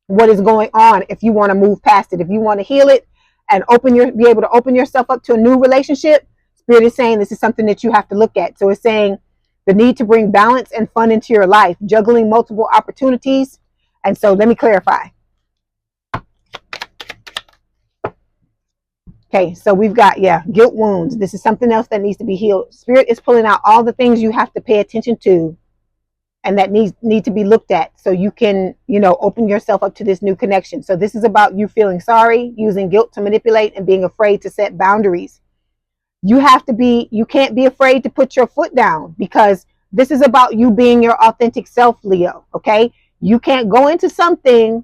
what is going on if you want to move past it. If you want to heal it and be able to open yourself up to a new relationship, Spirit is saying this is something that you have to look at. So it's saying the need to bring balance and fun into your life, juggling multiple opportunities. And so let me clarify. Okay, so we've got, guilt wounds. This is something else that needs to be healed. Spirit is pulling out all the things you have to pay attention to and that need to be looked at, so you can, open yourself up to this new connection. So this is about you feeling sorry, using guilt to manipulate, and being afraid to set boundaries. You can't be afraid to put your foot down, because this is about you being your authentic self, Leo. Okay. You can't go into something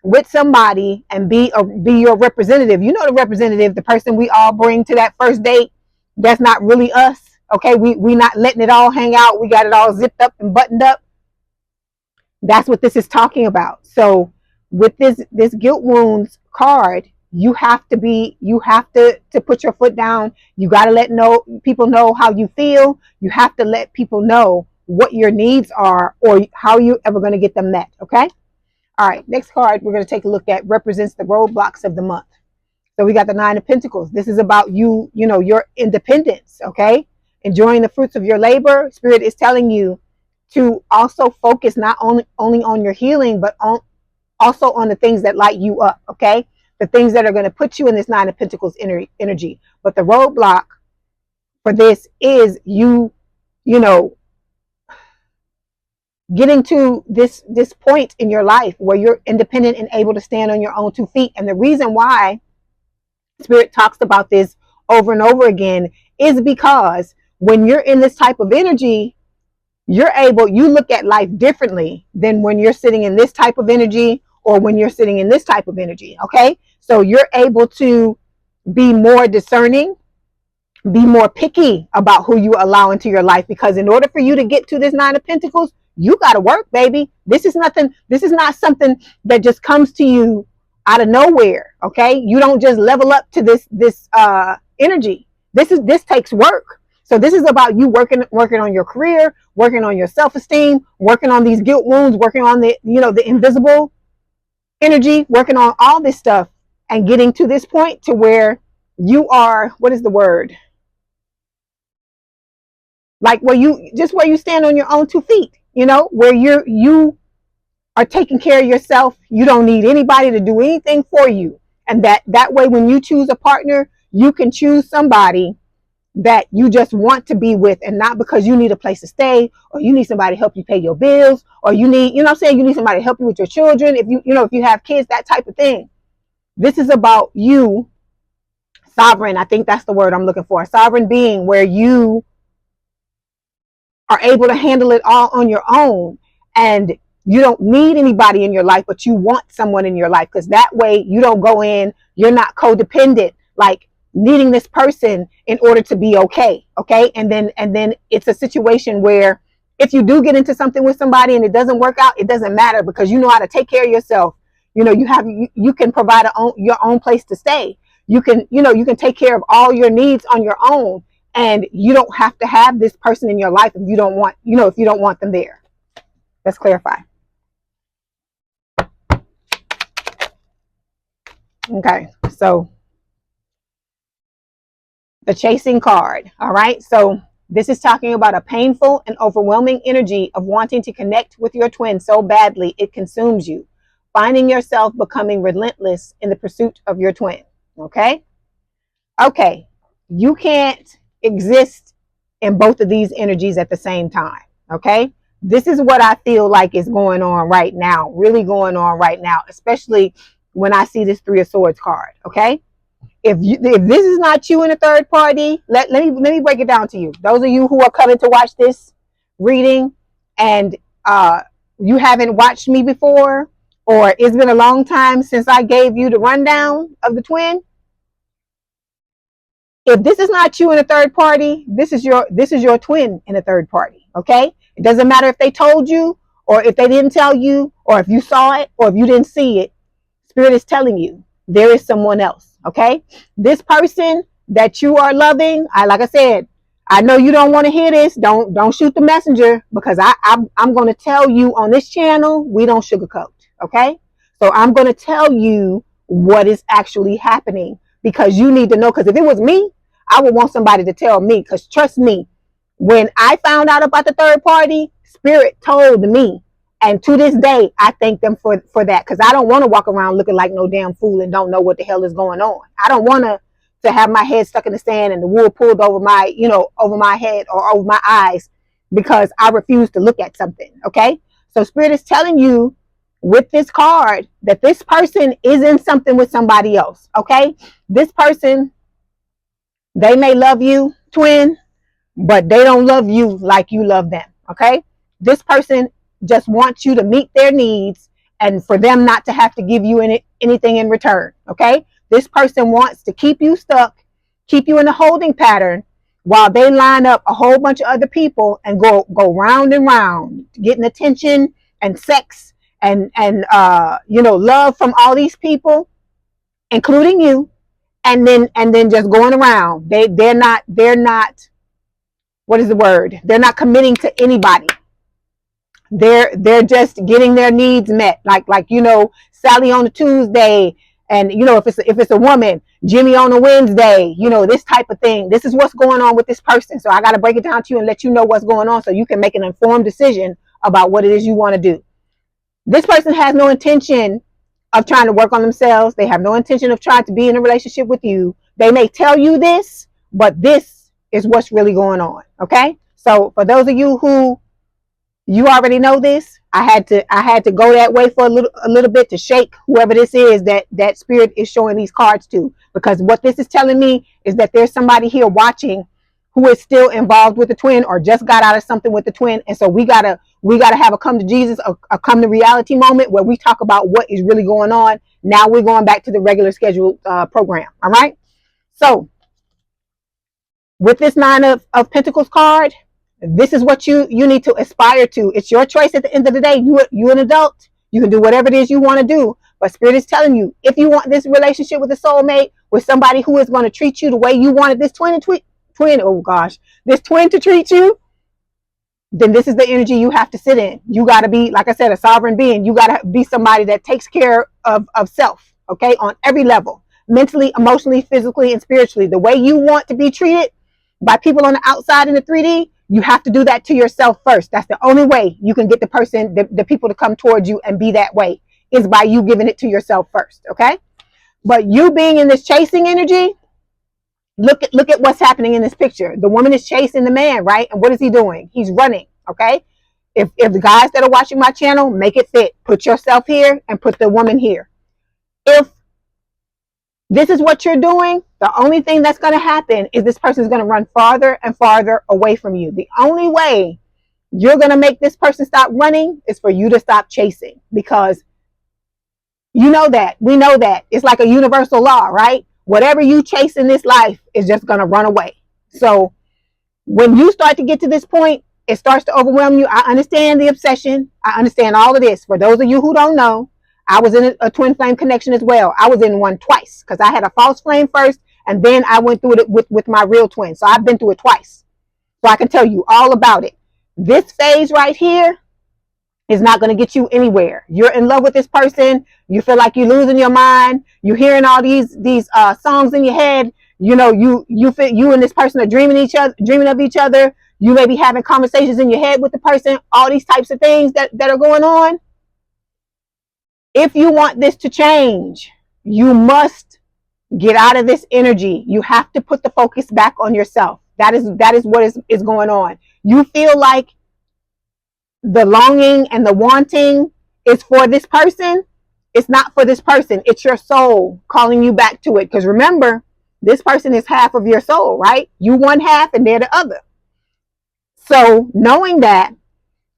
with somebody and be your representative. The representative, the person we all bring to that first date, that's not really us. Okay, we not letting it all hang out. We got it all zipped up and buttoned up. That's what this is talking about. So with this guilt wounds card, you have to put your foot down. You got to let people know how you feel. You have to let people know what your needs are, or how you're ever going to get them met. Okay. All right. Next card we're going to take a look at represents the roadblocks of the month. So we got the Nine of Pentacles. This is about your independence. Okay. Enjoying the fruits of your labor. Spirit is telling you to also focus not only on your healing, but also on the things that light you up. Okay. The things that are going to put you in this Nine of Pentacles energy. But the roadblock for this is you getting to this point in your life where you're independent and able to stand on your own 2 feet. And the reason why Spirit talks about this over and over again is because when you're in this type of energy, you look at life differently than when you're sitting in this type of energy, or when you're sitting in this type of energy. Okay. So you're able to be more discerning, be more picky about who you allow into your life, because in order for you to get to this Nine of Pentacles, you got to work, baby. This is not something that just comes to you out of nowhere. Okay. You don't just level up to this energy. This takes work. So this is about you working on your career, working on your self-esteem, working on these guilt wounds, working on the invisible energy, working on all this stuff, and getting to this point to where you are, what is the word? Like where you stand on your own 2 feet, where you are taking care of yourself. You don't need anybody to do anything for you. And that way, when you choose a partner, you can choose somebody that you just want to be with, and not because you need a place to stay, or you need somebody to help you pay your bills, or you need, you need somebody to help you with your children. If if you have kids, that type of thing. This is about you, sovereign. I think that's the word I'm looking for. A sovereign being, where you are able to handle it all on your own, and you don't need anybody in your life, but you want someone in your life, because that way you don't go in, you're not codependent, like needing this person in order to be okay. And then it's a situation where if you do get into something with somebody and it doesn't work out, it doesn't matter, because you know how to take care of yourself. You can provide your own place to stay. You can take care of all your needs on your own, and you don't have to have this person in your life if you don't want them there. Let's clarify. Okay, so the chasing card. All right, so This is talking about a painful and overwhelming energy of wanting to connect with your twin so badly it consumes you, finding yourself becoming relentless in the pursuit of your twin. Okay? Okay. You can't exist in both of these energies at the same time. Okay? This is what I feel like is going on right now, really going on right now, especially when I see this Three of Swords card. Okay? If this is not you in a third party, let me break it down to you. Those of you who are coming to watch this reading and you haven't watched me before, or it's been a long time since I gave you the rundown of the twin. If this is not you in a third party, this is your twin in a third party. Okay? It doesn't matter if they told you or if they didn't tell you, or if you saw it or if you didn't see it. Spirit is telling you there is someone else. Okay, this person that you are loving, like I said, I know you don't want to hear this. Don't shoot the messenger, because I'm going to tell you on this channel, we don't sugarcoat. Okay, so I'm going to tell you what is actually happening, because you need to know. Because if it was me, I would want somebody to tell me. Because trust me, when I found out about the third party, Spirit told me. And to this day, I thank them for that, because I don't want to walk around looking like no damn fool and don't know what the hell is going on. I don't want to have my head stuck in the sand and the wool pulled over my, over my head or over my eyes, because I refuse to look at something. Okay. So Spirit is telling you with this card that this person is in something with somebody else. Okay. This person, they may love you, twin, but they don't love you like you love them. Okay. This person just wants you to meet their needs and for them not to have to give you anything in return. Okay. This person wants to keep you stuck, keep you in a holding pattern while they line up a whole bunch of other people and go round and round, getting attention and sex and love from all these people, including you, and then just going around. They're not what is the word? They're not committing to anybody. They're just getting their needs met, like Sally on a Tuesday, and if it's a woman, Jimmy on a Wednesday, this type of thing. This is what's going on with this person. So I got to break it down to you and let you know what's going on, so you can make an informed decision about what it is you want to do. This person has no intention of trying to work on themselves. They have no intention of trying to be in a relationship with you. They may tell you this, but this is what's really going on. Okay, so for those of you who you already know this, I had to go that way for a little bit to shake whoever this is that Spirit is showing these cards to, because what this is telling me is that there's somebody here watching who is still involved with the twin or just got out of something with the twin. And so we gotta have a come to Jesus, a come to reality moment where we talk about what is really going on. Now we're going back to the regular scheduled program. All right. So with this Nine of Pentacles card, this is what you need to aspire to. It's your choice at the end of the day. You're an adult. You can do whatever it is you want to do. But Spirit is telling you, if you want this relationship with a soulmate, with somebody who is going to treat you the way you wanted this twin, this twin to treat you, then this is the energy you have to sit in. You got to be, like I said, a sovereign being. You got to be somebody that takes care of self, okay, on every level, mentally, emotionally, physically, and spiritually. The way you want to be treated by people on the outside in the 3D, you have to do that to yourself first. That's the only way you can get the person, the people to come towards you and be that way, is by you giving it to yourself first, okay? But you being in this chasing energy, look at what's happening in this picture. The woman is chasing the man, right? And what is he doing? He's running, okay? If the guys that are watching my channel, make it fit. Put yourself here and put the woman here. If this is what you're doing, the only thing that's going to happen is this person is going to run farther and farther away from you. The only way you're going to make this person stop running is for you to stop chasing, because we know that it's like a universal law, right? Whatever you chase in this life is just going to run away. So when you start to get to this point, it starts to overwhelm you. I understand the obsession. I understand all of this. For those of you who don't know, I was in a twin flame connection as well. I was in one twice, because I had a false flame first, and then I went through it with my real twin. So I've been through it twice. So I can tell you all about it. This phase right here is not going to get you anywhere. You're in love with this person. You feel like you're losing your mind. You're hearing all these songs in your head. You know, you and this person are dreaming of each other. You may be having conversations in your head with the person, all these types of things that are going on. If you want this to change, you must get out of this energy. You have to put the focus back on yourself. That is what is going on. You feel like the longing and the wanting is for this person. It's not for this person. It's your soul calling you back to it. Because remember, this person is half of your soul, right? You one half and they're the other. So knowing that,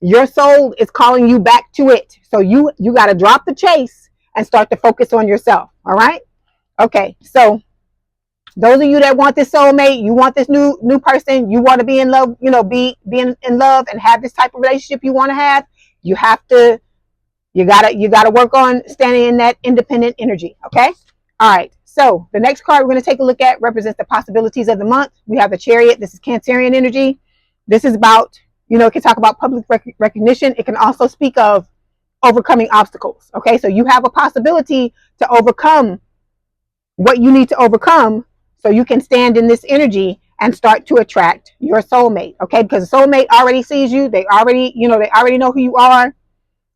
your soul is calling you back to it. So you got to drop the chase and start to focus on yourself. All right. Okay. So those of you that want this soulmate, you want this new person, you want to be in love, you know, be in love and have this type of relationship you want to have, you gotta work on standing in that independent energy. Okay. All right. So the next card we're going to take a look at represents the possibilities of the month. We have the Chariot. This is Cancerian energy. This is about, you know, it can talk about public recognition. It can also speak of overcoming obstacles. Okay. So you have a possibility to overcome what you need to overcome so you can stand in this energy and start to attract your soulmate. Okay. Because the soulmate already sees you. They already know who you are.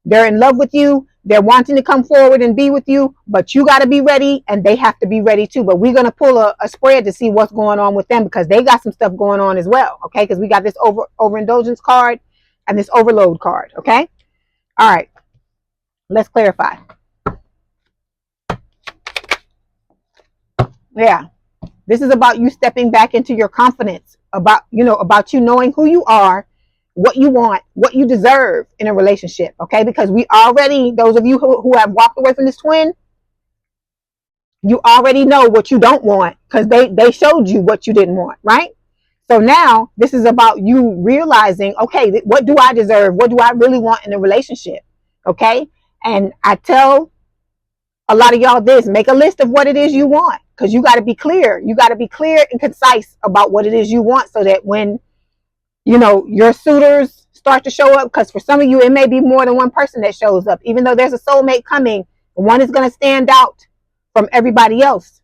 They're in love with you. They're wanting to come forward and be with you, but you got to be ready and they have to be ready too. But we're going to pull a spread to see what's going on with them because they got some stuff going on as well. Okay. Because we got this overindulgence card and this overload card. Okay. All right. Let's clarify. Yeah. This is about you stepping back into your confidence, about you knowing who you are, what you want, what you deserve in a relationship. Okay. Because we already, those of you who have walked away from this twin, you already know what you don't want because they showed you what you didn't want. Right. So now this is about you realizing, okay, what do I deserve? What do I really want in a relationship? Okay. And I tell a lot of y'all this, make a list of what it is you want because you got to be clear. You got to be clear and concise about what it is you want so that when, you know, your suitors start to show up, because for some of you, it may be more than one person that shows up. Even though there's a soulmate coming, one is going to stand out from everybody else.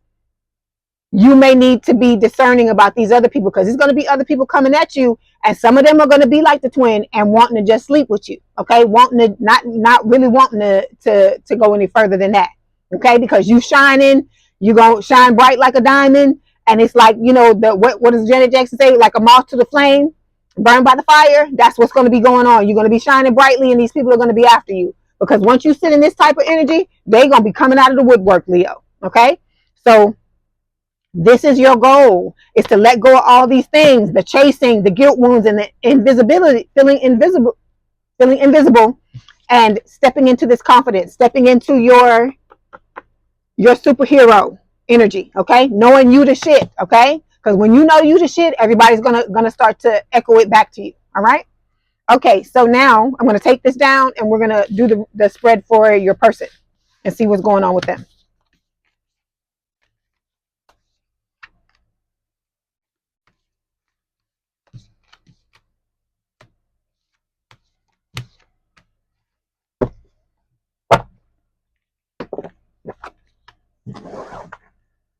You may need to be discerning about these other people because there's going to be other people coming at you, and some of them are going to be like the twin and wanting to just sleep with you. Okay, wanting to not really wanting to go any further than that. Okay, because you shining, you gonna shine bright like a diamond, and it's like, you know, what does Janet Jackson say? Like a moth to the flame, burned by the fire. That's what's going to be going on. You're going to be shining brightly, and these people are going to be after you because once you sit in this type of energy, they're going to be coming out of the woodwork, Leo. Okay, so this is your goal: is to let go of all these things, the chasing, the guilt wounds, and the invisibility, feeling invisible, and stepping into this confidence, stepping into your superhero energy. Okay, knowing you the shit. Okay, because when you know you the shit, everybody's gonna start to echo it back to you. All right. Okay, so now I'm gonna take this down and we're gonna do the spread for your person and see what's going on with them.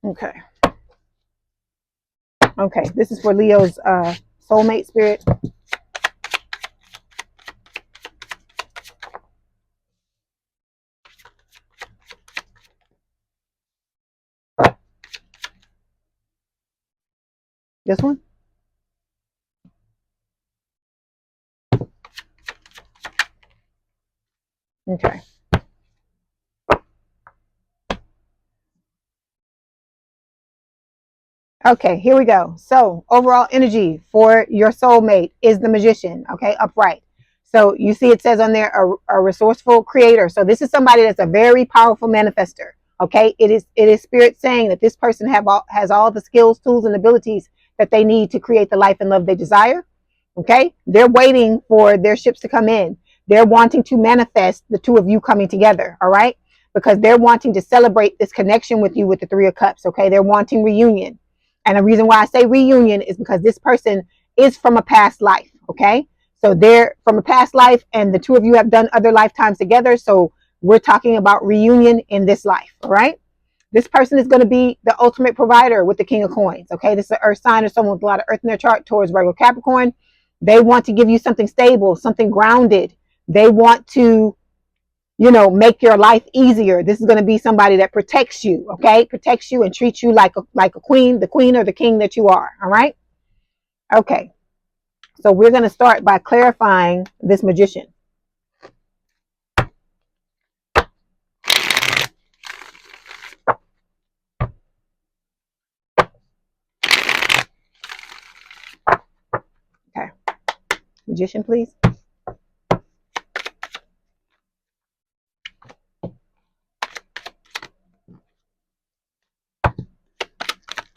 Okay. Okay, this is for Leo's soulmate spirit. This one? Okay. Okay, here we go. So overall energy for your soulmate is the Magician. Okay, upright. So you see it says on there a resourceful creator. So this is somebody that's a very powerful manifester. Okay, it is spirit saying that this person has all the skills, tools, and abilities that they need to create the life and love they desire. Okay, they're waiting for their ships to come in. They're wanting to manifest the two of you coming together. All right, because they're wanting to celebrate this connection with you with the Three of Cups. Okay, they're wanting reunion. And the reason why I say reunion is because this person is from a past life. Okay, so they're from a past life and the two of you have done other lifetimes together. So we're talking about reunion in this life. All right. This person is going to be the ultimate provider with the King of Coins. Okay, this is an earth sign or someone with a lot of earth in their chart towards Virgo, Capricorn. They want to give you something stable, something grounded. They want to, make your life easier. This is going to be somebody that protects you. Okay, protects you and treats you like a queen, the queen or the king that you are. All right. Okay, so we're going to start by clarifying this Magician. Okay, Magician, please.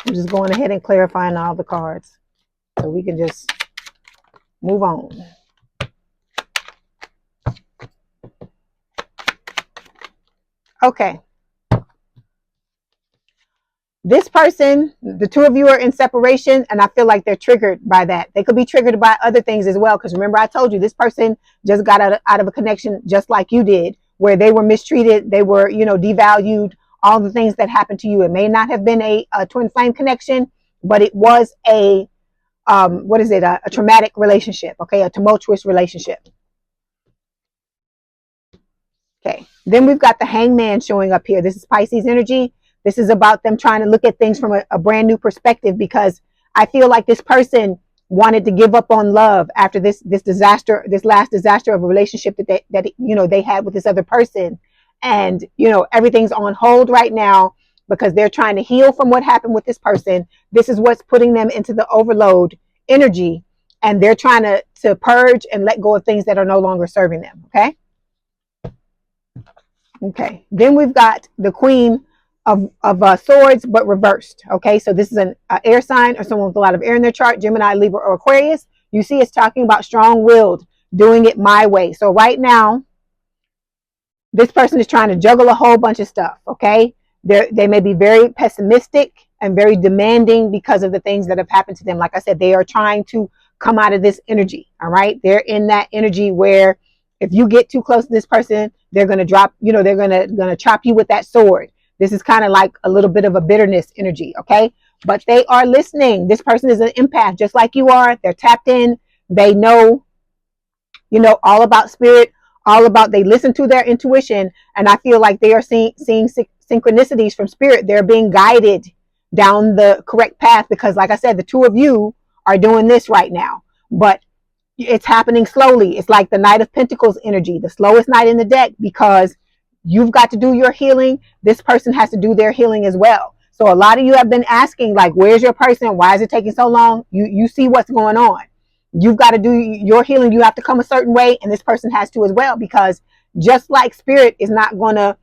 I'm just going ahead and clarifying all the cards so we can just move on. Okay. This person, the two of you are in separation, and I feel like they're triggered by that. They could be triggered by other things as well, because remember I told you this person just got out of a connection just like you did, where they were mistreated, they were, devalued, all the things that happened to you. It may not have been a twin flame connection, but it was a traumatic relationship, okay, a tumultuous relationship. Okay, then we've got the Hangman showing up here. This is Pisces energy. This is about them trying to look at things from a brand new perspective, because I feel like this person wanted to give up on love after this last disaster of a relationship that they had with this other person. And, everything's on hold right now because they're trying to heal from what happened with this person. This is what's putting them into the overload energy, and they're trying to purge and let go of things that are no longer serving them. Okay. Okay. Then we've got the Queen of Swords, but reversed. Okay, so this is an air sign or someone with a lot of air in their chart, Gemini, Libra, or Aquarius. You see, it's talking about strong-willed, doing it my way. So right now, this person is trying to juggle a whole bunch of stuff. Okay, they may be very pessimistic and very demanding because of the things that have happened to them. Like I said, they are trying to come out of this energy. All right, they're in that energy where if you get too close to this person, they're going to drop. They're going to chop you with that sword. This is kind of like a little bit of a bitterness energy, okay? But they are listening. This person is an empath, just like you are. They're tapped in. They know, all about spirit, they listen to their intuition. And I feel like they are seeing synchronicities from spirit. They're being guided down the correct path because, like I said, the two of you are doing this right now. But it's happening slowly. It's like the Knight of Pentacles energy, the slowest knight in the deck, because you've got to do your healing. This person has to do their healing as well. So a lot of you have been asking, like, where's your person? Why is it taking so long? You see what's going on. You've got to do your healing. You have to come a certain way, and this person has to as well, because just like spirit is not going to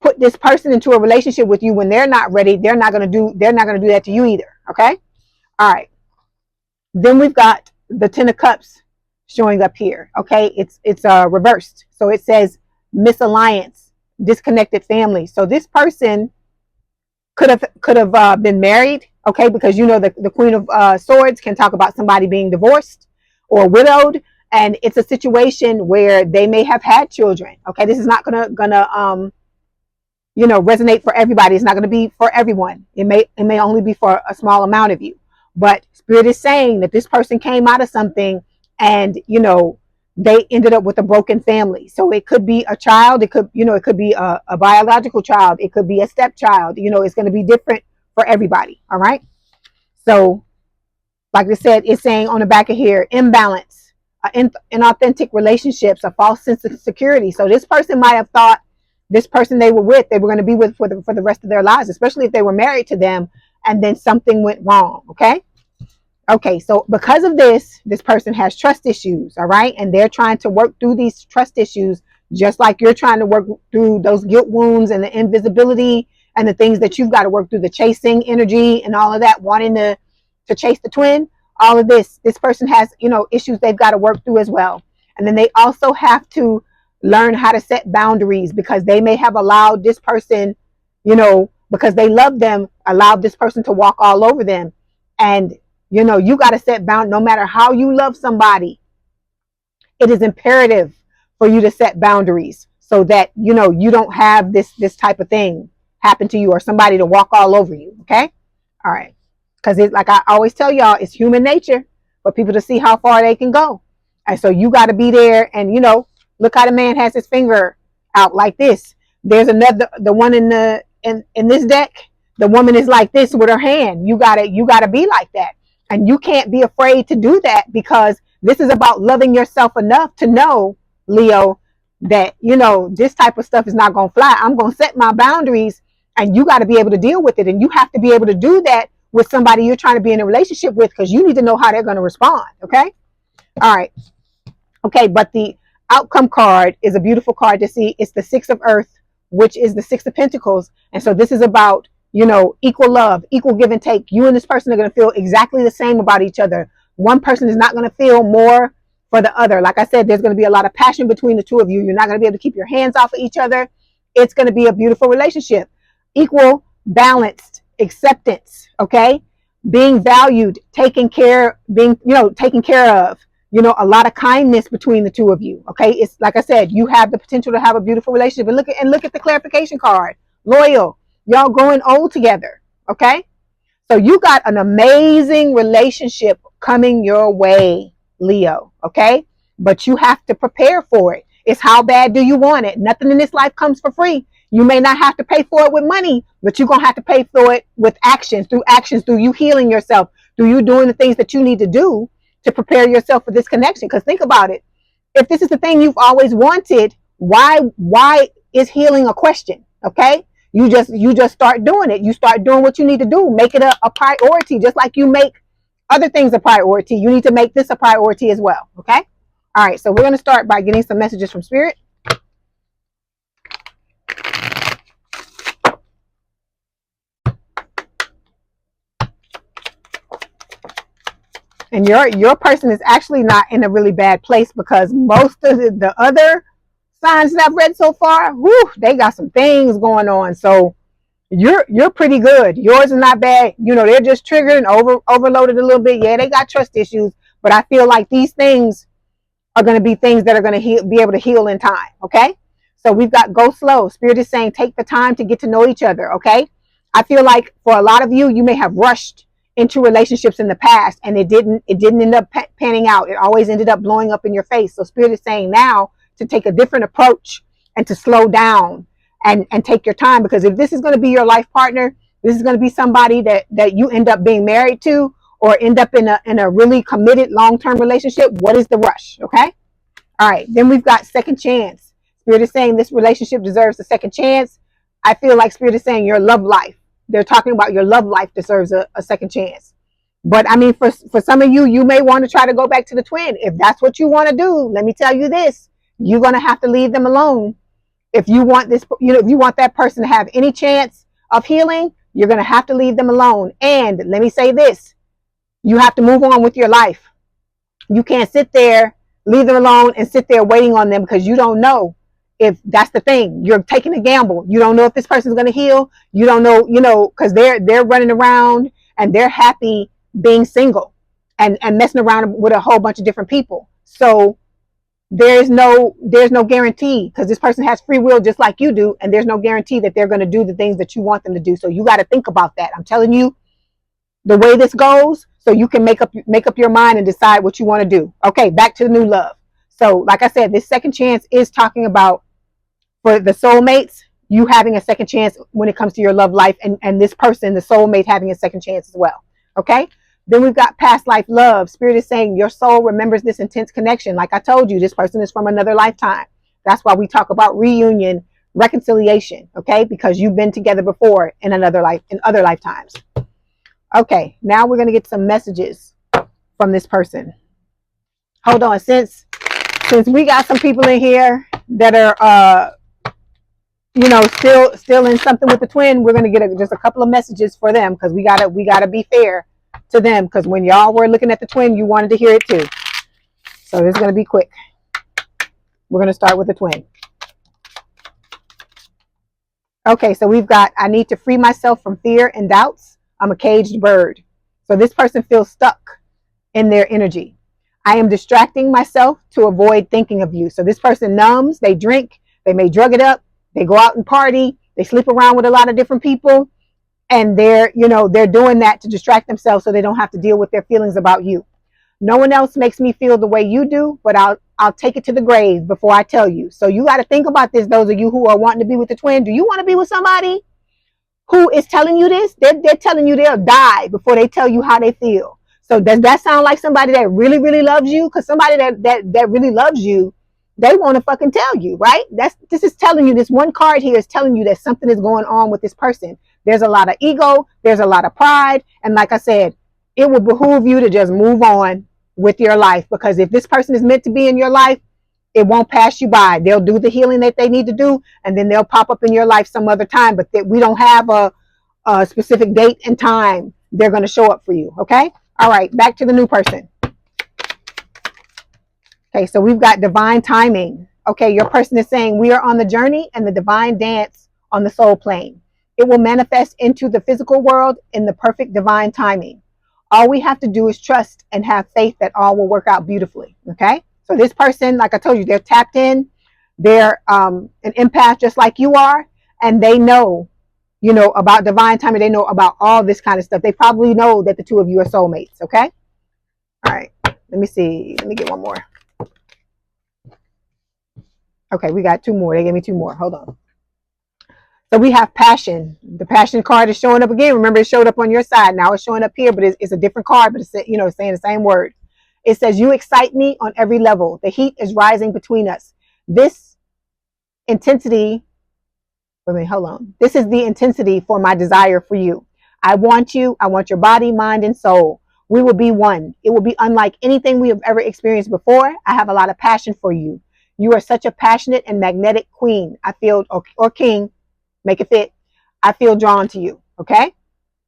put this person into a relationship with you when they're not ready, they're not going to do that to you either. Okay? All right. Then we've got the Ten of Cups showing up here. Okay? It's reversed. So it says misalliance, disconnected family. So this person could have been married, okay, because the Queen of Swords can talk about somebody being divorced or widowed, and it's a situation where they may have had children. Okay, this is not gonna resonate for everybody. It's not gonna be for everyone. It may only be for a small amount of you. But Spirit is saying that this person came out of something, and they ended up with a broken family. So it could be a child. It could be a biological child. It could be a stepchild. It's going to be different for everybody. All right. So, like I said, it's saying on the back of here, imbalance, inauthentic relationships, a false sense of security. So this person might have thought this person they were going to be with for the rest of their lives, especially if they were married to them, and then something went wrong. Okay. Okay, so because of this person has trust issues, all right? And they're trying to work through these trust issues, just like you're trying to work through those guilt wounds and the invisibility and the things that you've got to work through, the chasing energy and all of that, wanting to chase the twin. All of this person has, issues they've got to work through as well. And then they also have to learn how to set boundaries, because they may have allowed this person, because they love them, allowed this person to walk all over them. And you got to set boundaries. No matter how you love somebody, it is imperative for you to set boundaries so that you don't have this type of thing happen to you or somebody to walk all over you. Okay. All right. Because it's like I always tell y'all, it's human nature for people to see how far they can go. And so you got to be there. And, you know, look how the man has his finger out like this. There's another, the one in this deck, the woman is like this with her hand. You gotta be like that. And you can't be afraid to do that, because this is about loving yourself enough to know, Leo, that, you know, this type of stuff is not going to fly. I'm going to set my boundaries, and you got to be able to deal with it. And you have to be able to do that with somebody you're trying to be in a relationship with, because you need to know how they're going to respond. Okay. All right. Okay. But the outcome card is a beautiful card to see. It's the Six of Earth, which is the Six of Pentacles. And so this is about, you know, equal love, equal give and take. You and this person are going to feel exactly the same about each other. One person is not going to feel more for the other. Like I said, there's going to be a lot of passion between the two of you. You're not going to be able to keep your hands off of each other. It's going to be a beautiful relationship. Equal, balanced, acceptance, okay? Being valued, taken care, being, you know, taken care of, you know, a lot of kindness between the two of you, okay? It's like I said, you have the potential to have a beautiful relationship. And look at the clarification card. Loyal. Y'all growing old together, okay? So you got an amazing relationship coming your way, Leo, okay? But you have to prepare for it. It's how bad do you want it? Nothing in this life comes for free. You may not have to pay for it with money, but you're going to have to pay for it with actions, through you healing yourself, through you doing the things that you need to do to prepare yourself for this connection. Because think about it. If this is the thing you've always wanted, why is healing a question, okay? You just start doing it. You start doing what you need to do. Make it a priority, just like you make other things a priority. You need to make this a priority as well. Okay. All right. So we're going to start by getting some messages from Spirit. And your person is actually not in a really bad place, because most of the other signs that I've read so far, whew, they got some things going on. So you're pretty good. Yours is not bad. You know, they're just triggered and overloaded a little bit. Yeah, they got trust issues, but I feel like these things are going to be things that are going to be able to heal in time. Okay. So we've got go slow. Spirit is saying, take the time to get to know each other. Okay. I feel like for a lot of you, you may have rushed into relationships in the past, and it didn't end up panning out. It always ended up blowing up in your face. So Spirit is saying now to take a different approach and to slow down and take your time, because if this is going to be your life partner, this is going to be somebody that you end up being married to, or end up in a really committed long-term relationship. What is the rush? Okay. All right. Then we've got second chance. Spirit is saying this relationship deserves a second chance. I feel like Spirit is saying your love life. They're talking about your love life deserves a second chance. But I mean, for some of you, you may want to try to go back to the twin. If that's what you want to do, let me tell you this, you're going to have to leave them alone. If you want this, you know, if you want that person to have any chance of healing, you're going to have to leave them alone. And let me say this, you have to move on with your life. You can't sit there, leave them alone, and sit there waiting on them, because you don't know if that's the thing. You're taking a gamble. You don't know if this person's going to heal. You don't know, you know, because they're running around and they're happy being single and messing around with a whole bunch of different people. So there's no guarantee, because this person has free will just like you do, and there's no guarantee that they're going to do the things that you want them to do. So you got to think about that. I'm telling you the way this goes, so you can make up your mind and decide what you want to do. Okay, back to the new love. So like I said, this second chance is talking about, for the soulmates, you having a second chance when it comes to your love life, and this person, the soulmate, having a second chance as well. Okay. Then we've got past life love. Spirit is saying your soul remembers this intense connection. Like I told you, this person is from another lifetime. That's why we talk about reunion, reconciliation. Okay. Because you've been together before in other lifetimes. Okay. Now we're going to get some messages from this person. Hold on. Since we got some people in here that are, you know, still in something with the twin, we're going to get just a couple of messages for them, because we gotta be fair to them, because when y'all were looking at the twin, you wanted to hear it too. So this is going to be quick. We're going to start with the twin. Okay, so we've got, I need to free myself from fear and doubts. I'm a caged bird. So this person feels stuck in their energy. I am distracting myself to avoid thinking of you. So this person numbs, they drink, they may drug it up, they go out and party, They sleep around with a lot of different people, and they're, you know, they're doing that to distract themselves so they don't have to deal with their feelings about you. No one else makes me feel the way you do, but I'll take it to the grave before I tell you. So you got to think about this. Those of you who are wanting to be with the twin, do you want to be with somebody who is telling you this? They're telling you they'll die before they tell you how they feel. So does that sound like somebody that really, really loves you? Because somebody that really loves you, they want to fucking tell you, right? This is telling you, this one card here is telling you that something is going on with this person. There's a lot of ego, there's a lot of pride, and like I said, it would behoove you to just move on with your life, because if this person is meant to be in your life, it won't pass you by. They'll do the healing that they need to do, and then they'll pop up in your life some other time, but we don't have a specific date and time they're going to show up for you. Okay. All right. Back to the new person. Okay. So we've got divine timing. Okay. Your person is saying we are on the journey and the divine dance on the soul plane. It will manifest into the physical world in the perfect divine timing. All we have to do is trust and have faith that all will work out beautifully. Okay. So this person, like I told you, they're tapped in. They're an empath just like you are, and they know, you know, about divine timing. They know about all this kind of stuff. They probably know that the two of you are soulmates. Okay. All right. Let me see. Let me get one more. Okay. We got two more. They gave me two more. Hold on. So we have passion. The passion card is showing up again. Remember, it showed up on your side. Now it's showing up here, but it's a different card, but it's, you know, saying the same word. It says, you excite me on every level. The heat is rising between us. This intensity, wait a minute, hold on. This is the intensity for my desire for you. I want you. I want your body, mind, and soul. We will be one. It will be unlike anything we have ever experienced before. I have a lot of passion for you. You are such a passionate and magnetic queen. I feel, or king, make it fit. I feel drawn to you. Okay.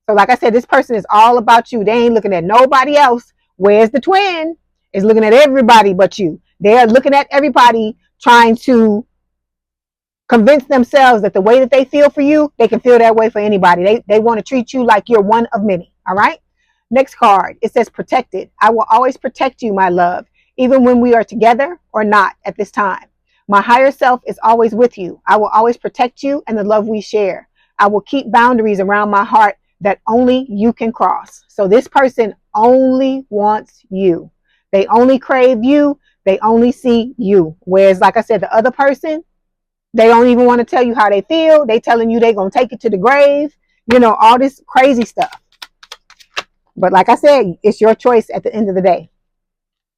So like I said, this person is all about you. They ain't looking at nobody else. Whereas the twin is looking at everybody but you. They are looking at everybody, trying to convince themselves that the way that they feel for you, they can feel that way for anybody. They want to treat you like you're one of many. All right. Next card. It says protected. I will always protect you, my love, even when we are together or not at this time. My higher self is always with you. I will always protect you and the love we share. I will keep boundaries around my heart that only you can cross. So this person only wants you. They only crave you. They only see you. Whereas, like I said, the other person, they don't even want to tell you how they feel. They telling you they're going to take it to the grave. You know, all this crazy stuff. But like I said, it's your choice at the end of the day.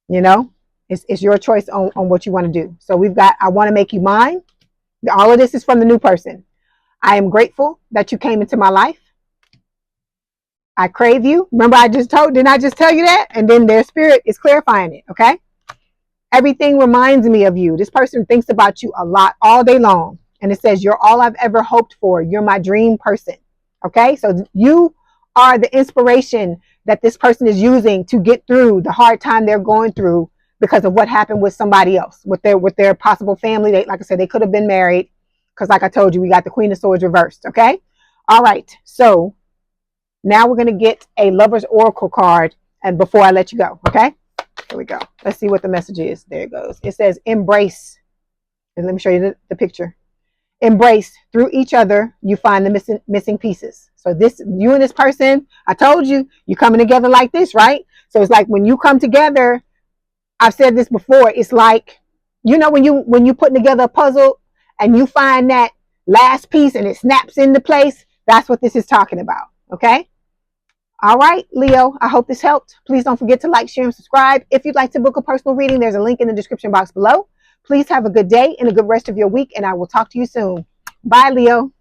You know, it's your choice on what you want to do. So we've got, I want to make you mine. All of this is from the new person. I am grateful that you came into my life. I crave you. Remember, didn't I just tell you that? And then their spirit is clarifying it. Okay. Everything reminds me of you. This person thinks about you a lot all day long. And it says, you're all I've ever hoped for. You're my dream person. Okay. So you are the inspiration that this person is using to get through the hard time they're going through because of what happened with somebody else, with their possible family. They, like I said, they could have been married, because like I told you, we got the Queen of Swords reversed. Okay. All right. So now we're going to get a Lover's Oracle card, and before I let you go. Okay. Here we go. Let's see what the message is. There it goes. It says embrace. And let me show you the picture. Embrace. Through each other, you find the missing pieces. So this, you and this person, I told you, you're coming together like this, right? So it's like when you come together, I've said this before, it's like, you know, when you putting together a puzzle and you find that last piece and it snaps into place, that's what this is talking about. Okay. All right, Leo, I hope this helped. Please don't forget to like, share, and subscribe. If you'd like to book a personal reading, there's a link in the description box below. Please have a good day and a good rest of your week, and I will talk to you soon. Bye, Leo.